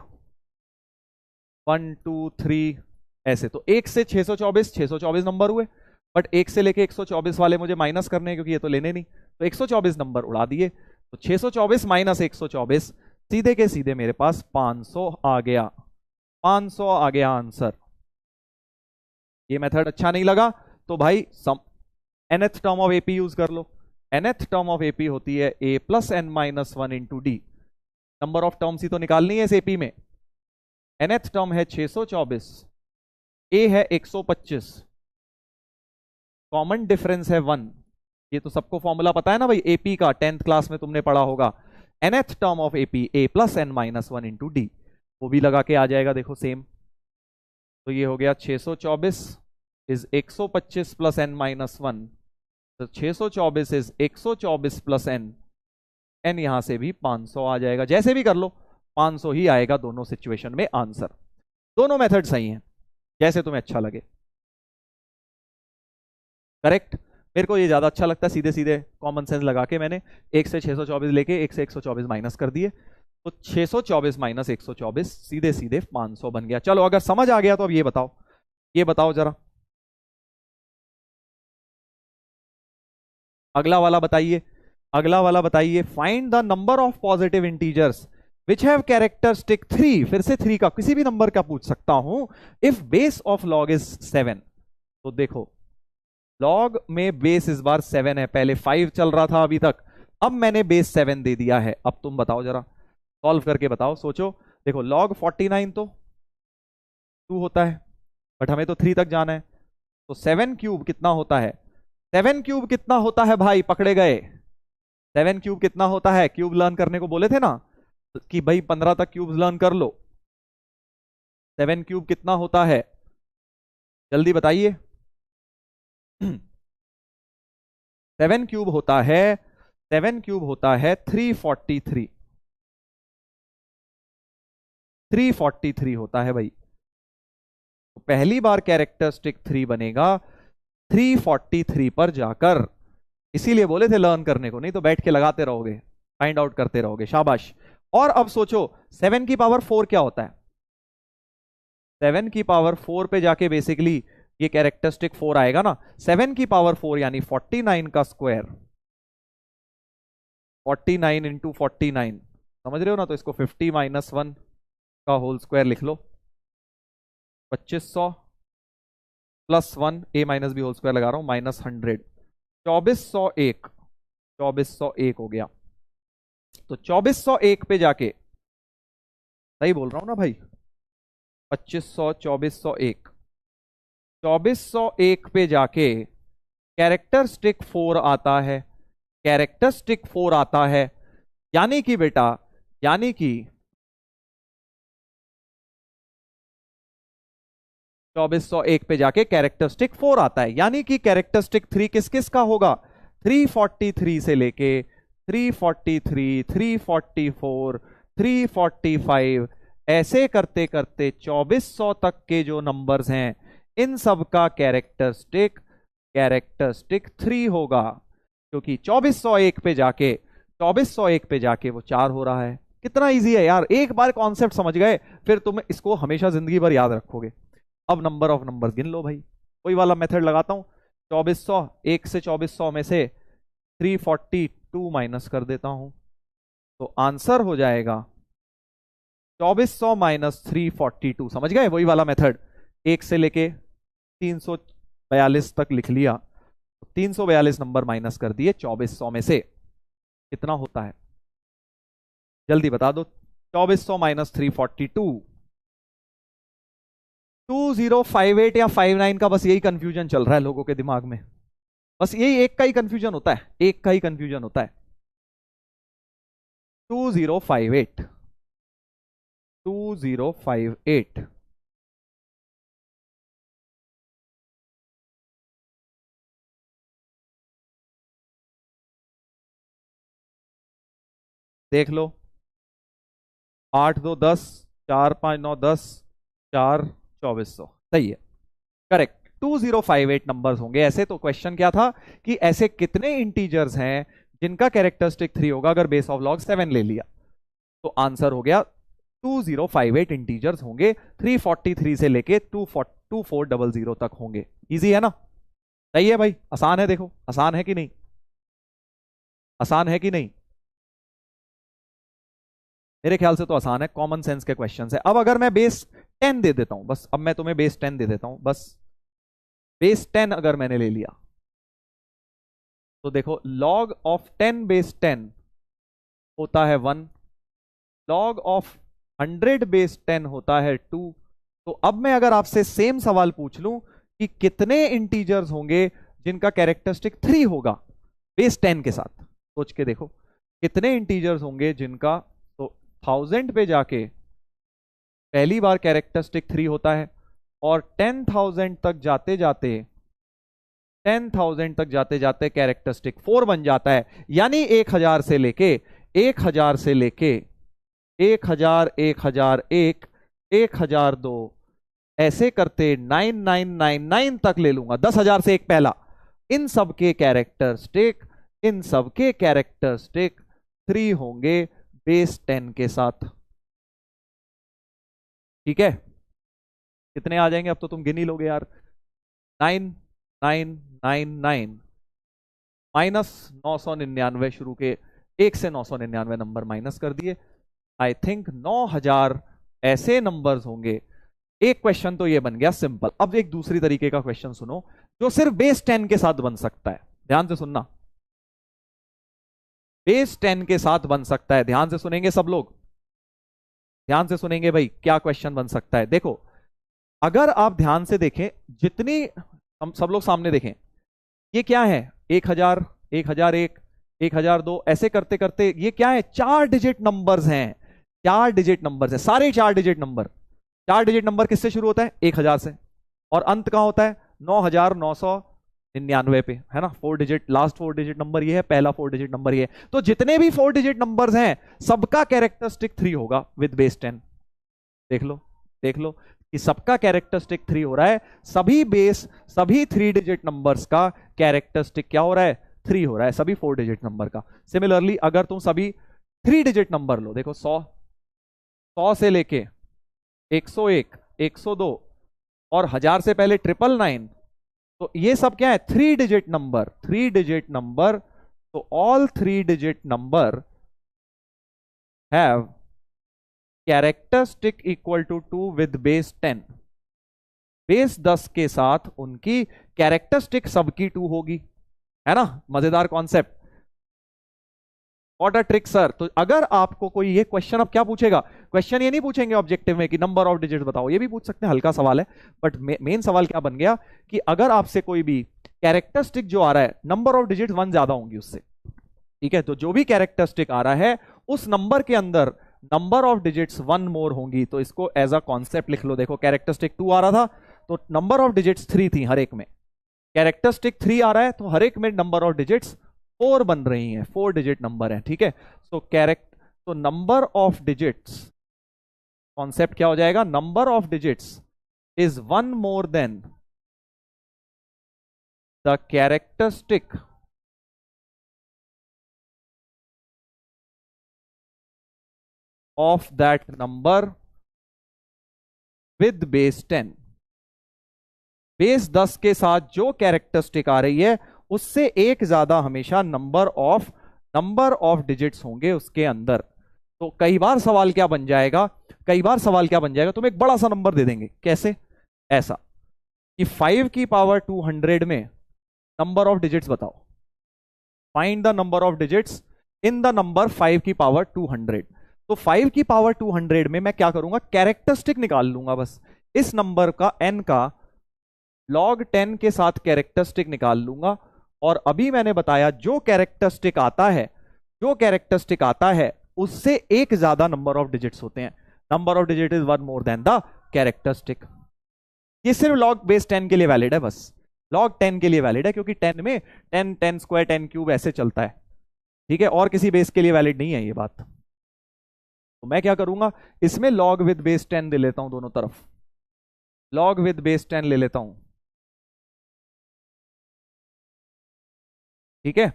1 2 3 ऐसे, तो 1 से 624 नंबर हुए, बट 1 से लेके 124 वाले मुझे माइनस करने हैं, क्योंकि ये तो लेने नहीं, तो 124 नंबर उड़ा दिए, तो 624 माइनस 124, सीधे के सीधे मेरे पास 500 आ गया, 500 आ गया आंसर। ये मेथड अच्छा नहीं लगा तो भाई nth term of AP use कर लो। nth टर्म ऑफ एपी होती है a plus n minus 1 into d, number of terms ही तो निकालनी है इस एपी में। nth टर्म है 624, a है 125, कॉमन डिफरेंस है 1, ये तो सबको फॉर्मूला पता है ना भाई, एपी का 10th क्लास में तुमने पढ़ा होगा, nth term of AP A plus N minus one into D, वो भी लगा के आ जाएगा देखो सेम। तो ये हो गया 624 is 125 plus N minus one, तो 624 इज 124 प्लस एन, एन यहां से भी 500 आ जाएगा, जैसे भी कर लो 500 ही आएगा दोनों सिचुएशन में आंसर। दोनों मेथड सही हैं, जैसे तुम्हें अच्छा लगे। करेक्ट, मेरे को ये ज्यादा अच्छा लगता है, सीधे सीधे कॉमन सेंस लगा के मैंने 1 से 624 लेके 1 से 124 माइनस कर दिए, तो 624 माइनस 124 सीधे सीधे 500 बन गया। चलो अगर समझ आ गया तो अब ये बताओ जरा, अगला वाला बताइए, अगला वाला बताइए, find the number of positive integers which have characteristic 3, फिर से 3 का किसी भी नंबर का पूछ सकता हूं, if base of log is 7। तो देखो लॉग में बेस इस बार 7 है, पहले 5 चल रहा था अभी तक, अब मैंने बेस 7 दे दिया है। अब तुम बताओ जरा, सॉल्व करके बताओ, सोचो। देखो लॉग 49 तो 2 होता है, बट हमें तो 3 तक जाना है, तो 7 क्यूब कितना होता है, 7 क्यूब कितना होता है भाई, पकड़े गए। 7 क्यूब कितना होता है, क्यूब लर्न करने को बोले थे ना कि भाई 15 तक क्यूब लर्न कर लो। 7 क्यूब कितना होता है, जल्दी बताइए। 7 क्यूब होता है, 7 क्यूब होता है 343, 343 होता है भाई। तो पहली बार कैरेक्टरिस्टिक 3 बनेगा 343 पर जाकर, इसीलिए बोले थे लर्न करने को, नहीं तो बैठ के लगाते रहोगे, फाइंड आउट करते रहोगे। शाबाश। और अब सोचो 7 की पावर 4 क्या होता है, 7 की पावर 4 पे जाके बेसिकली ये कैरेक्टरिस्टिक 4 आएगा ना, 7 की पावर 4 यानी 49 का स्क्वायर, 49 इंटू 49, समझ रहे हो ना, तो इसको 50 माइनस 1 का होल स्क्वायर लिख लो, 2500 प्लस 1 ए माइनस बी होल स्क्वायर लगा रहा हूं, माइनस 100, 2401, 2401 हो गया। तो 2401 पे जाके, सही बोल रहा हूं ना भाई, 2500 2401, 2401 पे जाके कैरेक्टरिस्टिक 4 आता है, कैरेक्टरिस्टिक 4 आता है, यानी कि बेटा, यानी कि 2401 पे जाके कैरेक्टरिस्टिक 4 आता है, यानी कि कैरेक्टरिस्टिक 3 किस किस का होगा, 343 से लेके 343, 344, 345, ऐसे करते करते 2400 तक के जो नंबर्स हैं इन सब का कैरेक्टरिस्टिक 3 होगा, क्योंकि 2401 पे जाके, 2401 पे जाके वो 4 हो रहा है। कितना इजी है यार, एक बार कॉन्सेप्ट समझ गए फिर तुम इसको हमेशा जिंदगी भर याद रखोगे। अब नंबर ऑफ नंबर्स गिन लो भाई, वही वाला मेथड लगाता हूं, 2400, 1 से 2400 में से 342 माइनस कर देता हूं, तो आंसर हो जाएगा 2400 माइनस 342, समझ गए, वही वाला मेथड, 1 से लेके 342 तक लिख लिया, तो 342 नंबर माइनस कर दिए 2400 में से, कितना होता है जल्दी बता दो, 2400 माइनस 342, 2058 या 59 का बस यही कंफ्यूजन चल रहा है लोगों के दिमाग में, बस यही एक का ही कंफ्यूजन होता है, एक का ही कंफ्यूजन होता है, 2058, 2058, देख लो, 8 2 10, 4 5 9 10, 4 2400, सही है, करेक्ट। 2058 नंबर्स होंगे ऐसे। तो क्वेश्चन क्या था कि ऐसे कितने इंटीजर्स हैं जिनका कैरेक्टरिस्टिक 3 होगा अगर बेस ऑफ लॉग 7 ले लिया, तो आंसर हो गया 2058 इंटीजर्स होंगे, 343 से लेके 2400 तक होंगे। इजी है ना, सही है भाई, आसान है, देखो आसान है कि नहीं, आसान है कि नहीं, मेरे ख्याल से तो आसान है, कॉमन सेंस के क्वेश्चन है। अब अगर मैं बेस 10 दे देता हूं, बस अब मैं तुम्हें बेस 10 दे देता हूं, बस बेस 10 अगर मैंने ले लिया, तो देखो log ऑफ 10 बेस 10 होता है 1, log ऑफ 100 बेस 10 होता है 2। तो अब मैं अगर आपसे सेम सवाल पूछ लूं कि कितने इंटीजर्स होंगे जिनका कैरेक्टरिस्टिक 3 होगा, बेस 10 के साथ। सोच के देखो कितने इंटीजर्स होंगे जिनका, तो 1000 पे जाके पहली बार कैरेक्टरिस्टिक 3 होता है, और 10,000 तक जाते जाते 10,000 तक जाते जाते कैरेक्टरिस्टिक 4 बन जाता है। यानी 1000 से लेके 1000 से लेके 1000, 1001, 1002, ऐसे करते 9999 तक ले लूंगा, 10,000 से एक पहला। इन सबके कैरेक्टरिस्टिक 3 होंगे बेस 10 के साथ। ठीक है, कितने आ जाएंगे अब तो तुम गिन ही लोगे यार। 9999 माइनस 999, शुरू के 1 से 999 नंबर माइनस कर दिए। आई थिंक 9000 ऐसे नंबर्स होंगे। एक क्वेश्चन तो ये बन गया सिंपल। अब एक दूसरी तरीके का क्वेश्चन सुनो जो सिर्फ बेस 10 के साथ बन सकता है। ध्यान से सुनना, बेस 10 के साथ बन सकता है। ध्यान से सुनेंगे सब लोग, ध्यान से सुनेंगे भाई, क्या क्वेश्चन बन सकता है। देखो अगर आप ध्यान से देखें, जितनी हम सब लोग सामने देखें, ये क्या है, 1000, 1001, 1002, ऐसे करते करते ये क्या है, 4 डिजिट नंबर्स हैं। 4 डिजिट नंबर्स हैं, सारे 4 डिजिट नंबर। 4 डिजिट नंबर किससे शुरू होता है, 1000 से, और अंत कहां होता है, 9999 पे, है ना। 4 डिजिट, लास्ट 4 डिजिट नंबर ये है, पहला 4 डिजिट नंबर ये है। तो जितने भी 4 डिजिट नंबर्स हैं सबका कैरेक्टरिस्टिक 3 होगा विद बेस 10। देख लो, देख लो कि सबका कैरेक्टरिस्टिक 3 हो रहा है। सभी 3 डिजिट नंबर्स का कैरेक्टरिस्टिक क्या हो रहा है, 3 हो रहा है, सभी 4 डिजिट नंबर का। सिमिलरली अगर तुम सभी 3 डिजिट नंबर लो, देखो 100 से लेके 101, 102 और 1000 से पहले 999, तो ये सब क्या है, 3 डिजिट नंबर। 3 डिजिट नंबर, तो all 3 digit number have characteristic equal to 2 with base 10। Base 10 के साथ उनकी कैरेक्टरिस्टिक सबकी 2 होगी, है ना। मजेदार concept, what a trick sir. तो अगर आपको कोई ये क्वेश्चन, अब क्या पूछेगा, क्वेश्चन ये नहीं पूछेंगे ऑब्जेक्टिव में कि नंबर ऑफ डिजिट्स बताओ, ये भी पूछ सकते हैं, हल्का सवाल है। बट मेन सवाल क्या बन गया कि अगर आपसे कोई भी कैरेक्टरिस्टिक जो आ रहा है, नंबर ऑफ डिजिट्स 1 ज्यादा होंगी उससे, ठीक है। तो जो भी कैरेक्टरिस्टिक आ रहा है उस नंबर के अंदर नंबर ऑफ डिजिट्स 1 मोर होंगी। तो इसको एज अ कॉन्सेप्ट लिख लो। देखो कैरेक्टरिस्टिक 2 आ रहा था तो नंबर ऑफ डिजिट्स 3 थी हर एक में, कैरेक्टरिस्टिक 3 आ रहा है तो हर एक में नंबर ऑफ डिजिट्स 4 बन रही हैं, 4 डिजिट नंबर है, ठीक है। तो नंबर ऑफ डिजिट्स, कॉन्सेप्ट क्या हो जाएगा, number of digits is 1 more than the characteristic of that number with base 10। Base 10 के साथ जो कैरेक्टरिस्टिक आ रही है उससे एक ज्यादा हमेशा नंबर ऑफ डिजिट्स होंगे उसके अंदर। तो कई बार सवाल क्या बन जाएगा, तुम एक बड़ा सा नंबर दे देंगे, कैसे, ऐसा कि 5 की पावर 200 में नंबर ऑफ डिजिट्स बताओ, find the number of digits in the number 5 की पावर 200। तो 5 की पावर 200 में मैं क्या करूंगा, कैरेक्टरिस्टिक निकाल लूंगा बस। इस नंबर का n का log 10 के साथ कैरेक्टरिस्टिक निकाल लूंगा। और अभी मैंने बताया जो कैरेक्टरिस्टिक आता है उससे एक ज्यादा नंबर ऑफ डिजिट्स होते हैं। Number of digit is 1 more than the characteristic. ये सिर्फ log बेस 10 के लिए वैलिड है, बस log 10 के लिए वैलिड है, क्योंकि 10 में 10, 10 स्क्वायर, 10 क्यूब ऐसे चलता है, ठीक है। और किसी बेस के लिए वैलिड नहीं है ये बात। तो मैं क्या करूंगा, इसमें log विद बेस 10 ले लेता हूं, दोनों तरफ log विद बेस 10 ले लेता हूं, ठीक है।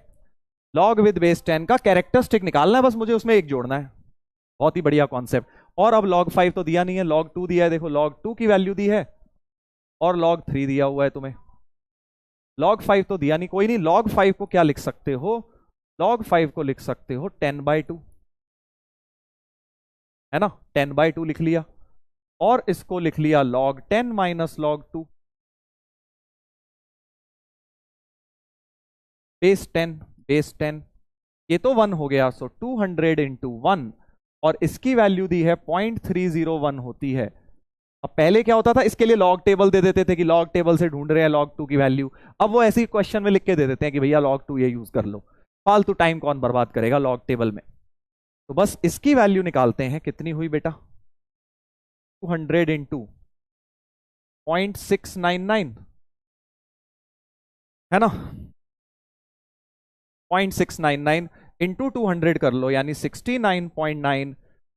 log विद बेस 10 का कैरेक्टरिस्टिक निकालना है बस मुझे, उसमें एक जोड़ना है। बहुत ही बढ़िया कॉन्सेप्ट। और अब log 5 तो दिया नहीं है, log 2 दिया है। देखो log 2 की वैल्यू दी है और log 3 दिया हुआ है तुम्हें। log 5 तो दिया नहीं, कोई नहीं। log 5 को क्या लिख सकते हो, log 5 को लिख सकते हो 10/2, है ना। 10/2 लिख लिया, और इसको लिख लिया log 10 माइनस log 2 बेस 10। ये तो 1 हो गया, सो 200 इंटू 1, और इसकी वैल्यू दी है 0301 होती है। अब पहले क्या होता था, इसके लिए लॉग टेबल दे देते थे कि लॉग टेबल से ढूंढ रहे हैं log 2 की वैल्यू। अब वो ऐसी क्वेश्चन में लिख के दे देते हैं कि भैया log 2 ये यूज कर लो। फालतू टाइम कौन बर्बाद करेगा लॉग टेबल में। तो बस इसकी वैल्यू निकालते हैं, कितनी हुई बेटा, 200 इंटू 0.699 है ना, 0.699 इंटू 200 कर लो, यानी 69.9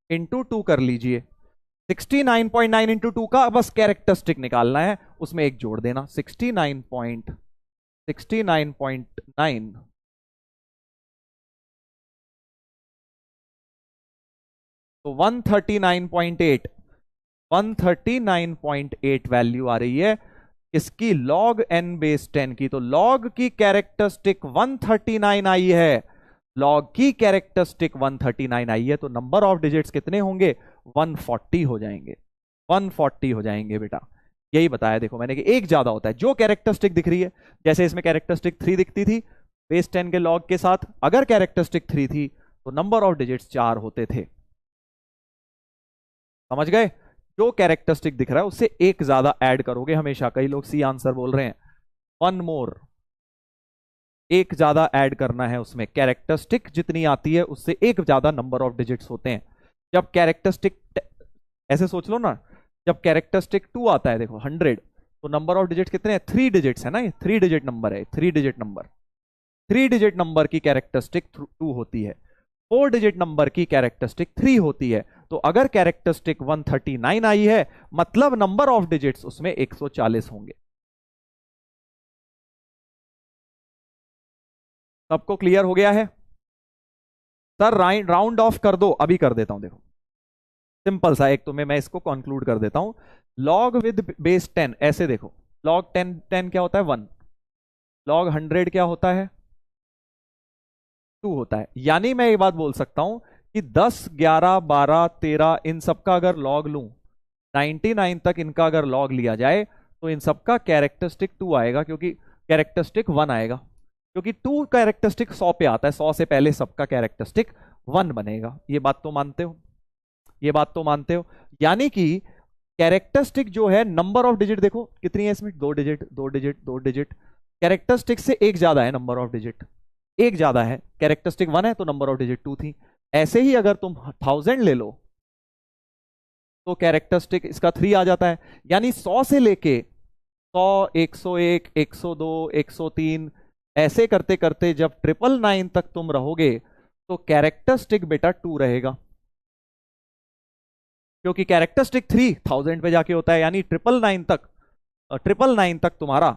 इंटू 2 कर लीजिए। 69.9 इंटू 2 का बस कैरेक्टरिस्टिक निकालना है, उसमें एक जोड़ देना, 69.9 तो 139.8 वैल्यू आ रही है इसकी log n बेस 10 की। तो log की कैरेक्टरिस्टिक 139 आई है, log की कैरेक्टरिस्टिक 139 आई है, तो नंबर ऑफ डिजिट्स कितने होंगे, 140 हो जाएंगे, 140 हो जाएंगे बेटा। यही बताया देखो मैंने कि एक ज्यादा होता है, जो कैरेक्टरिस्टिक दिख रही है, जैसे इसमें कैरेक्टरिस्टिक 3 दिखती थी बेस 10 के log के साथ, अगर कैरेक्टरिस्टिक 3 थी तो नंबर ऑफ डिजिट्स 4 होते थे। समझ गए, जो कैरेक्टरिस्टिक दिख रहा है उससे एक ज्यादा ऐड करोगे हमेशा। कई लोग सी आंसर बोल रहे हैं, वन मोर, एक ज्यादा ऐड करना है उसमें, कैरेक्टरिस्टिक जितनी आती है उससे एक ज्यादा नंबर ऑफ डिजिट्स होते हैं। जब कैरेक्टरिस्टिक, ऐसे सोच लो ना, जब कैरेक्टरिस्टिक 2 आता है देखो 100, तो नंबर ऑफ डिजिट्स कितने हैं, 3 डिजिट्स है ना, ये 3 डिजिट नंबर है, 3 डिजिट नंबर, 3 डिजिट नंबर की कैरेक्टरिस्टिक 2 होती है, 4 डिजिट नंबर की कैरेक्टरिस्टिक 3 होती है। तो अगर कैरेक्टरिस्टिक 139 आई है, मतलब नंबर ऑफ डिजिट्स उसमें 140 होंगे। सबको क्लियर हो गया है सर? राउंड ऑफ कर दो, अभी कर देता हूं देखो, सिंपल सा एक, तो मैं इसको कंक्लूड कर देता हूं। लॉग विद बेस 10, ऐसे देखो, लॉग 10 क्या होता है, 1, लॉग 100 क्या होता है, 2 होता है। यानी मैं ये बात बोल सकता हूं कि 10, 11, 12, 13 इन सबका अगर लॉग लूं, 99 तक इनका अगर लॉग लिया जाए, तो इन सबका कैरेक्टरिस्टिक 2 आएगा, क्योंकि कैरेक्टरिस्टिक 1 आएगा, क्योंकि 2 कैरेक्टरिस्टिक 100 पे आता है, 100 से पहले सबका कैरेक्टरिस्टिक 1 बनेगा। ये बात तो मानते हो, ये बात तो मानते हो? यानी कि कैरेक्टरिस्टिक जो है, नंबर ऑफ डिजिट देखो कितनी है इसमें, 2 डिजिट, 2 डिजिट, 2 डिजिट, कैरेक्टरिस्टिक से एक ज्यादा है नंबर ऑफ डिजिट, एक ज्यादा है, कैरेक्टरिस्टिक 1 है तो नंबर ऑफ डिजिट 2 थी। ऐसे ही अगर तुम 1000 ले लो तो कैरेक्टरिस्टिक इसका 3 आ जाता है। यानी 100 से लेके 100, 101, 102, 103 ऐसे करते करते जब 999 तक तुम रहोगे, तो कैरेक्टरिस्टिक बेटा 2 रहेगा, क्योंकि कैरेक्टरिस्टिक 3000 पे जाके होता है। यानी 999 तक तुम्हारा,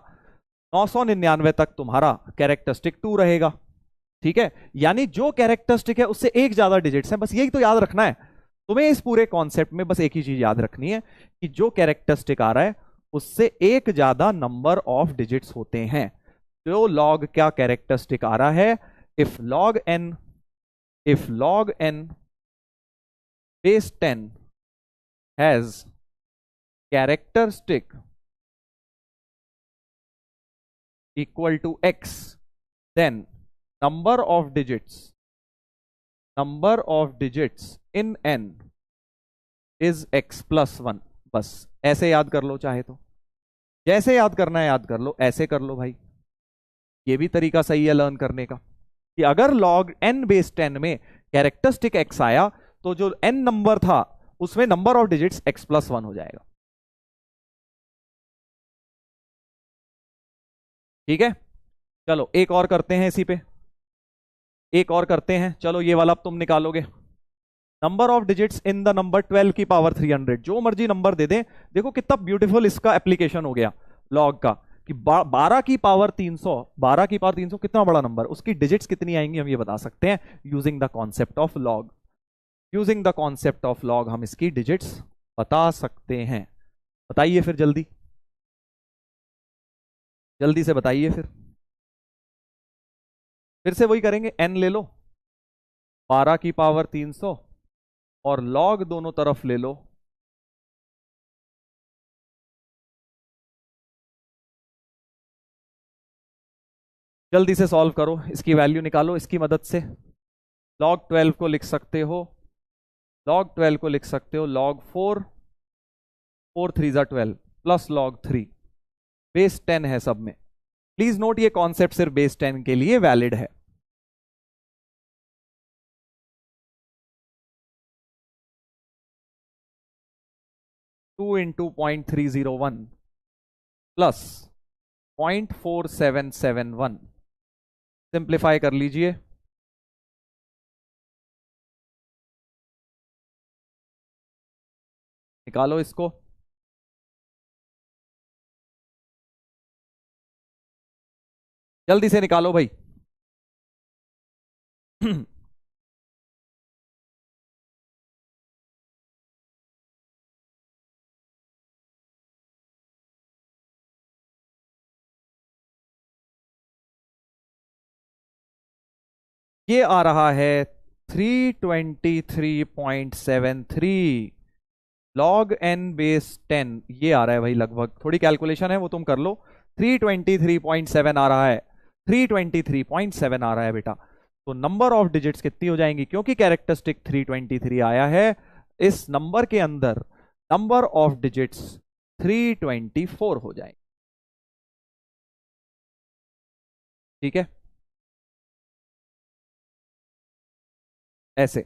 999 तक तुम्हारा कैरेक्टरिस्टिक 2 रहेगा। ठीक है, यानी जो कैरेक्टरिस्टिक है उससे एक ज्यादा डिजिट्स है, बस यही तो याद रखना है तुम्हें इस पूरे कॉन्सेप्ट में। बस एक ही चीज याद रखनी है कि जो कैरेक्टरिस्टिक आ रहा है उससे एक ज्यादा नंबर ऑफ डिजिट्स होते हैं। जो लॉग क्या कैरेक्टरिस्टिक आ रहा है, if log N base 10 has characteristic equal to x, then number of digits in n is x plus 1। बस ऐसे याद कर लो, चाहे तो जैसे याद करना है याद कर लो, ऐसे कर लो भाई। ये भी तरीका सही है लर्न करने का, कि अगर log n बेस 10 में कैरेक्टरिस्टिक x आया, तो जो n नंबर था उसमें number of digits x plus 1 हो जाएगा। ठीक है, चलो एक और करते हैं इसी पे, एक और करते हैं। चलो ये वाला अब तुम निकालोगे, number of digits in the number 12 की पावर 300। जो मर्जी नंबर दे दें, देखो कितना ब्यूटीफुल इसका एप्लीकेशन हो गया लॉग का, कि 12 की पावर 300, 12 की पावर 300 कितना बड़ा नंबर, उसकी डिजिट्स कितनी आएंगी हम ये बता सकते हैं using the concept of log. Using the concept of log हम इसकी डिजिट्स बता सकते हैं। बताइए फिर जल्दी, जल्दी से बताइए फिर से वही करेंगे, n ले लो, 12 की पावर 300 और log दोनों तरफ ले लो, जल्दी से सॉल्व करो, इसकी वैल्यू निकालो इसकी मदद से। log 12 को लिख सकते हो, log 12 को लिख सकते हो log 4 4 3 जा 12 प्लस log 3 बेस 10 है सब में। प्लीज नोट ये कॉन्सेप्ट सिर्फ बेस 10 के लिए वैलिड है। टू इंटू 0.301 प्लस 0.4771 सिंप्लीफाई कर लीजिए। निकालो इसको। जल्दी से निकालो भाई। ये आ रहा है 323.73 log n बेस 10। ये आ रहा है भाई, लगभग थोड़ी कैलकुलेशन है वो तुम कर लो। 323.7 आ रहा है, 323.7 आ रहा है बेटा। तो नंबर ऑफ डिजिट्स कितनी हो जाएंगी, क्योंकि कैरेक्टरिस्टिक 323 आया है, इस नंबर के अंदर नंबर ऑफ डिजिट्स 324 हो जाएंगे। ठीक है, ऐसे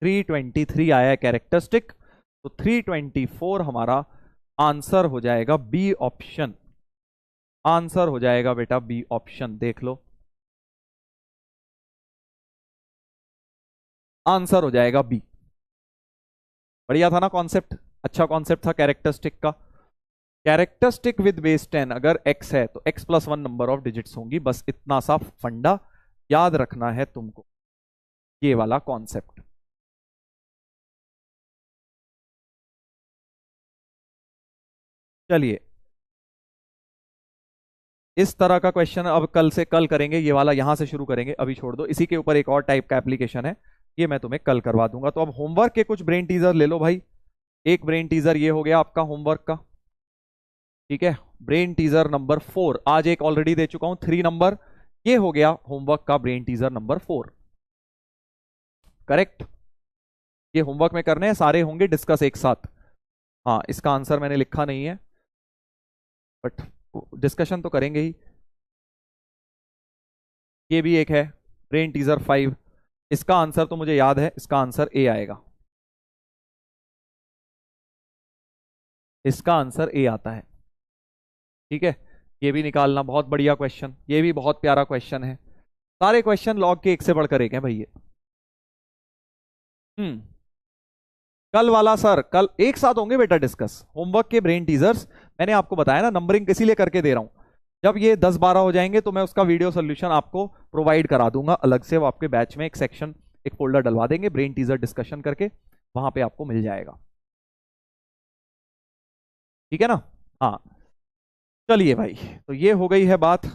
323 आया है कैरेक्टरिस्टिक, तो 324 हमारा आंसर हो जाएगा बी ऑप्शन। आंसर हो जाएगा बेटा बी ऑप्शन, देख लो आंसर हो जाएगा बी। बढ़िया था ना कॉन्सेप्ट, अच्छा कॉन्सेप्ट था कैरेक्टरिस्टिक का। कैरेक्टरिस्टिक विद बेस 10 अगर x है तो x plus 1 number of digits होंगी, बस इतना सा फंडा याद रखना है तुमको, ये वाला कॉन्सेप्ट। चलिए, इस तरह का क्वेश्चन अब कल से कल करेंगे, ये वाला यहां से शुरू करेंगे, अभी छोड़ दो। इसी के ऊपर एक और टाइप का एप्लीकेशन है, ये मैं तुम्हें कल करवा दूंगा। तो अब होमवर्क के कुछ ब्रेन टीजर ले लो भाई। एक ब्रेन टीजर ये हो गया आपका होमवर्क का, ठीक है। ब्रेन टीजर नंबर 4 आज एक ऑलरेडी दे चुका हूं, 3 नंबर। ये हो गया होमवर्क का ब्रेन टीजर नंबर 4, करेक्ट। ये होमवर्क में करने हैं, सारे होंगे डिस्कस एक साथ। हाँ, इसका आंसर मैंने लिखा नहीं है, बट डिस्कशन तो करेंगे ही। ये भी एक है ब्रेन टीजर 5, इसका आंसर तो मुझे याद है, इसका आंसर ए आएगा। इसका आंसर ए आता है, ठीक है। ये भी निकालना, बहुत बढ़िया क्वेश्चन, ये भी बहुत प्यारा क्वेश्चन है। सारे क्वेश्चन लॉग के एक से बढ़कर एक है भाई ये। कल वाला सर कल एक साथ होंगे बेटा डिस्कस, होमवर्क के ब्रेन टीजर्स। मैंने आपको बताया ना, नंबरिंग इसीलिए करके दे रहा हूं, जब ये 10-12 हो जाएंगे तो मैं उसका वीडियो सोल्यूशन आपको प्रोवाइड करा दूंगा अलग से। वो आपके बैच में एक सेक्शन, एक फोल्डर डलवा देंगे ब्रेन टीजर डिस्कशन करके, वहां पे आपको मिल जाएगा, ठीक है ना। हाँ, चलिए भाई, तो ये हो गई है बात।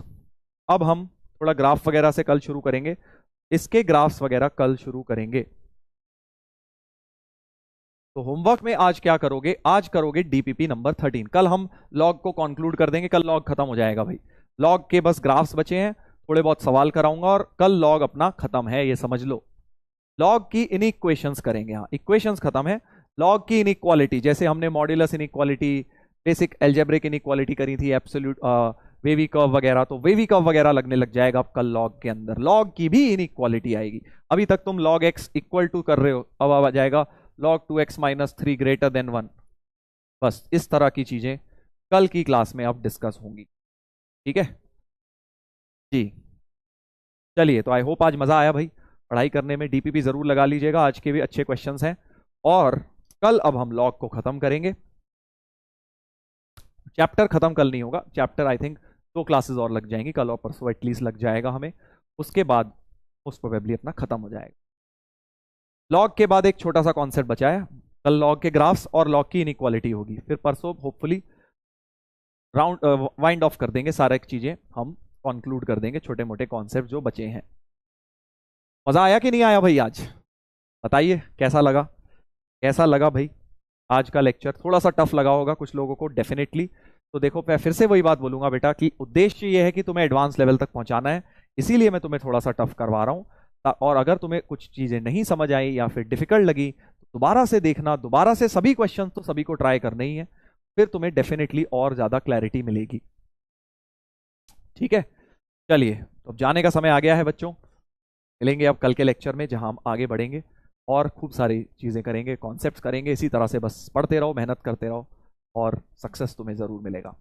अब हम थोड़ा ग्राफ वगैरह से कल शुरू करेंगे, इसके ग्राफ्स वगैरह कल शुरू करेंगे। तो होमवर्क में आज क्या करोगे, आज करोगे डीपीपी नंबर 13। कल हम लॉग को कंक्लूड कर देंगे, कल लॉग खत्म हो जाएगा भाई। लॉग के बस ग्राफ्स बचे हैं, थोड़े बहुत सवाल कराऊंगा और कल लॉग अपना खत्म है, ये समझ लो। लॉग की इनइक्वेशंस करेंगे, हाँ इक्वेशंस खत्म है। लॉग की इनइक्वालिटी, जैसे हमने modulus inequality, basic algebraic inequality करी थी, एब्सोल्यूट वेवी कर्व वगैरह, तो वेवी कर्व वगैरह लगने लग जाएगा अब कल लॉग के अंदर। लॉग की भी इनइक्वालिटी आएगी। अभी तक तुम लॉग एक्स इक्वल टू कर रहे हो, अब आ जाएगा log 2x minus 3 greater than 1। बस इस तरह की चीजें कल की क्लास में अब डिस्कस होंगी, ठीक है जी। चलिए, तो आई होप आज मजा आया भाई पढ़ाई करने में। डीपीपी जरूर लगा लीजिएगा, आज के भी अच्छे क्वेश्चंस हैं। और कल अब हम लॉग को खत्म करेंगे। चैप्टर खत्म कल नहीं होगा, चैप्टर आई थिंक 2 क्लासेस और लग जाएंगी, कल और परसों एटलीस्ट लग जाएगा हमें, उसके बाद मोस्ट प्रोबेबली अपना खत्म हो जाएगा। लॉग के बाद एक छोटा सा कॉन्सेप्ट बचा है, कल लॉग के ग्राफ्स और लॉग की इनइक्वालिटी होगी, फिर परसों होपफुली राउंड वाइंड ऑफ कर देंगे, सारे चीजें हम कंक्लूड कर देंगे, छोटे मोटे कॉन्सेप्ट जो बचे हैं। मजा आया कि नहीं आया भाई आज, बताइए कैसा लगा, कैसा लगा भाई आज का लेक्चर। थोड़ा सा टफ लगा होगा कुछ लोगों को डेफिनेटली। तो देखो, मैं फिर से वही बात बोलूंगा बेटा कि उद्देश्य ये है कि तुम्हें एडवांस लेवल तक पहुंचाना है, इसीलिए मैं तुम्हें थोड़ा सा टफ करवा रहा हूं। और अगर तुम्हें कुछ चीजें नहीं समझ आई या फिर डिफिकल्ट लगी तो दोबारा से देखना, दोबारा से सभी क्वेश्चन तो सभी को ट्राई करने ही है, फिर तुम्हें डेफिनेटली और ज्यादा क्लैरिटी मिलेगी। ठीक है, चलिए तो अब जाने का समय आ गया है बच्चों। मिलेंगे अब कल के लेक्चर में, जहां हम आगे बढ़ेंगे और खूब सारी चीजें करेंगे, कॉन्सेप्ट्स करेंगे। इसी तरह से बस पढ़ते रहो, मेहनत करते रहो और सक्सेस तुम्हें जरूर मिलेगा।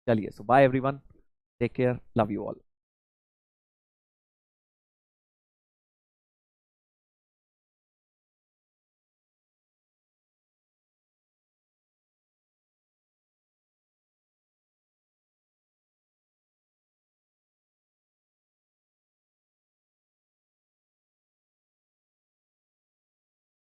चलिए, so bye everyone, take care, love you all.